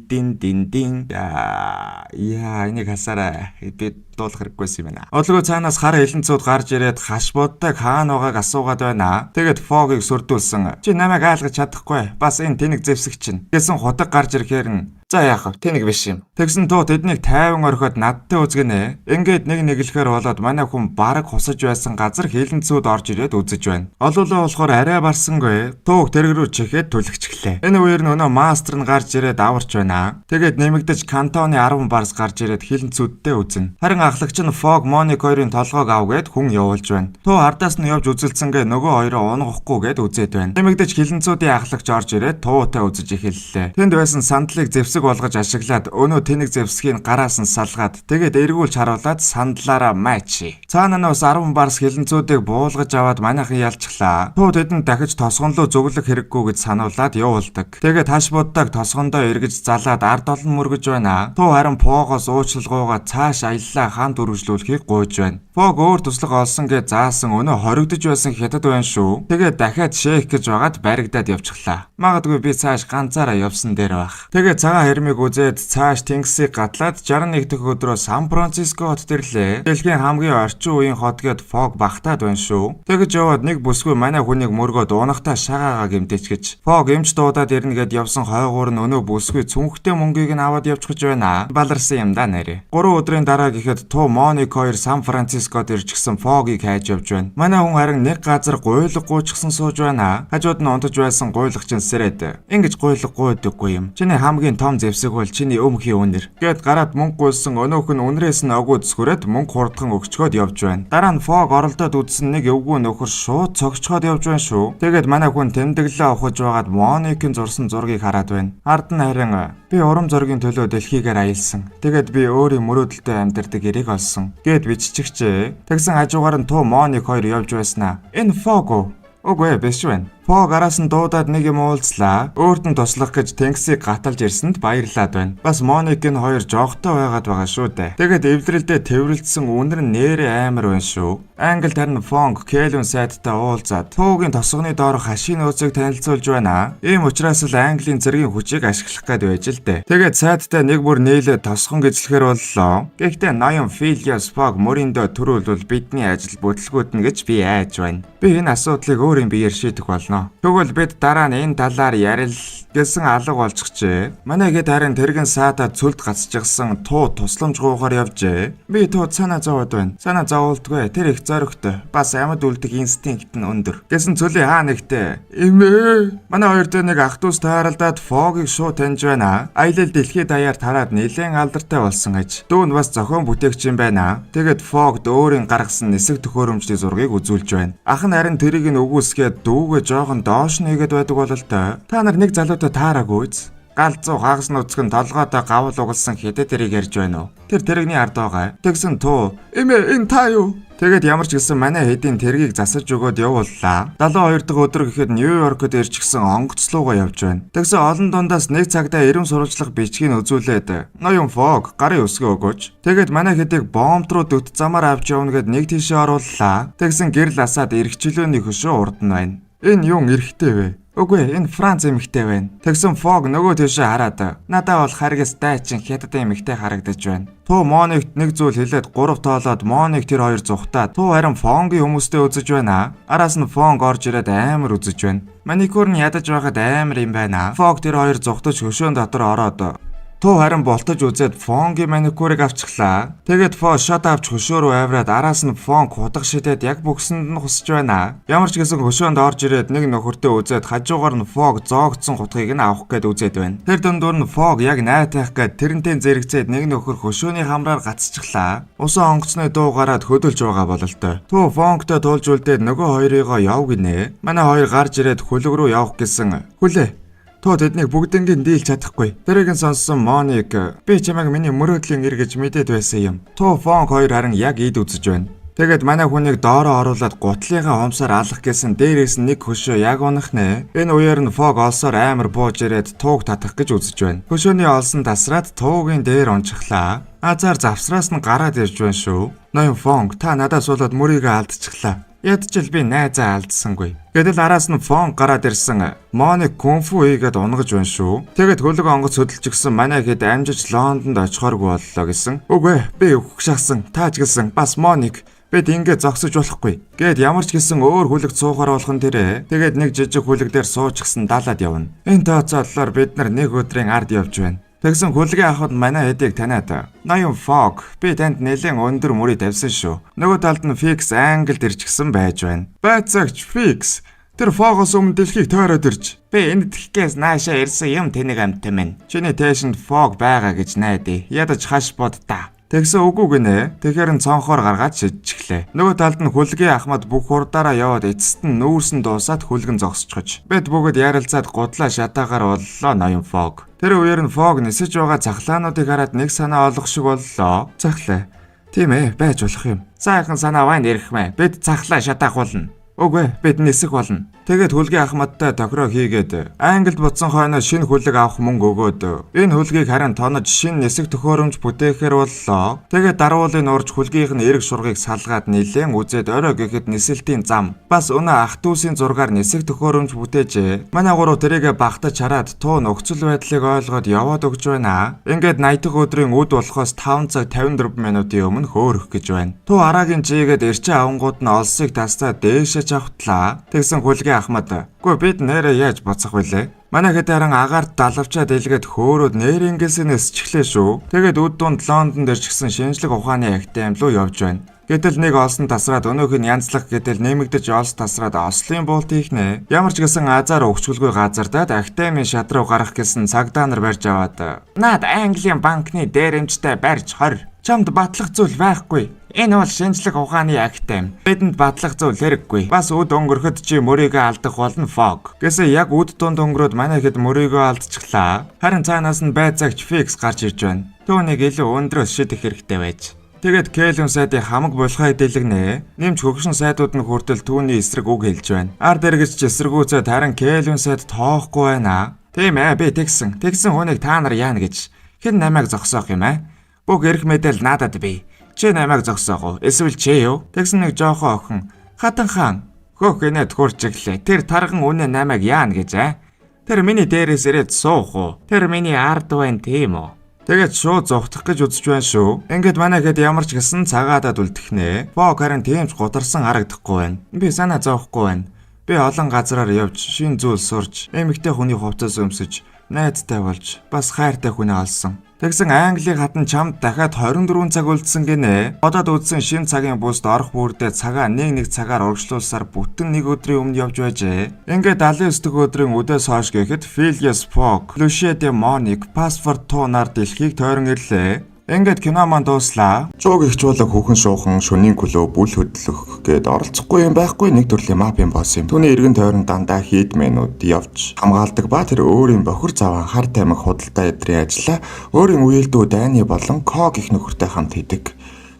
A: дин дин дин. Яа, энийг хасаарай. Би дуулах хэрэггүйсэн юм байна. Одлогоо цаанаас хар хилэнцүүд гарч ирээд хаш буддаг хаана байгааг асуугаад байна. Тэгээд Фогийг сүрдүүлсэн. Чи намайг аалгаж чадахгүй. Бас энэ тэнэг зэвсэг чинь. Гэсэн худаг гарч ирэхээр нь за яах вэ? Тэнэг биш юм. Тэгсэн Туу тэднийг 50 орхиод надтай үзгэнэ. Ингээд нэг нэглэхээр болоод манай хүн бараг хусаж байсан газар хилэнцүүд орж ирээд үзэж байна. Олоолаа болохоор арай барсангүй. Тууг тэрэг рүү чихээд түлхчихлээ. Энэ үеэр нь өнөө мастер нь гарч ирээд аварч байна. Тэгээд нэмэгдэж кантоны 10 барс гарч ирээд хилэнцүүдтэй үзнэ. Харин ахлагч нь Фог Моник хоёрын толгойг авгээд хүн явуулж байна. Туу ардаас нь явж үзэлцэнгээ нөгөө хоёроо унгахгүй гээд үзээд байна. Нэмэгдэж хилэнцүүдийн ахлагч орж ирээд Туутай үзэж эхэллээ. Тэнд байсан сандлыг зэвсэг болгож ашиглаад өнөө тэнэг зэвсгийг гараас нь салгаад тэгээд эргүүлж харуулад сандлаараа майчи. Цаана нь бас 10 барс хилэнцүүдийг буулгаж аваад манайхан ялчглаа. Туу тэдэнд дахиж тосгонлоо зөвлөх хэрэггүй гэж сануулад явуулдаг. Тэгээд хаш буддаг тосгондоо эргэж залаад ард олон мөргөж байна. Туу харин Фогоос уучлалгуугаа цааш аяллаа хаан дөрвжлүүлэхийг гуйж байна. Фог өөр туслах олсон гэж заасан өнөө хоригдож байсан хятад байна шүү. Тэгээд дахиад шейх гэж байгаад баригдаад явчихлаа. Магадгүй би цааш ганцаараа явсан дээр байх. Тэгээд цагаан хэрмийг үзээд цааш тэнгисийг гатлаад 61 дэх өдрөө Сан Франциско хотод ирлээ. Дэлхийн хамгийн орчин үеийн хот гэд Фог багтаад байна шүү. Тэгэж яваад нэг бүсгүй манай хүнийг мөргөөд унахтаа шагаагаа гэмтээч гэж. Фог эмч дуудаад ирнэ гэд явсан хойгуур нь өнөө бүсгүй цүнхтэй мөнгийг нь аваад явчихж байна. Баларсан юм да нэрэ. 3 өдрийн дараа гэхэд Ту Моник хоёр Сан Францискод ирчихсэн Фогийг хайж явж байна. Манай хүн харин нэг газар гуйлга гуйчихсан сууж байна. Хажууд нь унтаж байсан гуйлагчин сэрээд. Ингэж гуйлга гуйдаггүй юм. Чиний хамгийн том зэвсэг бол чиний өмхийн үнэр. Гэт гараад мөнгө гуйсан өнөөх нь үнрээс нь огууд сүрээд мөнгө хурдхан өгчгөөд явж байна. Дараа нь Фог оролдоод үзсэн нэг эвгүй нөхөр шууд цогчгоод явж байна шүү. Тэгээд манай хүн тэмдэглээ ухаж байгаад Моникийн зурсан зургийг хараад байна. Ард нь харин би урам зоригийн төлөө дэлхийгээр аялсан. Тэгээд би өөрийн мөрөөдөлтөй амьдардаг эрийг олсон. Гэт биччихжээ. Тэгсэн хажуугаар нь Ту Моник хоёр явж байснаа. Энэ Фог уу? Үгүй биш байна. Фог араас нь дуудаад нэг юм уулзлаа. Өөрт нь туслах гэж тэнгисийг гаталж ирсэнд баярлаад байна. Бас Моникийн хоёр жоохтой байгаад байгаа шүү дээ. Тэгээд эвлэрэлдээ тэврэлдсэн үнэр нь нэрээ амар байна шүү. Англид харин Фонг Кэлвин сайттай уулзаад Фогийн тосгоны доорх хашийн нөөцийг танилцуулж байна. Ийм учраас л Английн зэргийн хүчийг ашиглах гээд байж л дээ. Тэгээд сайттай нэг бүр нээлээд тосгон гэжлэхээр боллоо. Гэхдээ ноён Филиас Фог мөрөндөө төрүүлвэл бидний ажил бүтлгүүд нь гэж би айж байна. Би энэ асуудлыг өөрийн биеэр шийдэх болно. Тэгвэл бид дараа нь энэ талаар ярил гэсэн алга болчихжээ. Манай хэд харин тэрхэн саатаа цөлд гацчихсан Ту тусламж гуйхаар явжээ. Би Тууд санаа зовоод байна. Санаа зовуулдгүй. Тэр их зоригтой. Бас амьд үлдэх инстинкт нь өндөр. Гэсэн цөлийн хаа нэгтэй. Эмээ. Манай хоёр дээр нэг ах дүүс тааралдаад Фогийг шууд таньж байна. Аялал дэлхийд даяар тараад нэлээд алдартай болсон гэж. Дүү нь бас зохион бүтээгч юм байна. Тэгээд Фогд өөрийн гаргасан нисэх төхөөрөмжлийн зургийг үзүүлж байна. Ах нь харин тэрийг нь үгүйсгээд дүүгээ жоохон доош нэгээд байдаг болол та. Та нар нэг залуутай таараагүй биз? Галзуу хагас нуцг нь толгойдоо гавл угалсан хэдэд тэрийг ярьж байна уу? Тэр тэрэгний ард байгаа. Тэгсэн Ту. Эмээ энэ та юу? Тэгээд ямар ч гэсэн манай хэдийн тэргийг засаж өгөөд явууллаа. 72 дахь өдөр гэхэд Нью-Йоркод ирчихсэн онгоцлуугаа явж байна. Тэгсэн олон дундаас нэг цагтаа ирэм сурвалжлах бичгийг үзүүлээд ноён Фог гарын өсгөө өгөөч. Тэгээд манай хэдийг бомб руу дөт замаар авч явна гэд нэг тийшээ орууллаа. Тэгсэн гэрэл асаад эргчлөөний хөшөө урд нь байна. Энэ юун эргэтэй вэ? Үгүй энэ Франц эмэгтэй байна. Тэгсэн Фог нөгөө тийшээ хараад надаа бол харгас дайчин хятад эмэгтэй харагдаж байна. Ту Моникт нэг зүйл хэлээд 3 тоолоод Моник тэр хоёр зүхтаад Ту харин Фонгийн хүмүүстэй үзэж байна. Араас нь Фонг орж ирээд амар үзэж байна. Маникюр нь ядаж байхад амар юм байна. Фог тэр хоёр зүхтаж хөшөөн дотор ороод Ту харин болтож үзээд Фонгийн маникюрыг авчихлаа. Тэгээд Фо шот авч хөшөө рүү авираад араас нь Фонг хутга шидэд яг бүксэнд нь хусж байна. Ямар ч гэсэн хөшөөнд орж ирээд нэг нөхөртөө үзээд хажуугаар нь Фог зоогдсон хутгийг нь авах гээд үзээд байна. Тэр дундуур нь Фог яг найтах гээд тэрнтэй зэрэгцээд нэг нөхөр хөшөөний хамраар гацчихлаа. Усан онгоцны дуу гараад хөдөлж байгаа бололтой. Ту Фонгтой туулж үлдээд нөгөө хоёрыгоо яв гинэ. Манай хоёр гарч ирээд хөлөг рүү явах гэсэн. Хүлээ. Ту тэднийг бүгднийг дийлж чадахгүй. Тэрийг сонссон Моник би чамайг миний мөрөөдлийн ир гэж мэдээд байсан юм. Ту Фонг хоёр харин яг ид үзэж байна. Тэгээд манай хүнийг доороо оруулаад гутлынхаа хомсоор алах гэсэн дээрээс нэг хөшөө яг унах нэ. Энэ үеэр нь Фог олсоор амар бууж ирээд Туг татах гэж үзэж байна. Хөшөөний олсон тасраад Тугийн дээр унчихлаа. Азар завсраас нь гараад ирж байна шүү. Ноён Фонг та надаас болоод мөрийгөө алдчихлаа. Ядчил би найзаа алдсангүй. Гэтэл араас нь Фонг гараад ирсэн. Моник кунфу хийгээд унгаж байна шүү. Тэгээд хөлөг онгоц хөдөлчихсэн манай хэд амжиж Лондонд очихооргүй боллоо гэсэн. Үгүй би өгшаасан. Тааж гэсэн бас Моник бид ингэ зогсож болохгүй. Гэт ямар ч гэсэн өөр хүлэгт суухаар болох нь тэрэ. Тэгээд нэг жижиг хүлэг дээр суучихсан далаад явна. Энэ тооцооллоор бид нар нэг өдрийн ард явж байна. Тэгсэн хүлгээ авахд манай хэдийг таниад. Ноён Фог би танд нэлээд өндөр мөрий тавьсан шүү. Нөгөө талд нь Фикс Англид ирчихсэн байж байна. Байцаагч Фикс тэр Фогоос өмнө дэлхийг тойроод ирж. Би энэ дэлхээс наашаа ирсэн юм тэнийг амт минь. Чиний тэшинд Фог байгаа гэж найдаа. Ядаж хаш бодтаа. Тэгсэн үгүй гинэ. Тэгэхээр нь цонхоор гаргаад шидчихлээ. Нөгөө талд нь хүлгээ ахмад бүх хурдаараа яваад эцэст нь нүүрсэн дуусаад хүлгэн зогсчихож. Бид бүгд ярилцаад гудлаа шатаагаар боллоо ноён Фог. Тэр үеэр нь Фог нисэж байгаа цахлаануудыг хараад нэг санаа олох шиг боллоо. Цахлаа. Тийм ээ, байж болох юм. Сайхан санаа байна ирэх мэ. Бид цахлаа шатаах болно. Үгүй бид нисэх болно. Тэгээд хөлгийн ахмадтай тохироо хийгээд Англид буцсан хойно шинэ хөлөг авах мөнгө өгөөд энэ хөлгийг харин тонож шинэ нисэх төхөөрөмж бүтээхээр боллоо. Тэгээд даруулын урж хөлгийнх нь эрг шургыг салгаад нилээн үзээд орой гэхэд нисэлтийн зам бас өнөө ах дүүсийн зургаар нисэх төхөөрөмж бүтээжээ. Манай гурав тэрийгэ багтаж хараад туу нөхцөл байдлыг ойлгоод яваад өгч байна. Ингээд 80 дахь өдрийн үд болохоос 5 цаг 54 минутын өмнө хөөрөх гэж байна. Туу арагийн жигээд эрчээ авангууд нь олсыг тастаа дээшээ чавтлаа. Тэгсэн хөлгийн ахмад "Гү бид нэрээ яаж буцах вүлээ?" Манай хэд харин агаарт далавчаад илгээд хөөрөөд нэрингээсээс чихлээ шүү. Тэгээд үд дунд Лондон дээр ч гэсэн шинжлэх ухааны академи руу явж байна. Гэтэл нэг олсон тасраад өнөөх нь янзлах гэтэл нэмэгдэж олс тасраад Ослын булт хийхнэ. Ямар ч гэсэн азар өгчгөлгүй газардаад академийн шатруу гарах гэсэн цагдаа нар барьж аваад "Наад Английн банкны дээрэмжтэй барьж хорь. Чамд батлах зүйл байхгүй. Энэ бол шинжлэх ухааны академи. Бидэнд батлах зүйл хэрэггүй. Бас үд өнгөрөхөд чи мөрийгөө алдах болно фог." Гэсэн яг үд дунд өнгөрөөд манай хэд мөрийгөө алдчихлаа. Харин цаанаас нь байцаагч фикс гарч ирж байна. Түүнийг илүү өндрөөс шидэх хэрэгтэй байж. Тэгээд Кэлвин сайдын хамаг булхай дэлгэнэ. Нэмж хөгшин сайдууд нь хүртэл түүний эсрэг үг хэлж байна. Ард эргэж эсэргүүцээд харин Кэлвин сайд тоохгүй байна. Тийм ээ, би тэгсэн хүнийг та нар яана гэж. Хэн намайг зогсоох юм аа? Бүх эрх мэдэл надад бий. Чи намайг зогсоох уу? Эсвэл чи юу? Тэгсэн нэг жоохон охин "Хатан хаан, хөөх инээд хурцглээ. Тэр тарган үнэ намайг яана гэж аа? Тэр миний дээрээс ирээд суух уу? Тэр миний ард байна тийм үү?" Тэгээд шууд зогтох гэж үзэж байна шүү. Ингээд манай хэд ямар ч гэсэн цагаадад үлдэхнэ. Фог харин тиймч гутарсан харагдахгүй байна. Би санаа зовхгүй байна. Би олон газраар явж, шин зүйл сурч, эмэгтэй хүний хувцас өмсөж, найзтай болж, бас хайртай хүнээ олсон. Тэгсэн Английн хатан чамд дахиад 24 цаг үлдсэн гинэ. Бодоод үзсэн шин цагийн буст орох бүрдээ цагаа нэг цагаар урагшлуулсаар бүтэн нэг өдрийн өмнө явж байжээ. Ингээд 79 дэх өдрийн үдээс хойш гэхэд Phileas Fogg, Lucia de Monic, Passepartout нар дэлхийг тойрон ирлээ. Ингээд кино маань дууслаа. Чууг их чуулаг хүүхэн шуухан шөнийн клуб бүл хөдлөх гээд оролцохгүй юм байхгүй нэг төрлийн мафийн босс юм. Түүний эргэн тойрон дандаа хийдмэнүүд явж хамгаалдаг ба тэр өөрийн бохир заван хар тамхи худалдаа эдрийн ажиллаа өөрийн үеэлдүү Дайны болон Ког их нөхөртэй хамт хийдэг.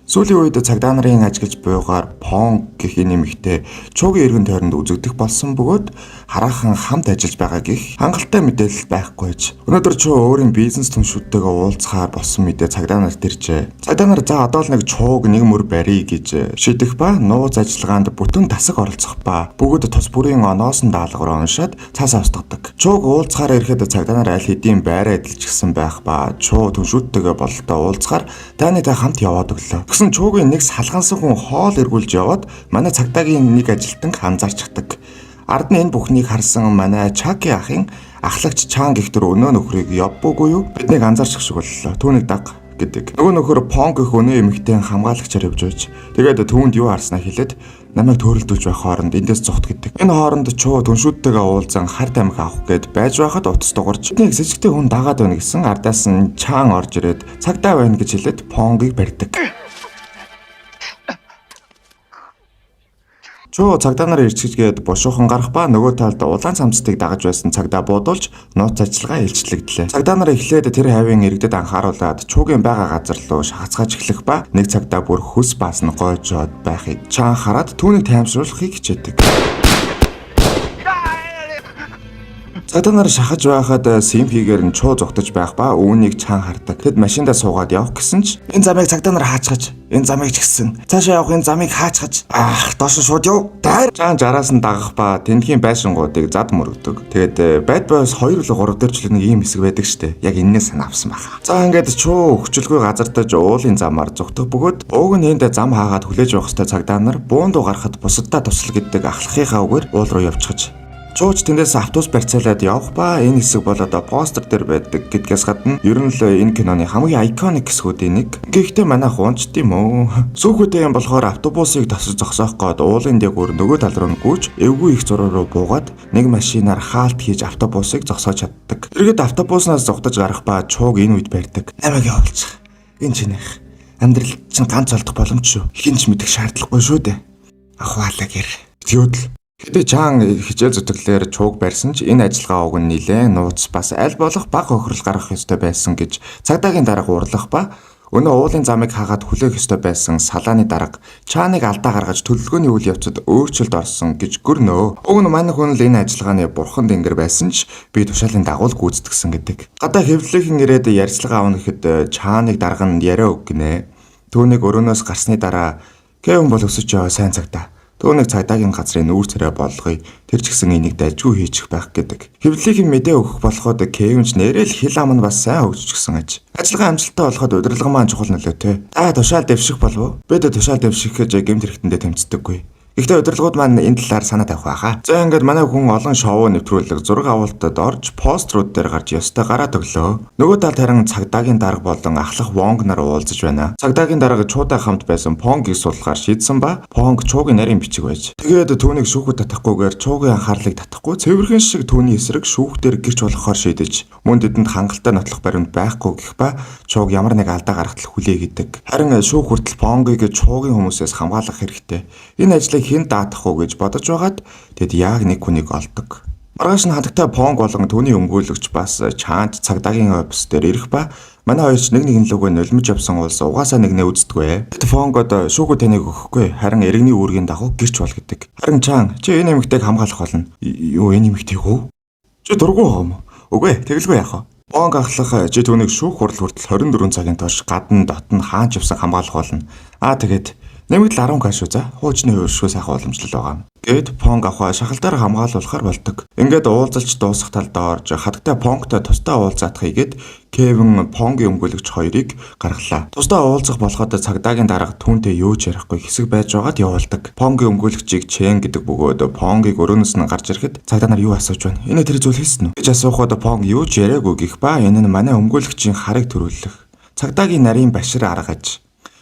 A: Сүүлийн үед цагдаа нарын ажиглаж буйгаар Понг гэх нэмэгтэй чуугийн эргэн тойронд үзэгдэх болсон бөгөөд хараахан хамт ажиллаж байгаа гэх хангалттай мэдээлэл байхгүйж. Өнөөдөр чуу өөрийн бизнес түншүүдтэйгээ уулзахаар болсон мэдээ цагдаа нарт иржээ. Цагдаа нар за одоо л нэг чууг нэг мөр барья гэж шийдэх ба нууц ажиллагаанд бүтэн тасаг оролцох ба бүгд тус бүрийн оноосон даалгавар уншаад цаасаа устгадаг. Чууг уулзахаар ирэхэд цагдаа нар аль хэдийн байраа эдэлчихсэн байх ба чуу түншүүдтэйгээ бололтой уулзахаар Дайнытай хамт яваад өглөө. Чуугийн нэг салгансан хүн хоол эргүүлж яваад манай цагдаагийн нэг ажилтан анзаарчихдаг. Ард нь энэ бүхнийг харсан манай Чаки ахын ахлагч Чанг ихтер өнөө нөхрийг явбуугүй юу? Биднийг анзаарчих шиг боллоо. Түүнийг даг гэдэг. Нөгөө нөхөр Понг их өнөө эмэгтэй хамгаалагчаар явж байж. Тэгээд түүнд юу харснаа хэлээд намайг төөрөлдүүлж байх хооронд эндээс зогт гэдэг. Энэ хооронд чуу түншүүдтэйгээ уулзан хар тамхи авах гээд байж байхад утас дугарч нэг сэжигтэй хүн дагаад байна гэсэн ардаас нь Чан орж ирээд цагдаа байна гэж хэлээд Понгийг барьдаг. Чуу цагдаа нар ирчихгээд бушуухан гарах ба нөгөө талд улаан цамцтыг дагаж байсан цагдаа буудуулж нууц ажиллагаа илчлэгдлээ. Цагдаа нар эхлээд тэр хавийн иргэдэд анхааруулад чуугийн байгаа газар руу шахацгааж эхлэх ба нэг цагдаа бүр хөс баасна гойжоод байхыг Чан хараад түүнийг таймшруулахыг хичээдэг. Цагдаа нар шахаж байхад симпигээр нь чуу зогтож байх ба үүнийг Чан хардаг. Тэд машиндаа суугаад явах гэсэн ч энэ замыг цагдаа нар хаачгаж, энэ замыг ч гэсэн цаашаа явах энэ замыг хаачгаж доош шууд яв. Чан жараас нь дагах ба тэндхийн байшингуудыг зад мөрөгдөг. Тэгээд байд байс 2 или 3 дэрчлэг нэг ийм хэсэг байдаг штэ. Яг энэс санаа авсан байна. За ингээд чуу хөвчлгүй газартаж уулын замаар зогтох бөгөөд ууг нь энд зам хаагаад хүлээж явах хэвээр цагдаа нар буундуу гарахад бусаддаа тусал гэдэг ахлахынхаа үгээр уул руу явчихаж чууч тэндээс автобус барьцаалаад явах ба энэ хэсэг болоод постэр дээр байдаг гэдгээс гадна ер нь л энэ киноны хамгийн iconic хэсгүүдийн нэг. Гэхдээ манайх унчт юм уу? Сүүхүүдээ юм болохоор автобусыг тосож зогсоох гээд уулын дээгүүр нөгөө тал руу гүйж эвгүй их зураг руу буугаад нэг машинаар хаалт хийж автобусыг зогсоож чаддаг. Тэргээд автобуснаас зогтож гарах ба чууг энэ үед барьдаг. Намайг явуулчих. Энэ чинийх амьдрал чинь ганц олдох боломж шүү. Хинч мэдэх шаардлагагүй шүү дээ. Ахваалаа гэр. Тэгвэл хэдий Чан хичээл зүтгэлээр чууг барьсан ч энэ ажиллагаа уг нь нилээн нууц бас аль болох бага хохирол гаргах ёстой байсан гэж цагдаагийн дарга уурлах ба Өнөө уулын замыг хаагаад хүлээх ёстой байсан салааны дарга Чааныг алдаа гаргаж төлөвлөгөөний үйл явцад өөрчлөлт орсон гэж гөрнөө. Уг нь манай хүн л энэ ажиллагааны бурхан дэнгэр байсан ч би тушаалын дагуул гүйцэтгсэн гэдэг. Гадаа хэвлэлийн ирээд ярьцлага авна гэхэд Чааныг дарга нь яриа өг гинэ. Түүнийг өрөөнөөс гарсны дараа Кевин бол өсөж яваа сайн цагтаа. Түүнийг цагдаагийн газрын нүүр царай болгоё. Тэр ч гэсэн энийг дайжгүй хийчих байх гэдэг. Хэвлэлийн мэдээ өгөх болоход Кевин ч нэрэл хил ам нь бас сайн өгчихсэн аж. Ажиллагаа амжилттай болоход удирдлага маань чухал нөлөөтэй. Тушаал дэвших болов уу? Бид тушаал дэвших гэж гэмт хэрэгтэндээ тэмцдэггүй. Гэхдээ удирдлагууд маань энэ талаар санаа тавих байхаа. За ингээд манай хүн олон шоу нэвтрүүлэг зураг авалтад орж пострууд дээр гарч ёстой гараад өглөө. Нөгөө талд харин цагдаагийн дарга болон ахлах Вонг нар уулзаж байна. Цагдаагийн дарга Чуудаа хамт байсан Понгийг суулгахаар шийдсэн ба Понг Чуугийн нарийн бичиг байж. Тэгээд түүнийг шүүхэд татахгүйгээр Чуугийн анхаарлыг татахгүй цэвэрхэн шиг түүний эсрэг шүүхтэр гэрч болохоор шийдэж мөн тэдэнд хангалттай нотлох баримт байхгүй гэх ба Чууг ямар нэг алдаа гаргахад хүлээ гэдэг. Харин шүүх хүртэл Понгийг Чуугийн хүмүүсээс хамгаалах хэрэгтэй. Энэ ажлыг хэн даатах уу гэж бодож байгаад тэд яг нэг хүнийг олдог. Маргааш нь хатагтай Понг болон түүний өмгөөлөгч бас Чаанд цагдаагийн офис дээр ирэх ба манай хоёр ч нэг лүгөө нулимж явсан улс угаасаа нэгнээ үздэгвэ. Тэд Понгод шүүхүү таныг өгөхгүй харин иргэний үүргийн дагуу гэрч бол гэдэг. Харин Чаан чи энэ эмэгтэйг хамгаалах болно. Юу энэ эмэгтэйг үү? Чи дургу байгаа юм уу? Үгүй тэгэлгүй яах вэ? Понг ахлах чи түүнийг шүүх хурал хүртэл 24 цагийн турш гадна дотн хаанч явсан хамгаалах болно. Тэгээд нэмэгдэл 10 каш үү за хуучны хөршөө сайхан уламжлал байгаа. Гэт Понг авах шахалтаар хамгаалуулахар болдог. Ингээд уулзалч дуусах талдаа орж хатагтай Понгтой тусдаа уулзаах хийгээд Кевин Понгийн өмгөөлөгч хоёрыг гаргалаа. Тусдаа уулзах болоход цагдаагийн дарга түүнтэй юу ч ярихгүй хэсэг байж байгаад явуулдаг. Понгийн өмгөөлөгчийг Чен гэдэг бөгөөд Понгийг өрөөнөөс нь гарч ирэхэд цагдаа нар юу асууж байна? Энэ тэр зүйл хэлсэн үү гэж асуухад Понг юу ч яриаггүй гэх ба энэ нь манай өмгөөлөгчийн харыг төрүүлэх. Цагдаагийн нарийн башир арга аж.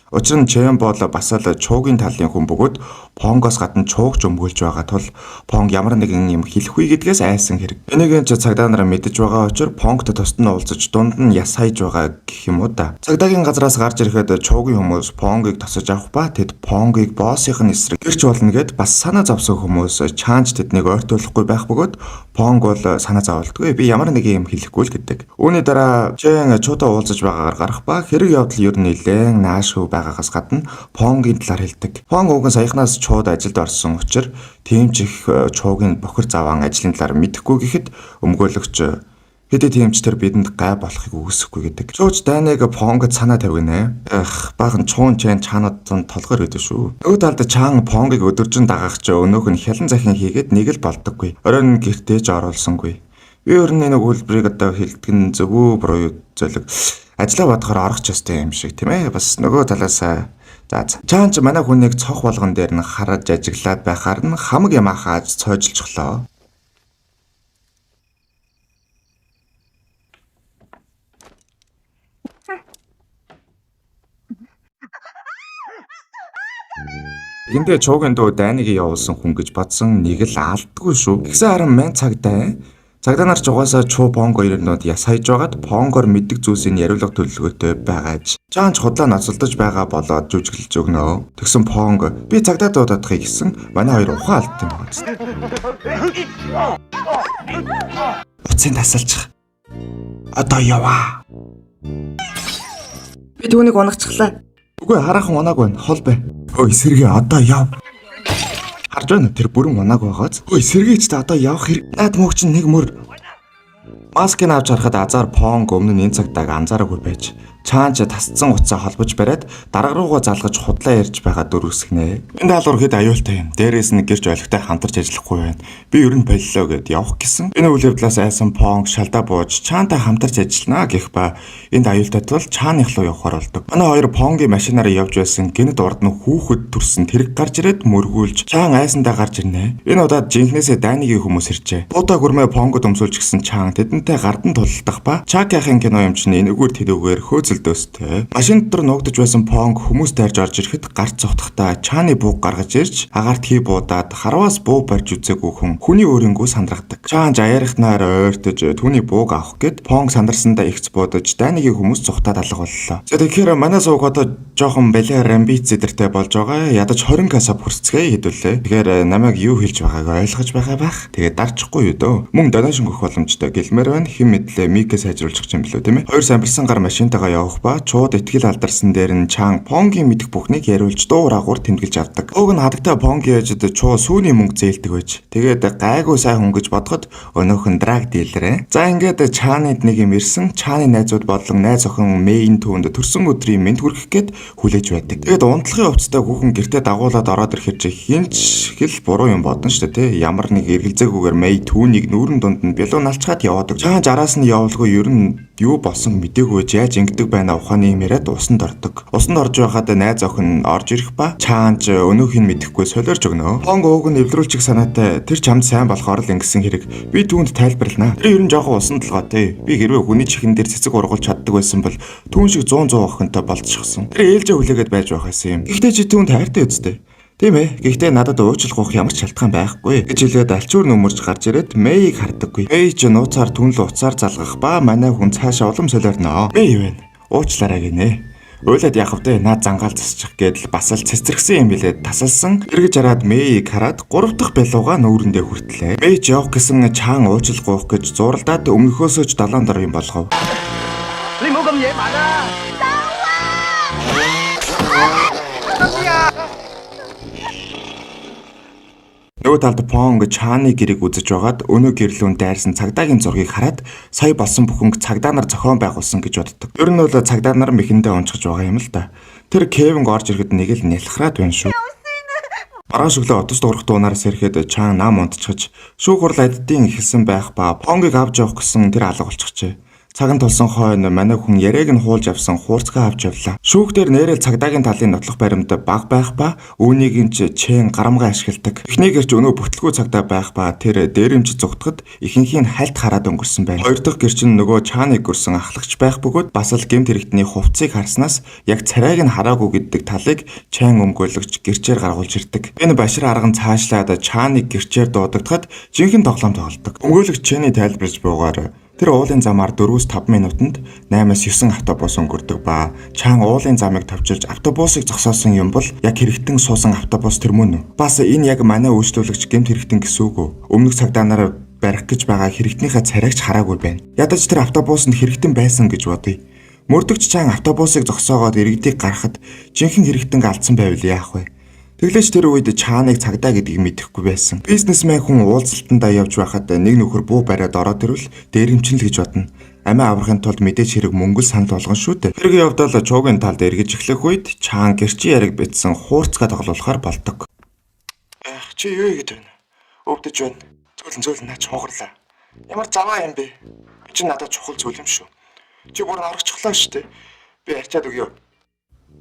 A: Учир нь Чен бол бас л Чуугийн талын хүн бөгөөд Понгоос гадна Чуугч өмгөөлж байгаа тул Понг ямар нэгэн юм хэлэхгүй гэдгээс айсан хэрэг. Энийг ч цагдаа нараа мэдэж байгаа учраас Понгтой тосд нь уулзаж дунд нь яс хайж байгаа гэх юм уу да. Цагдаагийн газраас гарч ирэхэд Чуугийн хүмүүс Понгийг тосож авах ба тэд Понгийг боссийн эсрэг гэрч болно гэд бас санаа зовсон хүмүүс Чаанч тэднийг ойртуулахгүй байх бөгөөд Понг бол санаа зовлтгүй би ямар нэг юм хэлэхгүй л гэдэг. Үүний дараа Чен Чуудаа уулзаж байгаагаар гарах ба хэрэг явдал ер нь нэлээд наашгүй байгаагаас гадна Понгийн талаар хэлдэг. Понг уг нь саяхнаас Чууд ажилд орсон учраас тийм ч их Чуугийн бохир заван ажлын талаар мэдэхгүй гэхэд өмгөөлөгч хэдий тийм ч тэр бидэнд гай болохыг үгүйсэхгүй гэдэг. Чууч дайныг Понгод санаа тавигнэ. Баахан Чуун Чен Чаанууд толгоор өгдөө шүү. Нөгөө талд Чаан Понгийг өдөржин дагах ч өнөөх нь хялан захин хийгээд нэг л болдоггүй. Оройн гэртээ ч оруулсангүй. Би өөр нэг үйлбэрийг одоо хэлдэг нь зөвөө буруу зөвлөг. Ажлаа бодохоор орох ч ёстой юм шиг тийм ээ. Бас нөгөө талаас за Чаанч манай хүнийг цох болгон дээр нь хараж ажиглаад байхаар нь хамаг юм хааж цойжилчихлоо. Эндээ Чуугийн дуу дайныг явуулсан хүн гэж бодсон нэг л алдгүй шүү. Тэгсэн харин мэн цагдаа нар ч угаасаа Чуу Понг хоёрнууд яс хайж байгаад Понгоор мэддэг зүйлсийн яриулга төлөвлөгөөтэй байгааж. Чаанч худлаа ноцолдож байгаа болоод жүжиглэж өгнө. Тэгсэн Понг би цагдаа дуудахыг гисэн манай хоёр ухаан алдсан байна. Уцын тасалчих. Одоо яваа.
C: Би түүнийг унагцглаа.
A: Үгүй хараахан унааг байна. Хол бай. Ой сэргээ одоо яв. Харж байна тэр бүрэн унааг байгааз. Ой сэргээч та одоо явах хэрэг. Наад мөг чинь нэг мөр. Маскыг авч харахад азар Понг өмнө нь энэ цагтааг анзаараагүй байж Чаанч тасцсан уцаа холбож бариад дарга руугаа залгаж худлаа ярьж байгаа дүр үсгэнэ. Энэ даалгавар хэд аюултай юм. Дээрээс нь гэрч ойлгохтой хамтарч ажиллахгүй байна. Би ер нь боллоо гэд явах гэсэн. Энэ үйл явдлаас айсан Понг шалдаа бууж Чаантай хамтарч ажиллана гэх ба энд аюултай тул Чааных руу явахаар болдог. Манай хоёр Понгийн машинаараа явж байсан гинэд урд нь хүүхэд төрсөн тэрэг гарч ирээд мөргүүлж Чаан айсандаа гарч ирнэ. Энэ удаад жинхнээсээ дайныгийн хүмүүс иржээ. Буудаа гүрмээ Понгод өмсүүлж гисэн Чаан тэдэнтэй гардан тулдах ба Чакяхын кино юмчны энэгээр тэдүүгээр хөөцөлдөөстэй. Машин дотор нуугдж байсан Понг хүмүүс дайрж орж ирэхэд гарц цогтхдаа Чааны бууг гаргаж ирж агаарт хий буудаад харваас буу барьж үзээгүй хүн хүний өөрөнгөө сандрахдаг. Чаан жаярахнаар ойртож түүний бууг авах гэд Понг сандарсандаа ихц буудаж дайныгийн хүмүүс цухтаад алга боллоо. За тэгэхээр манай сууг одоо жоохон балиар амбиц зэдэртэй болж байгаа. Ядаж 20 касап хүрцгээе хэдүүлээ. Тэгэхээр намайг юу хэлж байгааг ойлгож байгаа байх. Тэгээд дарчихгүй юу дөө. Мөн доношин өгөх боломжтой гэлмээр байна. Хэн мэдлээ Микэ сайжруулчих юм бэлөө тийм ээ. Хоёр самбарсан гар машинтайгаа явах ба чууд итгэл алдарсан дээр нь Чаан Понгийн мэдих бүхнийг яриулж дуу раагуур тэмдэглэж авдаг. Уг нь хадагтай Понгийн ээжэд чуу сүүний мөнгө зээлдэг байж. Тэгээд гайгүй сайн хүн гэж бодоход өнөөх нь драг дилэрэ. За ингээд Чаанид нэг юм ирсэн. Чааны найзууд болон найз охин Мэйн түүнд төрсөн өдрийн мэд хүргэх гээд хүлээж байдаг. Тэгээд унтлагын хувцастай хүүхэн гэртээ дагуулад ороод ирэхэд хинч хэл буруу юм бодно шүү дээ, тэ. Ямар нэг эргэлзээгүйгээр Мэй түүнийг нүүрэн дунд нь бялуу налчгаад яваадаг. Чаан араас нь явуулгүй ер нь юу болсон мэдээгүй яаж ингэдэг байна ухааны юм яриад усанд ордог. Усанд орж байхад найз охин орж ирэх ба Чаанч өнөөхийг мэдэхгүй солиорж өгнө. Понг ууг нь эвдрүүлчих санаатай тэр чамд сайн болохоор л ингэсэн хэрэг би түүнд тайлбарлана. Тэр ер нь жоохон усан толгойтой. Би хэрвээ хүний чихэн дээр цэцэг ургуулж чаддаг байсан бол түүн шиг 100 охинтой болчихсон. Тэр ээлжээ хүлээгээд байж байх байсан юм. Гэхдээ чи түүнд хайртай үстэй. Тийм ээ. Гэхдээ надад уучлах ямар ч шалтгаан байхгүй гэж хэлээд алчуур нөмөрж гарч ирээд Мэйг хардаггүй. Мэй ч нууцаар түнл уцаар залгах ба манай хүн цаашаа улам солиорно. Мэй юу вэ? Уучлаарай гинэ. Уйлаад яах вэ? Наад зангаал засчих гэдэл бас л цэцэрхсэн юм билээ. Тасалсан. Эргэж хараад Мэйг хараад 3 дахь белууга нүүрэндээ хүртлээ. Мэй ч явах гэсэн Чаан уучлах гоох гэж зуралдаад өмнөхөөсөө ч 7 дор юм болгов. Нөгөө талд Понг Чааны гэрийг үзэж байгаад өнөө гэрлүүн дайрсан цагдаагийн зургийг хараад сая болсон бүхэн цагдаа нар зохион байгуулсан гэж боддог. Ер нь бол цагдаа нар мэхэндээ унчиж байгаа юм л да. Тэр Кевин орж ирэхэд нэг л нялхраад байна шүү. Маргааш өглөө отос дуурах дуунаас ирэхэд Чаан нам унтчихж шүүх хурал аддын эхэлсэн байх ба Понгийг авч явах гэсэн тэр алга болчихжээ. Цагаан тулсан хойно манай хүн яриаг нь хуулж авсан хуурцгаа авч явлаа. Шүүхтэр нэрэл цагдаагийн талын нотлох баримт баг байх ба үүнийг нь Чэн гарамгаа ашигладаг. Эхнийгэр ч өнөө бүтлгүй цагдаа байх ба тэр дээрэмж зүгтгад ихэнхийн хальт хараад өнгөрсөн байна. Хоёр дахь гэр чинь нөгөө Чааныг гөрсөн ахлагч байх бөгөөд бас л гэмт хэрэгтний хувцсыг харснаас яг царайг нь хараагүй гэдэг талыг Чэн өмгөөлөгч гэрчээр гаргуулж ирдэг. Энэ башир арга нь цаашлаад Чааныг гэрчээр дуудагдахад жинхэнэ тоглоом тоглодог. Өмгөөлөгч Чэний тайлбарж буугаар тэр уулын замаар 4-5 минутанд 8-9 автобус өнгөрдөг ба Чаан уулын замыг товчилж автобусыг зогсоосон юм бол яг хэрэгтэн суусан автобус тэр мөн үү? Бас энэ яг манай үйлчлүүлэгч гэмт хэрэгтэн гэсэн үг үү? Өмнөх цагдаа нараа барих гэж байгаа хэрэгтнийхээ царайгч хараагүй байна. Ядаж тэр автобусанд хэрэгтэн байсан гэж бодъё. Мөрдөгч Чаан автобусыг зогсоогоод иргэдийг гаргахад жинхэнэ хэрэгтэн алдсан байвал яах вэ? Тэглэж тэр үед Чааныг цагдаа гэдгийг мэдэхгүй байсан. Бизнесмен хүн уулзалтандаа явж байхад нэг нөхөр буу бариад ороод ирвэл дээрэмчин л гэж бодно. Амиа аврахын тулд мэдээж хэрэг мөнгө санал болгон шүү дээ. Хэрэг явдал чуугийн талд эргэж эхлэх үед Чаан гэрчийн яриг битсэн хуурцгаа тоглуулахаар болдог. Чи юу ингэж байна? Өвдөж байна. Зөөлөн наач хонгорлаа. Ямар заваа юм бэ? Чи надад чухал зүйл юм шүү. Чи бүр аргачлаа шүү дээ. Би арчаад өгье.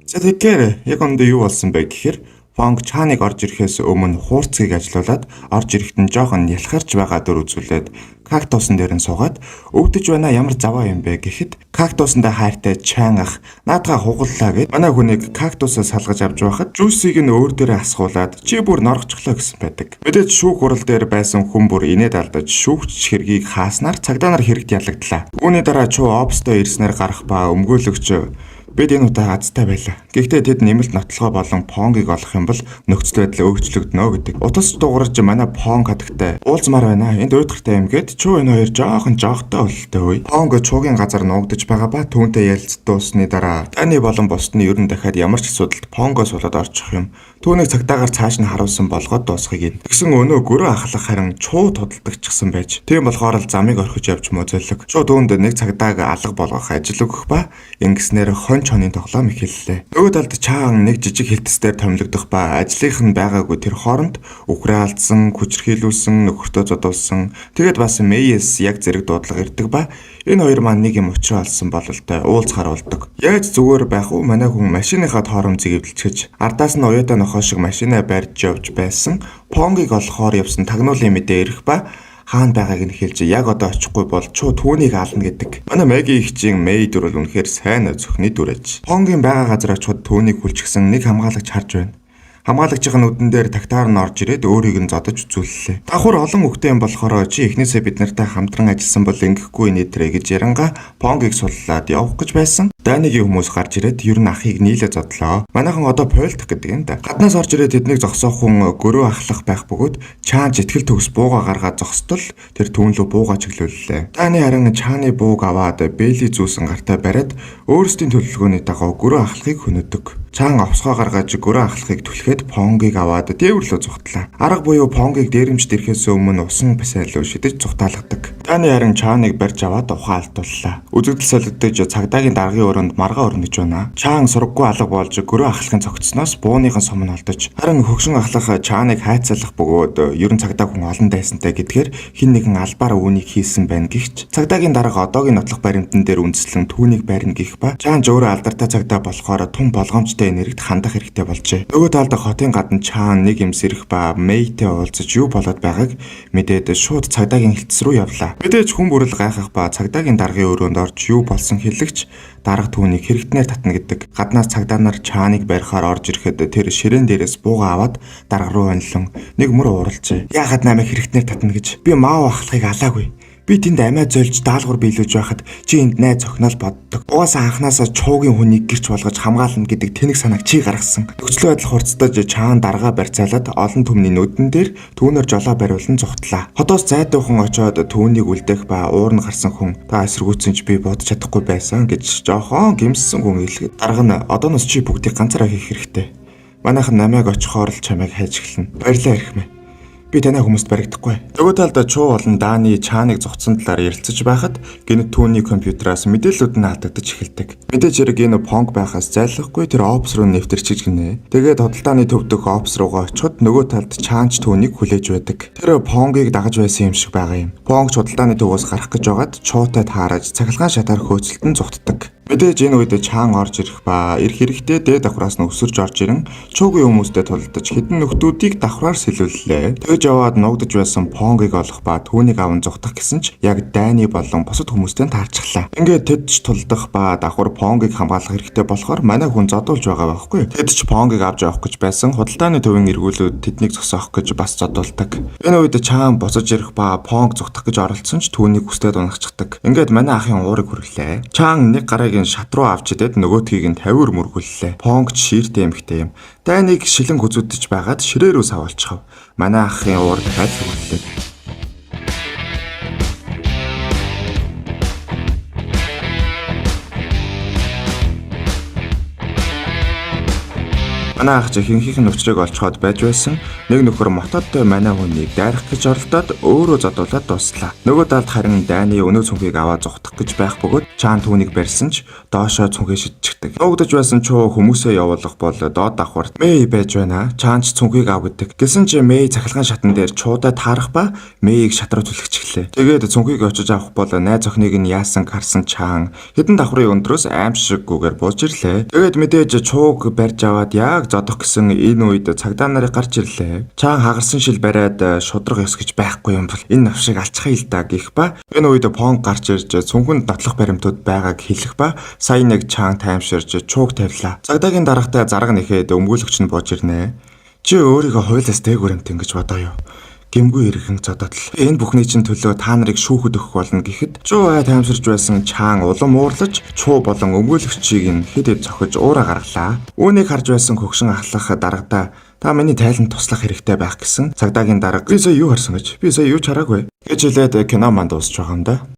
A: За тэгэхээр яг өндөө юу болсон бэ гэхээр Понг Чааныг орж ирэхээс өмнө хуурцгийг ажилуулад орж ирэхэд нь жоохон ялхарч байгаа дөр үзүүлээд кактусын дээр нь суугаад өвдөж байна ямар заваа юм бэ гэхэд кактусандаа хайртай Чаан ах наадгаа хугаллаа гэд манай хүнийг кактусаа салгаж авч байхад жүүсийг нь өөр дээрээ асгуулад чи бүр норгочлоо гэсэн байдаг. Мэдээж шүүх хурал дээр байсан хүн бүр инээд алдаж шүүгч хэргийг хааснаар цагдаа нар хэрэгт ялагдлаа. Үүний дараа чуу обстой ирснээр гарах ба өмгөөлөгч бид энэ удаа азтай байлаа. Гэхдээ тэд нэмэлт нотлогоо болон Понгийг олох юм бол нөхцөл байдал өөрчлөгдөнө гэдэг. Утас дуурж манай Понг хатагтай уулзмаар байна. Энд уйдгартай юм гээд чуу энэ хоёр жоохтой бололтой үе. Понг чуугийн газар нуугдаж байгаа ба түүнтэй ярилцд дуусны дараа таны болон бусдны ер нь дахиад ямар ч асуудалд Понгоос болоод орчих юм. Түүнийг цагдаагаар цааш нь харуулсан болгоод дуусгыг. Тэгсэн өнөө гөрөө ахлах харин чуу тодолдогчсон байж. Тийм болохоор л замыг орхиж явж мөзөлөг. Чуу түүнд нэг цагдааг алга болгох ажил өгөх ба ингэснээр хоны тоглоом эхэллээ. Нөгөө талд Чаан нэг жижиг хэлтсээр томилогдох ба ажлынх нь байгаагүй тэр хооронд үхрээ алдсан, хүчрхийлүүлсэн, нөхөртөө зодуулсан. Тэгэд бас Мэйс яг зэрэг дуудлага ирдэг ба энэ хоёр маань нэг юм учраа олсон бололтой уулзахаар болдог. Яаж зүгээр байх уу? Манай хүн машиныхаа тоормцыг эвдэлчихэж ардаас нь уяатаа нохоо шиг машинаа барьж явж байсан. Понгийг олохоор явсан тагнуулын мэдээ ирэх ба хаана байгааг нь хэлж яг одоо очихгүй бол чуу түүнийг аална гэдэг. Манай Мэги ихчийн Мэй дүр бол үнэхээр сайн зөвхний дүрэж. Понгийн байгаа газар очиход түүнийг хүлчихсэн нэг хамгаалагч харж байна. Хамгаалагчийн нүдэн дээр тагтаар нь орж ирээд өөрийг нь зодож үзүүллээ. Давхар олон хөвгтэй юм болохоор чи эхнээсээ бид нартай хамтран ажилласан бол ингэхгүй нэтрэ гэж яранга Понгийг суллаад явах гэж байсан. Данигийн хүмүүс гарч ирээд ер нь ахыг нийлээ зодлоо. Манайхан одоо пойлдох гэдэг юм да. Гаднаас орж ирээд тэднийг зогсоох хүн гөрөө ахлах байх бөгөөд Чаан житгэл төгс бууга гаргаад зогсдол тэр түүнлөө бууга чиглүүллээ. Дани харин Чааны бууг аваад Бэйли зүүсэн гартаа бариад өөрсдийн төлөвлөгөөний дагуу гөрөө ахлахыг хөнөдөг. Чаан овсгоо гаргаж гөрөө ахлахыг түлхээд Понгийг аваад дээвэрлөө зүгтлаа. Арга буюу Понгийг дээрэмж ирэхээс өмнө усан басайлуу шидэж зүгтаалгадаг. Дани харин Чааныг барьж аваад ухаан алдууллаа. Үзэгдэл солигдож цагдаагийн даргын өрөөнд маргаа өрнөж байна. Чаан сургаггүй алга болж гөрөө ахлахын цогцсноос бууныхан сум нь олдож харин хөгшин ахлах Чааныг хайцаалах бөгөөд ерөн цагдаа хүн олон дайсантай гэдгээр хин нэгэн албаар үүнийг хийсэн байна гихч цагдаагийн дарга одоогийн нотлох баримтан дээр үндэслэн түүнийг барина гих ба Чаан ч өөрөө алдартай цагдаа болохоор тун болгоомжтой энергид хандах хэрэгтэй болжээ. Нөгөө талд хотын гадна Чаан нэг юм сэрэх ба Мэйтэй уулзаж юу болоод байгааг мэдээд шууд цагдаагийн хэлтс рүү явлаа. Мэдээж хүн бүрэл гайхах ба цагдаагийн даргын өрөөнд орж юу болсон хэлэгч дарга түүнийг хэрэгтнээр татна гэдэг. Гаднаас цагдаа нар Чааныг барихаар орж ирэхэд тэр ширээн дээрээс бууга аваад дарга руу онлон нэг мөр ууралжээ. Яагаад намайг хэрэгтнээр татна гэж би маа ахлахыг алаагүй. Би тэнд амиа зөөлж даалгавар биелүүлж байхад чи энд найз зохинол боддог. Угаасаа анханасаа чуугийн хүнийг гэрч болгож хамгаална гэдэг тэнэг санааг чи гаргасан. Нөхцөл байдал хурцдаж Чаан даргаа барьцаалаад олон түмний нүдэн дээр түүнээр жолоо бариулан зүгтлаа. Хотоос зайдуухан очоод түүнийг үлдээх ба уур нь гарсан хүн та эсэргүүцсэн ч би бодож чадахгүй байсан гэж жоохон гэмссэн хүн хэлгээд дарга нь одооноос чи бүгдийг ганцаараа хийх хэрэгтэй. Манайхан намайг очихоор л чамайг хайж эхэлнэ. Баярлалаа эрхмээ. Би танай хүмүүст баригдахгүй. Нөгөө талд Чуу болон Дани Чааныг зогцсон талаар ярилцаж байхад гэнэт түүний компьютераас мэдээллүүд нь алдагдаж эхэлдэг. Мэдээж хэрэг энэ Понг байхаас зайлахгүй тэр опс руу нэвтэрчих гинэ. Тэгээд худалдааны төв дэх опс руугаа очиход нөгөө талд Чаанч түүнийг хүлээж байдаг. Тэр Понгийг дагаж байсан юм шиг байгаа юм. Понг худалдааны төвөөс гарах гэж байгаад Чуутай таараж цахилгаан шатаар хөөцөлтөн зүгтдэг. Мэдээж энэ үед Чаан орж ирэх ба ирэх хэрэгтэй дээд давхраас нь өсөрж орж ирэн Чуугийн хүмүүстэй тулдаж хэдэн нөхдүүдийг давхраар сэлүүллээ. Тэгж яваад нуугдж байсан Понгийг олох ба түүнийг аван зүгтах гэсэн ч яг Дани болон бусад хүмүүстэй таарчихлаа. Ингээд тэд ч тулдах ба давхар Понгийг хамгаалах хэрэгтэй болохоор манай хүн зодуулж байгаа байхгүй. Тэд ч Понгийг авч явах гэж байсан худалдааны төвийн эргүүлүүд тэднийг зогсоох гэж бас зодуулдаг. Энэ үед Чаан босож ирэх ба Понг зүгтах гэж оролцсон ч түүнийг хүсдээд унагчдаг. Ингээд манай ахын уурыг хүрлээ. Чаан нэг гарыг шат руу авч идээд нөгөөдхийг нь 50-өр мөргүүллээ. Понг шииртэй эмхтэй юм. Дайныг шилэн хүзүүдэж байгаад ширээ рүү савуулчихав. Манай ахын уур дахиад хүрлээ. Манай ах жихэнхийнх нь өвчрийг олцоход байж байсан. Нэг нөхөр мотодтой манай хүнийг дайрах гэж оролдоод өөрөө зодуулаад дуслаа. Нөгөө талд харин Дайны өнөө цүнхийг аваад зүгтах гэж байх бөгөөд Чаан түүнийг барьсан ч доошоо цүнхээ шидчихдэг. Нуугдж байсан Чуу хүмүүсээ явуулах бол доод давхарт Мэй байж байна. Чаанч цүнхийг ав гэдэг. Гэсэн чи Мэй цахилгаан шатан дээр Чуудаа таарах ба Мэйг шат руу түлхчихлээ. Тэгээд цүнхийг очиж авах бол найз охиныг нь яасан харсан Чаан хэдэн давхрын өндрөөс аимшиггүйгээр бууж ирлээ. Тэгээд мэдээж Чууг барьж аваад яг зодох гэсэн энэ үед цагдаа нарыг гарч ирлээ. Чаан хагарсан шил бариад шудраг ёс гэж байхгүй юм бол энэ навшиг алцхаа ил да гэх ба энэ үед Понг гарч ирж цүнхэнд нотлох баримтууд байгааг хэлэх ба сая нэг Чаан таймширж Чууг тавилаа. Цагдаагийн даргатай зарга нэхэд өмгөөлөгч нь бууж ирнэ. Чи өөрийгөө хуйлаас дээгүүр юмт ингэж бодоо юу? Гэмгүй иргэн зодотл. Энэ бүхний чинь төлөө та нарыг шүүхэд өгөх болно гэхэд Чуу таймширж байсан Чаан улам уурлаж Чуу болон өмгөөлөгчийг нь хэд хэд зохиж уураа гаргалаа. Үүнийг харж байсан хөгшин ахлах даргадаа та миний тайланд туслах хэрэгтэй байх гэсэн цагдаагийн дарга би сая юу харсан гэж би сая юу ч хараагүй гэж хэлээд кино манд дуусч байгаа юм да.